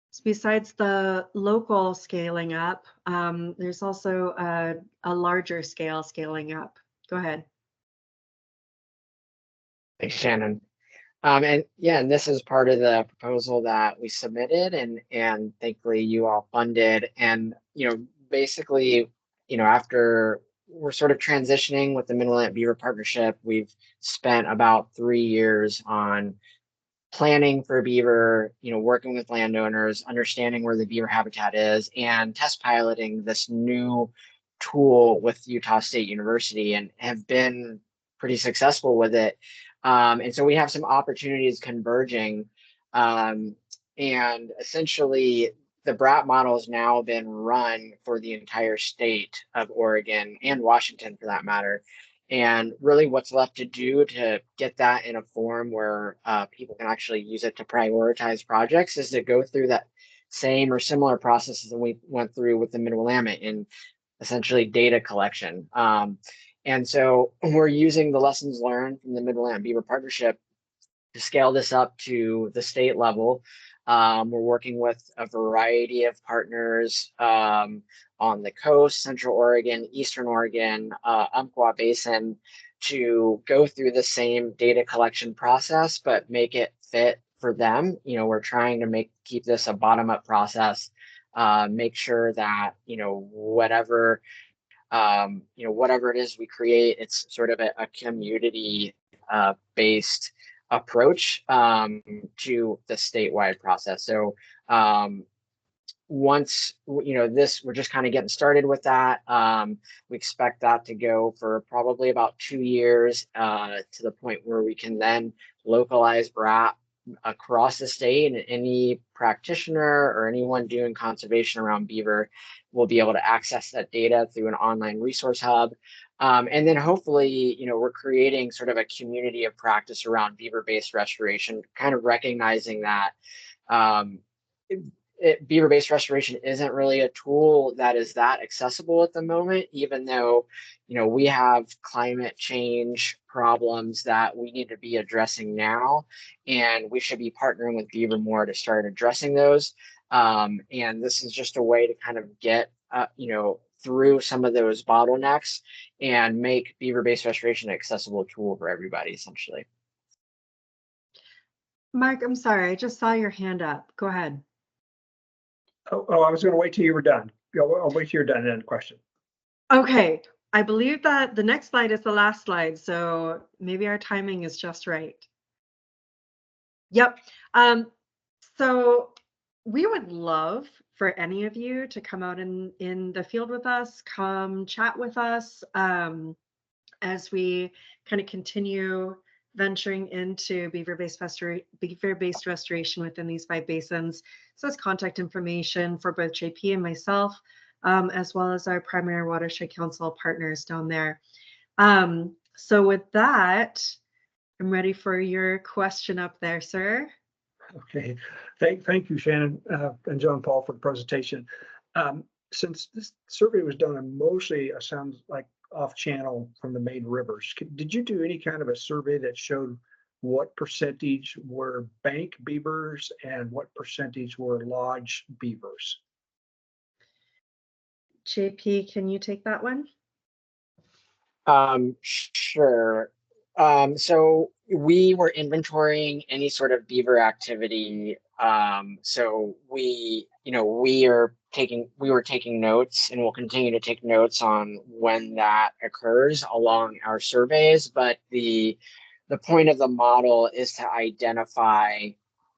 So besides the local scaling up, there's also a larger scale scaling up. Go ahead. Thanks, Shannon. And yeah, and this is part of the proposal that we submitted and thankfully you all funded. And, basically, after we're sort of transitioning with the Mid-Willamette Beaver Partnership, we've spent about 3 years on planning for beaver, working with landowners, understanding where the beaver habitat is, and test piloting this new tool with Utah State University and have been pretty successful with it. And so we have some opportunities converging. And essentially, the BRAT model has now been run for the entire state of Oregon and Washington for that matter. And really what's left to do to get that in a form where people can actually use it to prioritize projects is to go through that same or similar processes that we went through with the Mid-Willamette in essentially data collection. And so we're using the lessons learned from the Mid-Willamette Beaver Partnership to scale this up to the state level. We're working with a variety of partners on the coast, Central Oregon, Eastern Oregon, Umpqua Basin to go through the same data collection process, but make it fit for them. We're trying to keep this a bottom-up process, make sure that, whatever it is we create, it's sort of a community based approach to the statewide process. So once we're just kind of getting started with that. We expect that to go for probably about 2 years to the point where we can then localize BRAT across the state, and any practitioner or anyone doing conservation around beaver will be able to access that data through an online resource hub. And then hopefully, we're creating sort of a community of practice around beaver-based restoration, kind of recognizing that beaver-based restoration isn't really a tool that is that accessible at the moment, even though, we have climate change problems that we need to be addressing now, and we should be partnering with Beaver more to start addressing those. And this is just a way to kind of get, through some of those bottlenecks and make beaver-based restoration an accessible tool for everybody, essentially. Mark, I'm sorry, I just saw your hand up. Go ahead. Oh, I was going to wait till you were done. I'll wait till you're done and then question. Okay. I believe that the next slide is the last slide, so maybe our timing is just right. Yep. So we would love for any of you to come out in the field with us, come chat with us as we kind of continue venturing into beaver-based restoration within these 5 basins. So it's contact information for both JP and myself, as well as our primary watershed council partners down there. So with that, I'm ready for your question up there, sir. Okay, thank you, Shannon and John Paul, for the presentation. Since this survey was done and mostly sounds like off channel from the main rivers, did you do any kind of a survey that showed what percentage were bank beavers and what percentage were lodge beavers? JP, can you take that one? Sure. So we were inventorying any sort of beaver activity. So we are we were taking notes, and we'll continue to take notes on when that occurs along our surveys. But the point of the model is to identify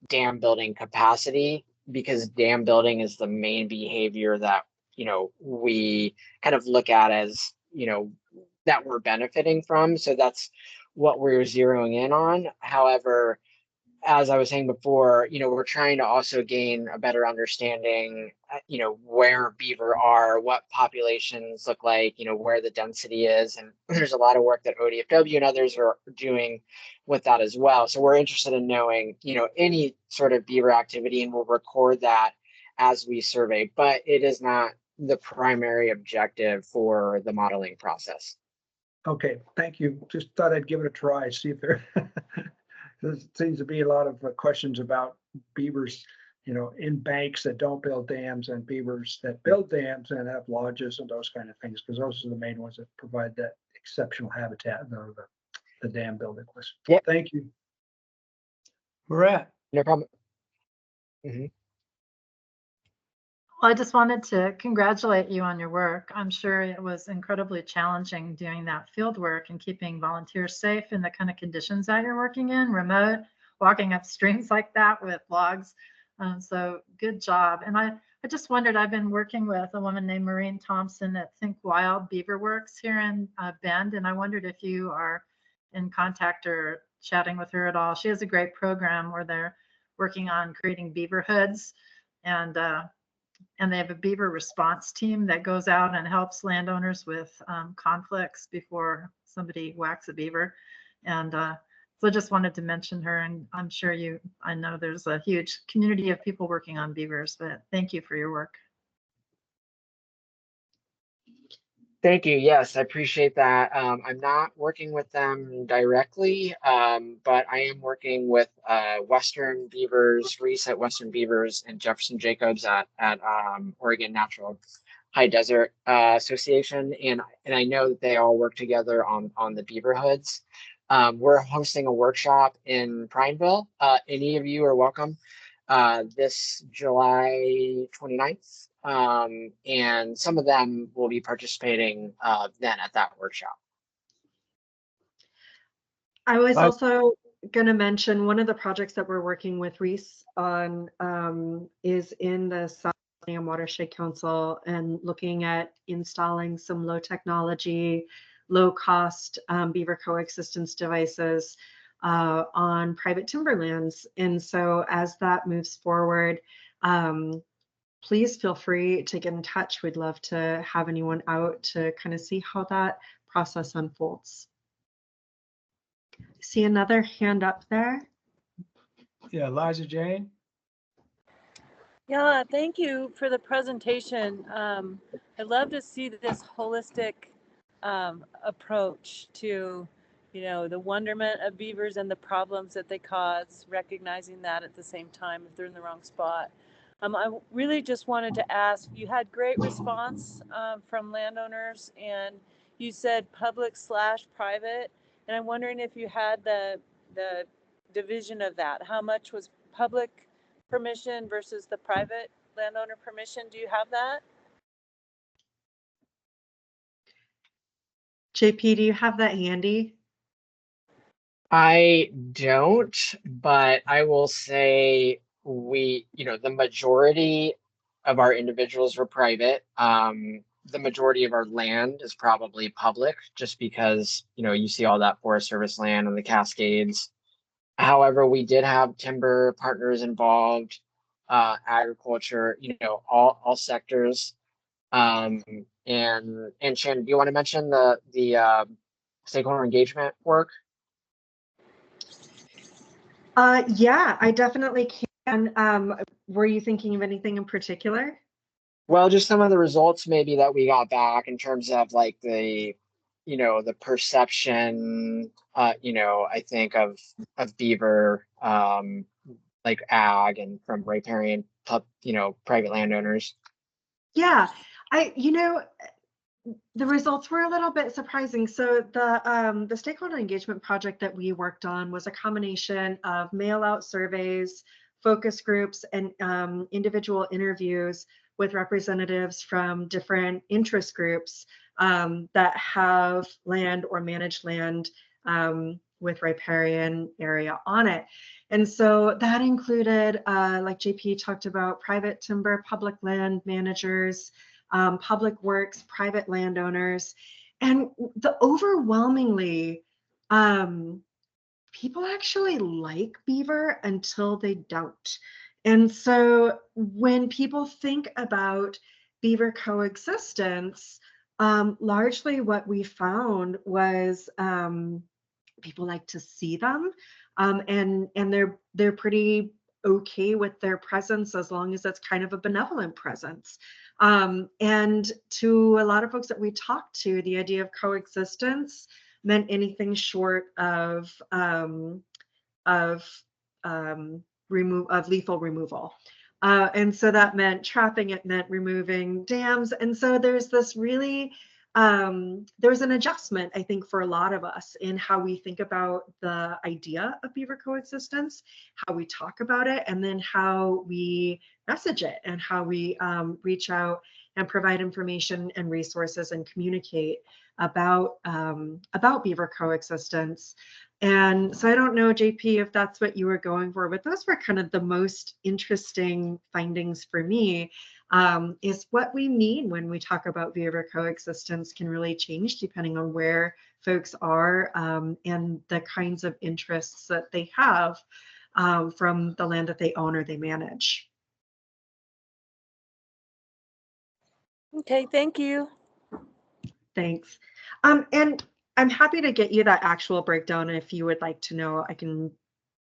dam building capacity, because dam building is the main behavior that, we kind of look at as, that we're benefiting from. So that's what we're zeroing in on. However, as I was saying before, we're trying to also gain a better understanding, where beaver are, what populations look like, where the density is. And there's a lot of work that ODFW and others are doing with that as well. So we're interested in knowing, any sort of beaver activity, and we'll record that as we survey, but it is not the primary objective for the modeling process. Okay, thank you. Just thought I'd give it a try, see if there there seems to be a lot of questions about beavers, in banks that don't build dams, and beavers that build dams and have lodges and those kind of things, because those are the main ones that provide that exceptional habitat, the dam building was. Yeah. Thank you. Brett. No problem. Mm-hmm. Well, I just wanted to congratulate you on your work. I'm sure it was incredibly challenging doing that field work and keeping volunteers safe in the kind of conditions that you're working in, remote, walking up streams like that with logs. So good job. And I just wondered, I've been working with a woman named Maureen Thompson at Think Wild Beaver Works here in Bend, and I wondered if you are in contact or chatting with her at all. She has a great program where they're working on creating beaver hoods, and they have a beaver response team that goes out and helps landowners with conflicts before somebody whacks a beaver. And so I just wanted to mention her, and I'm sure I know there's a huge community of people working on beavers, but thank you for your work. Thank you. Yes, I appreciate that. I'm not working with them directly, but I am working with Western Beavers, Reese at Western Beavers, and Jefferson Jacobs at Oregon Natural High Desert Association, and I know that they all work together on the beaver hoods. We're hosting a workshop in Prineville. Any of you are welcome this July 29th. And some of them will be participating then at that workshop. I was also going to mention one of the projects that we're working with Reese on is in the South Dam Watershed Council, and looking at installing some low technology, low cost beaver coexistence devices on private timberlands. And so as that moves forward, please feel free to get in touch. We'd love to have anyone out to kind of see how that process unfolds. See another hand up there? Yeah, Elijah Jane. Yeah, thank you for the presentation. I'd love to see this holistic approach to, the wonderment of beavers and the problems that they cause, recognizing that at the same time if they're in the wrong spot. I really just wanted to ask, you had great response from landowners, and you said public/private, and I'm wondering if you had the division of that. How much was public permission versus the private landowner permission? Do you have that? JP, do you have that handy? I don't, but I will say the majority of our individuals were private. The majority of our land is probably public, just because, you see all that Forest Service land on the Cascades. However, we did have timber partners involved, agriculture, all sectors. And Shannon, do you want to mention the stakeholder engagement work? Yeah, I definitely can. Were you thinking of anything in particular? Well, just some of the results maybe that we got back in terms of like the perception, I think of beaver, like ag and from riparian, private landowners. Yeah, the results were a little bit surprising. So the stakeholder engagement project that we worked on was a combination of mail out surveys, focus groups, and individual interviews with representatives from different interest groups that have land or manage land with riparian area on it. And so that included, like JP talked about, private timber, public land managers, public works, private landowners, and the overwhelmingly, people actually like beaver until they don't. And so when people think about beaver coexistence, largely what we found was people like to see them, and they're pretty okay with their presence as long as it's kind of a benevolent presence. And to a lot of folks that we talked to, the idea of coexistence meant anything short of lethal removal. And so that meant trapping, it meant removing dams. And so there's this really, there's an adjustment, I think, for a lot of us in how we think about the idea of beaver coexistence, how we talk about it, and then how we message it and how we reach out and provide information and resources and communicate about beaver coexistence. And so I don't know, JP, if that's what you were going for, but those were kind of the most interesting findings for me, is what we mean when we talk about beaver coexistence can really change depending on where folks are and the kinds of interests that they have from the land that they own or they manage. Okay, thank you. Thanks. And I'm happy to get you that actual breakdown. If you would like to know, I can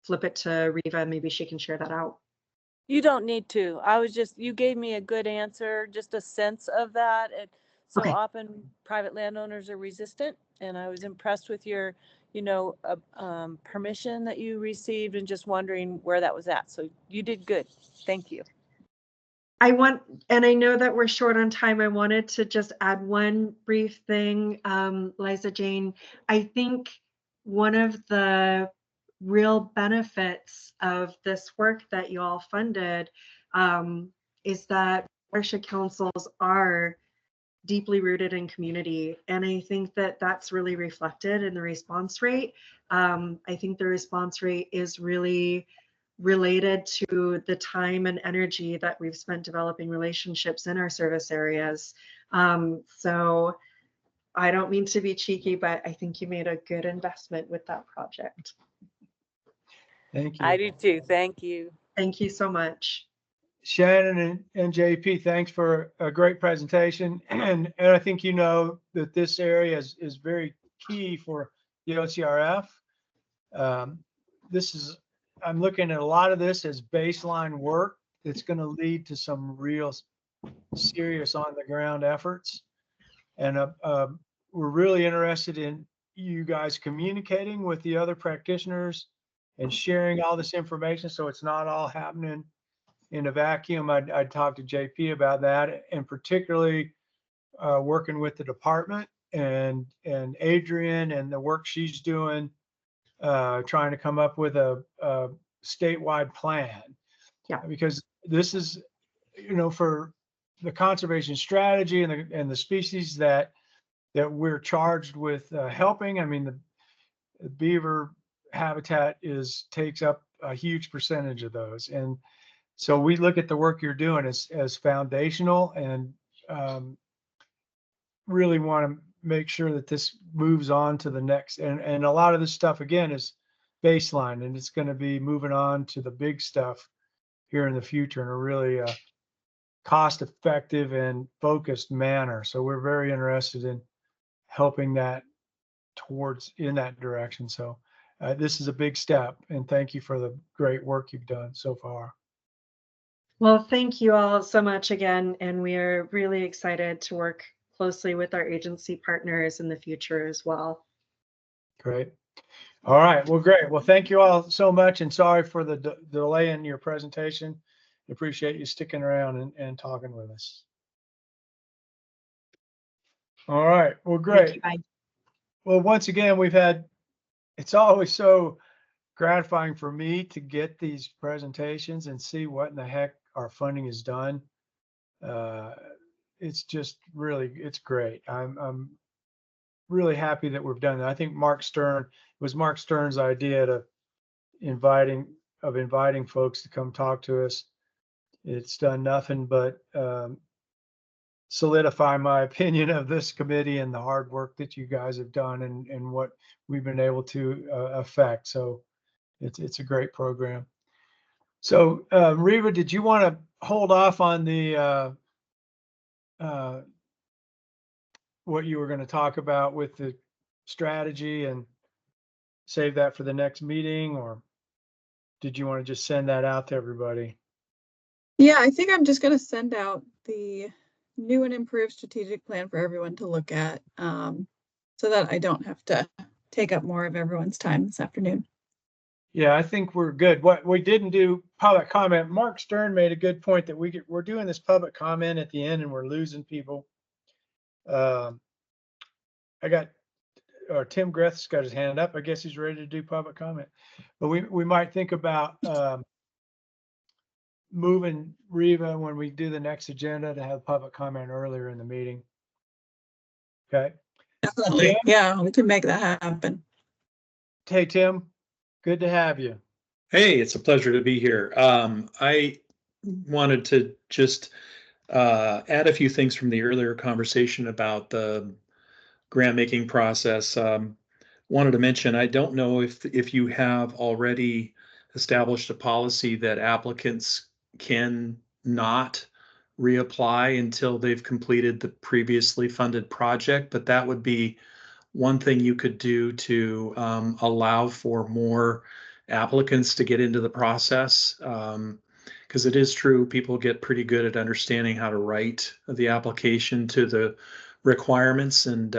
flip it to Riva. Maybe she can share that out. You don't need to. I was just, you gave me a good answer, just a sense of that. So Okay. often private landowners are resistant, and I was impressed with your, permission that you received and just wondering where that was at. So you did good. Thank you. And I know that we're short on time. I wanted to just add one brief thing, Liza Jane. I think one of the real benefits of this work that you all funded is that watershed councils are deeply rooted in community. And I think that that's really reflected in the response rate. I think the response rate is really related to the time and energy that we've spent developing relationships in our service areas. So I don't mean to be cheeky, but I think you made a good investment with that project. Thank you. I do too. Thank you. Thank you so much. Shannon and JP, thanks for a great presentation. And I think you know that this area is very key for the OCRF. I'm looking at a lot of this as baseline work that's going to lead to some real serious on the ground efforts. And we're really interested in you guys communicating with the other practitioners and sharing all this information so it's not all happening in a vacuum. I'd talk to JP about that, and particularly working with the department and Adrian and the work she's doing, trying to come up with a statewide plan. Yeah. Because this is, for the conservation strategy and the species that we're charged with helping. I mean, the beaver habitat takes up a huge percentage of those, and so we look at the work you're doing as foundational, and really want to make sure that this moves on to the next. And a lot of this stuff again is baseline, and it's going to be moving on to the big stuff here in the future in a really cost effective and focused manner. So we're very interested in helping that in that direction. So this is a big step, and thank you for the great work you've done so far. Well, thank you all so much again. And we are really excited to work closely with our agency partners in the future as well. Great. All right. Well, great. Well, thank you all so much, and sorry for the delay in your presentation. Appreciate you sticking around and talking with us. All right. Well, great. Well, once again, it's always so gratifying for me to get these presentations and see what in the heck our funding has done It's just really, it's great. I'm really happy that we've done that. I think it was Mark Stern's idea to inviting folks to come talk to us. It's done nothing but solidify my opinion of this committee and the hard work that you guys have done and what we've been able to affect. So it's a great program. So Reva, did you want to hold off on the what you were going to talk about with the strategy and save that for the next meeting, or did you want to just send that out to everybody? Yeah, I think I'm just going to send out the new and improved strategic plan for everyone to look at, so that I don't have to take up more of everyone's time this afternoon. Yeah, I think we're good. What we didn't do public comment. Mark Stern made a good point that we're doing this public comment at the end and we're losing people. Tim Greth's got his hand up. I guess he's ready to do public comment. But we might think about moving Reva when we do the next agenda to have public comment earlier in the meeting. Okay. Definitely. Yeah, we can make that happen. Hey, Tim, good to have you. Hey, it's a pleasure to be here. I wanted to just add a few things from the earlier conversation about the grant making process. Wanted to mention, I don't know if you have already established a policy that applicants can not reapply until they've completed the previously funded project, but that would be one thing you could do to allow for more applicants to get into the process. Because it is true, people get pretty good at understanding how to write the application to the requirements, and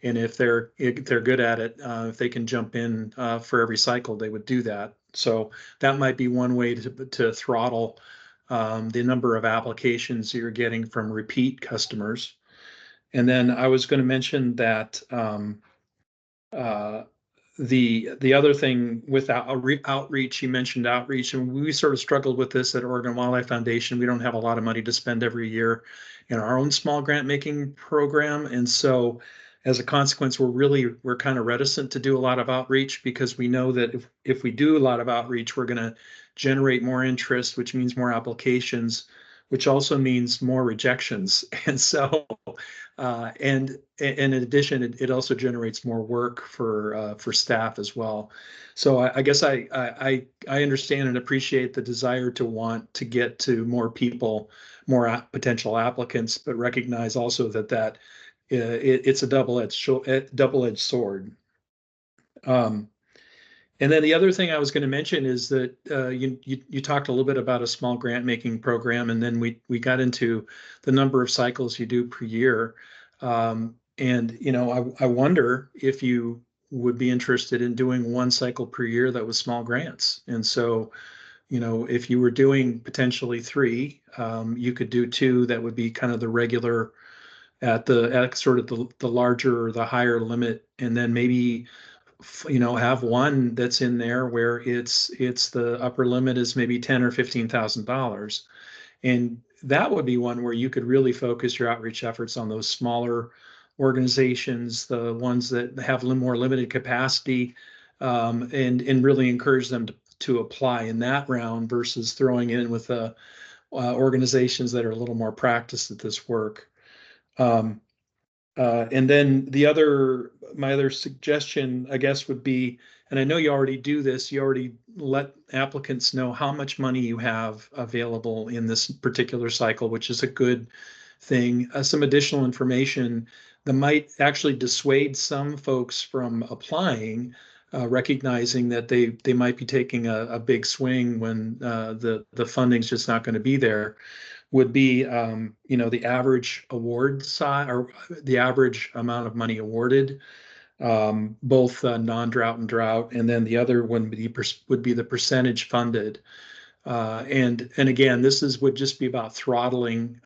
if they're good at it, if they can jump in for every cycle, they would do that. So that might be one way to throttle the number of applications you're getting from repeat customers. And then I was going to mention that the other thing with outreach, you mentioned outreach, and we sort of struggled with this at Oregon Wildlife Foundation. We don't have a lot of money to spend every year in our own small grant making program, and so as a consequence, we're kind of reticent to do a lot of outreach, because we know that if we do a lot of outreach, we're going to generate more interest, which means more applications, which also means more rejections. And so, and in addition, it also generates more work for staff as well. So I guess I understand and appreciate the desire to want to get to more people, more potential applicants, but recognize also that it's a double-edged sword. And then the other thing I was going to mention is that you talked a little bit about a small grant making program, and then we got into the number of cycles you do per year. And I wonder if you would be interested in doing one cycle per year that was small grants. And so, if you were doing potentially 3, you could do 2 that would be kind of the regular at sort of the larger or the higher limit, and then maybe have one that's in there where it's the upper limit is maybe $10,000 or $15,000, and that would be one where you could really focus your outreach efforts on those smaller organizations, the ones that have a little more limited capacity, and really encourage them to apply in that round versus throwing in with organizations that are a little more practiced at this work. And then my other suggestion, I guess, would be, and I know you already do this, you already let applicants know how much money you have available in this particular cycle, which is a good thing. Some additional information that might actually dissuade some folks from applying, recognizing that they might be taking a big swing when the funding's just not going to be there, would be the average award size, or the average amount of money awarded, both non-drought and drought, and then the other one would be the percentage funded. And again, this would just be about throttling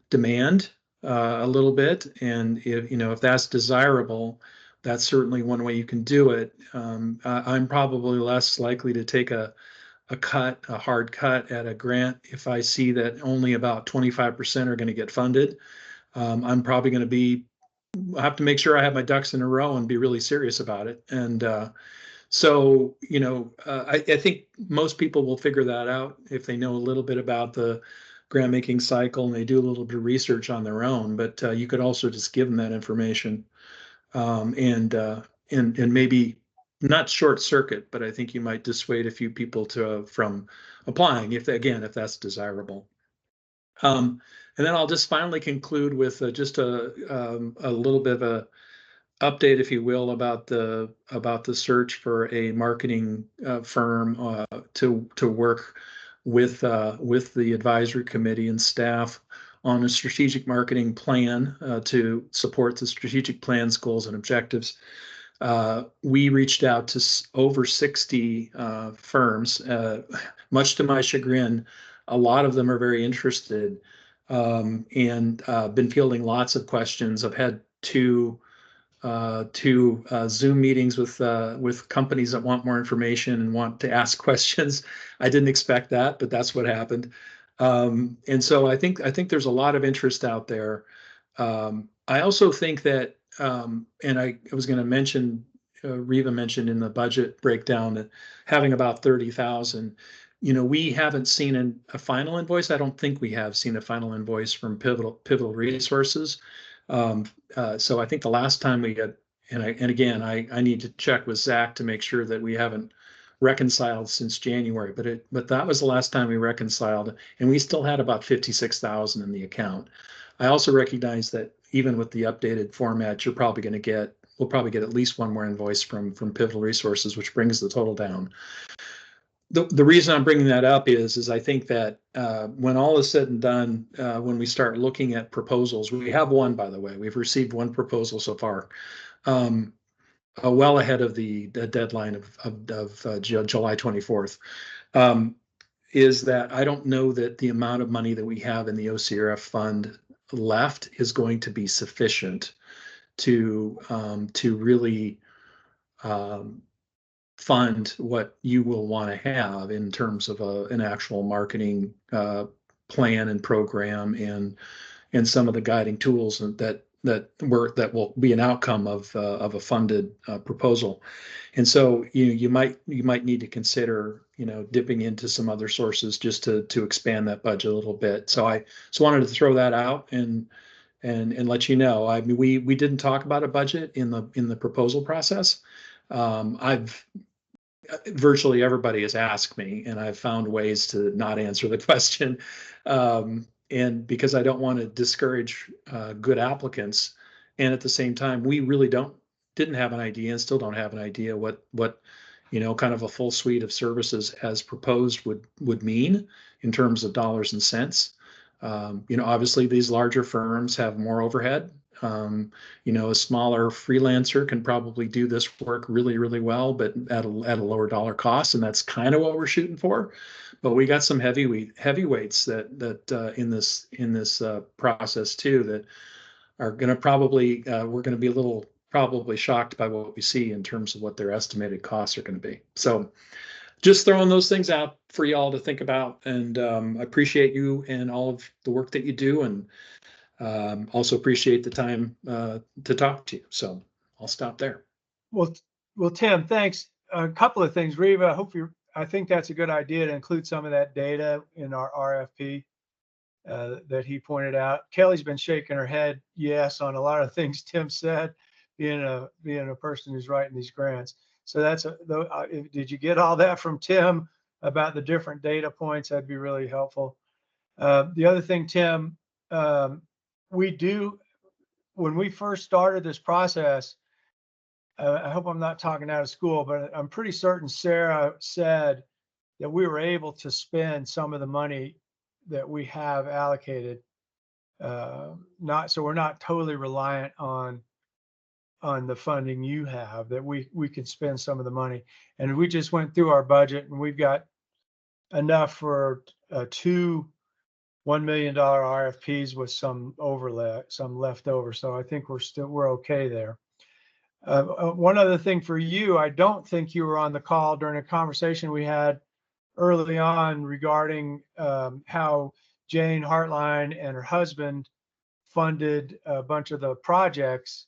demand a little bit, and if that's desirable, that's certainly one way you can do it. I'm probably less likely to take a a hard cut at a grant, if I see that only about 25% are going to get funded, I'm probably going to have to make sure I have my ducks in a row and be really serious about it. And so, I think most people will figure that out if they know a little bit about the grant making cycle and they do a little bit of research on their own. But you could also just give them that information, and maybe not short circuit, but I think you might dissuade a few people from applying if that's desirable. And then I'll just finally conclude with just a little bit of a update, if you will, about the search for a marketing firm to work with the advisory committee and staff on a strategic marketing plan to support the strategic plan's goals and objectives. We reached out to over 60 firms. Much to my chagrin, a lot of them are very interested, and been fielding lots of questions. I've had two Zoom meetings with companies that want more information and want to ask questions. I didn't expect that, but that's what happened. And so I think there's a lot of interest out there. I also think that, and I was going to mention, Riva mentioned in the budget breakdown that having about 30,000. We haven't seen a final invoice. I don't think we have seen a final invoice from Pivotal Resources. So I think the last time we got, and again, I need to check with Zach to make sure that we haven't reconciled since January, but that was the last time we reconciled, and we still had about 56,000 in the account. I also recognize that even with the updated format, we'll probably get at least one more invoice from Pivotal Resources, which brings the total down. The reason I'm bringing that up is I think that when all is said and done, when we start looking at proposals, we have one, by the way, we've received one proposal so far, well ahead of the deadline of July 24th, is that I don't know that the amount of money that we have in the OCRF fund left is going to be sufficient to really fund what you will want to have in terms of an actual marketing plan and program and some of the guiding tools that will be an outcome of a funded proposal. And so you might need to consider dipping into some other sources just to expand that budget a little bit. So I just wanted to throw that out and let you know. I mean, we didn't talk about a budget in the proposal process. Virtually everybody has asked me, and I've found ways to not answer the question. And because I don't want to discourage good applicants, and at the same time, we really didn't have an idea and still don't have an idea what kind of a full suite of services as proposed would mean in terms of dollars and cents. Obviously these larger firms have more overhead. A smaller freelancer can probably do this work really, really well, but at a lower dollar cost, and that's kind of what we're shooting for. But we got some heavyweights that in this process too that are going to probably we're going to be a little probably shocked by what we see in terms of what their estimated costs are going to be. So just throwing those things out for y'all to think about, and I appreciate you and all of the work that you do, and also appreciate the time to talk to you. So I'll stop there. Well, Tim, thanks. A couple of things, Riva. I think that's a good idea to include some of that data in our RFP that he pointed out. Kelly's been shaking her head yes on a lot of things Tim said, being a person who's writing these grants. So did you get all that from Tim about the different data points? That'd be really helpful. The other thing, Tim, when we first started this process, I hope I'm not talking out of school, but I'm pretty certain Sarah said that we were able to spend some of the money that we have allocated. So we're not totally reliant on the funding you have, that we can spend some of the money. And we just went through our budget, and we've got enough for two $1 million RFPs with some left over. So I think we're okay there. One other thing for you, I don't think you were on the call during a conversation we had early on regarding how Jane Hartline and her husband funded a bunch of the projects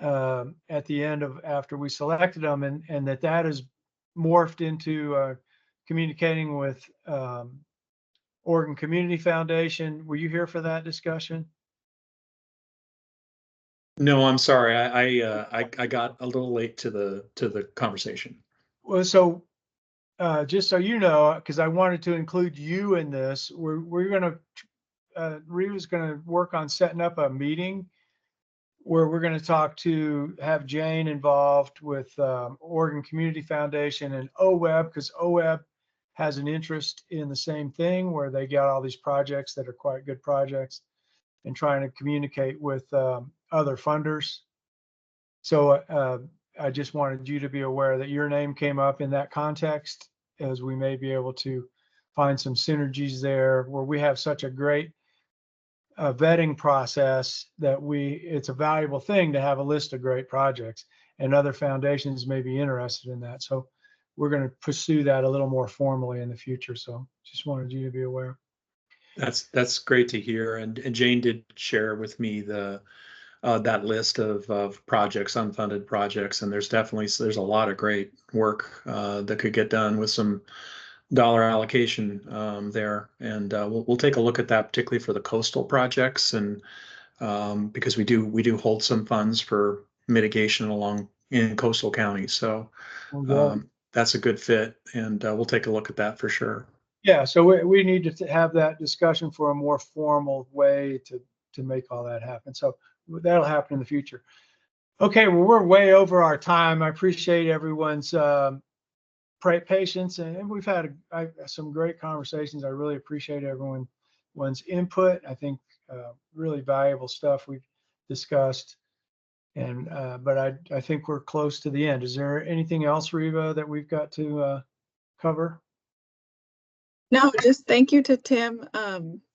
at the end of after we selected them, and that has morphed into communicating with Oregon Community Foundation. Were you here for that discussion? No, I'm sorry. I got a little late to the conversation. Well, so just so you know, because I wanted to include you in this, we're gonna Reva's gonna work on setting up a meeting where we're going to have Jane involved with Oregon Community Foundation and OWEB, because OWEB has an interest in the same thing, where they got all these projects that are quite good projects, and trying to communicate with other funders. So I just wanted you to be aware that your name came up in that context, as we may be able to find some synergies there, where we have such a great vetting process that it's a valuable thing to have a list of great projects, and other foundations may be interested in that. So we're going to pursue that a little more formally in the future. So just wanted you to be aware. That's great to hear. And Jane did share with me that list of projects, unfunded projects, and there's a lot of great work that could get done with some dollar allocation there, and we'll take a look at that, particularly for the coastal projects, and because we do hold some funds for mitigation along in coastal counties, so that's a good fit, and we'll take a look at that for sure. Yeah, so we need to have that discussion for a more formal way to make all that happen. So that'll happen in the future. Okay, well, we're way over our time. I appreciate everyone's patience, and we've had some great conversations. I really appreciate everyone's input. I think really valuable stuff we've discussed, and but I think we're close to the end. Is there anything else, Reva, that we've got to cover? No, just thank you to Tim.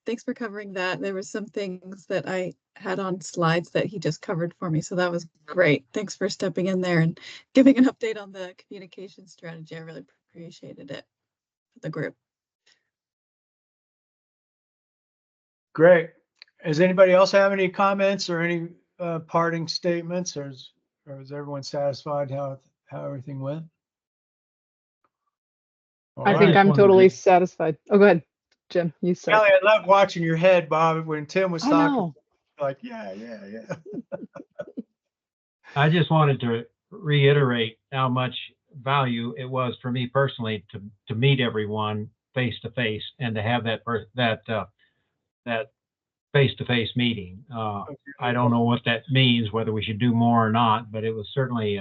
Thanks for covering that. There were some things that I had on slides that he just covered for me, so that was great. Thanks for stepping in there and giving an update on the communication strategy. I really appreciated it for the group. Great. Does anybody else have any comments or any parting statements, or is everyone satisfied how everything went? I think I'm totally satisfied. Oh, go ahead, Jim. You said. Kelly, I love watching your head, Bob, when Tim was talking. Know. Like, yeah. I just wanted to reiterate how much value it was for me personally to meet everyone face to face, and to have that face to face meeting. I don't know what that means, whether we should do more or not, but it was certainly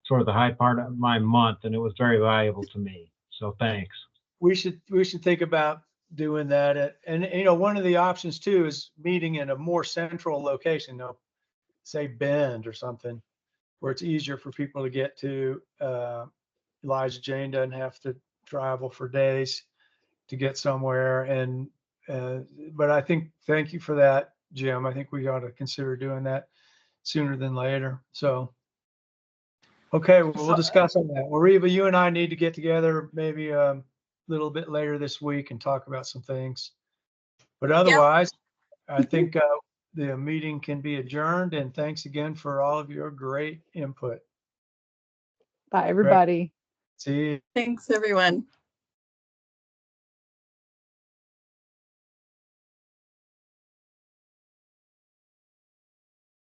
sort of the high part of my month, and it was very valuable to me. So thanks. We should think about doing that. And one of the options too is meeting in a more central location, say Bend or something, where it's easier for people to get to. Elijah Jane doesn't have to travel for days to get somewhere. And but I think, thank you for that, Jim. I think we ought to consider doing that sooner than later. So, okay, well, we'll discuss on that. Well, Reva, you and I need to get together maybe a little bit later this week and talk about some things. But otherwise, I think the meeting can be adjourned, and thanks again for all of your great input. Bye, everybody. See you. Thanks, everyone.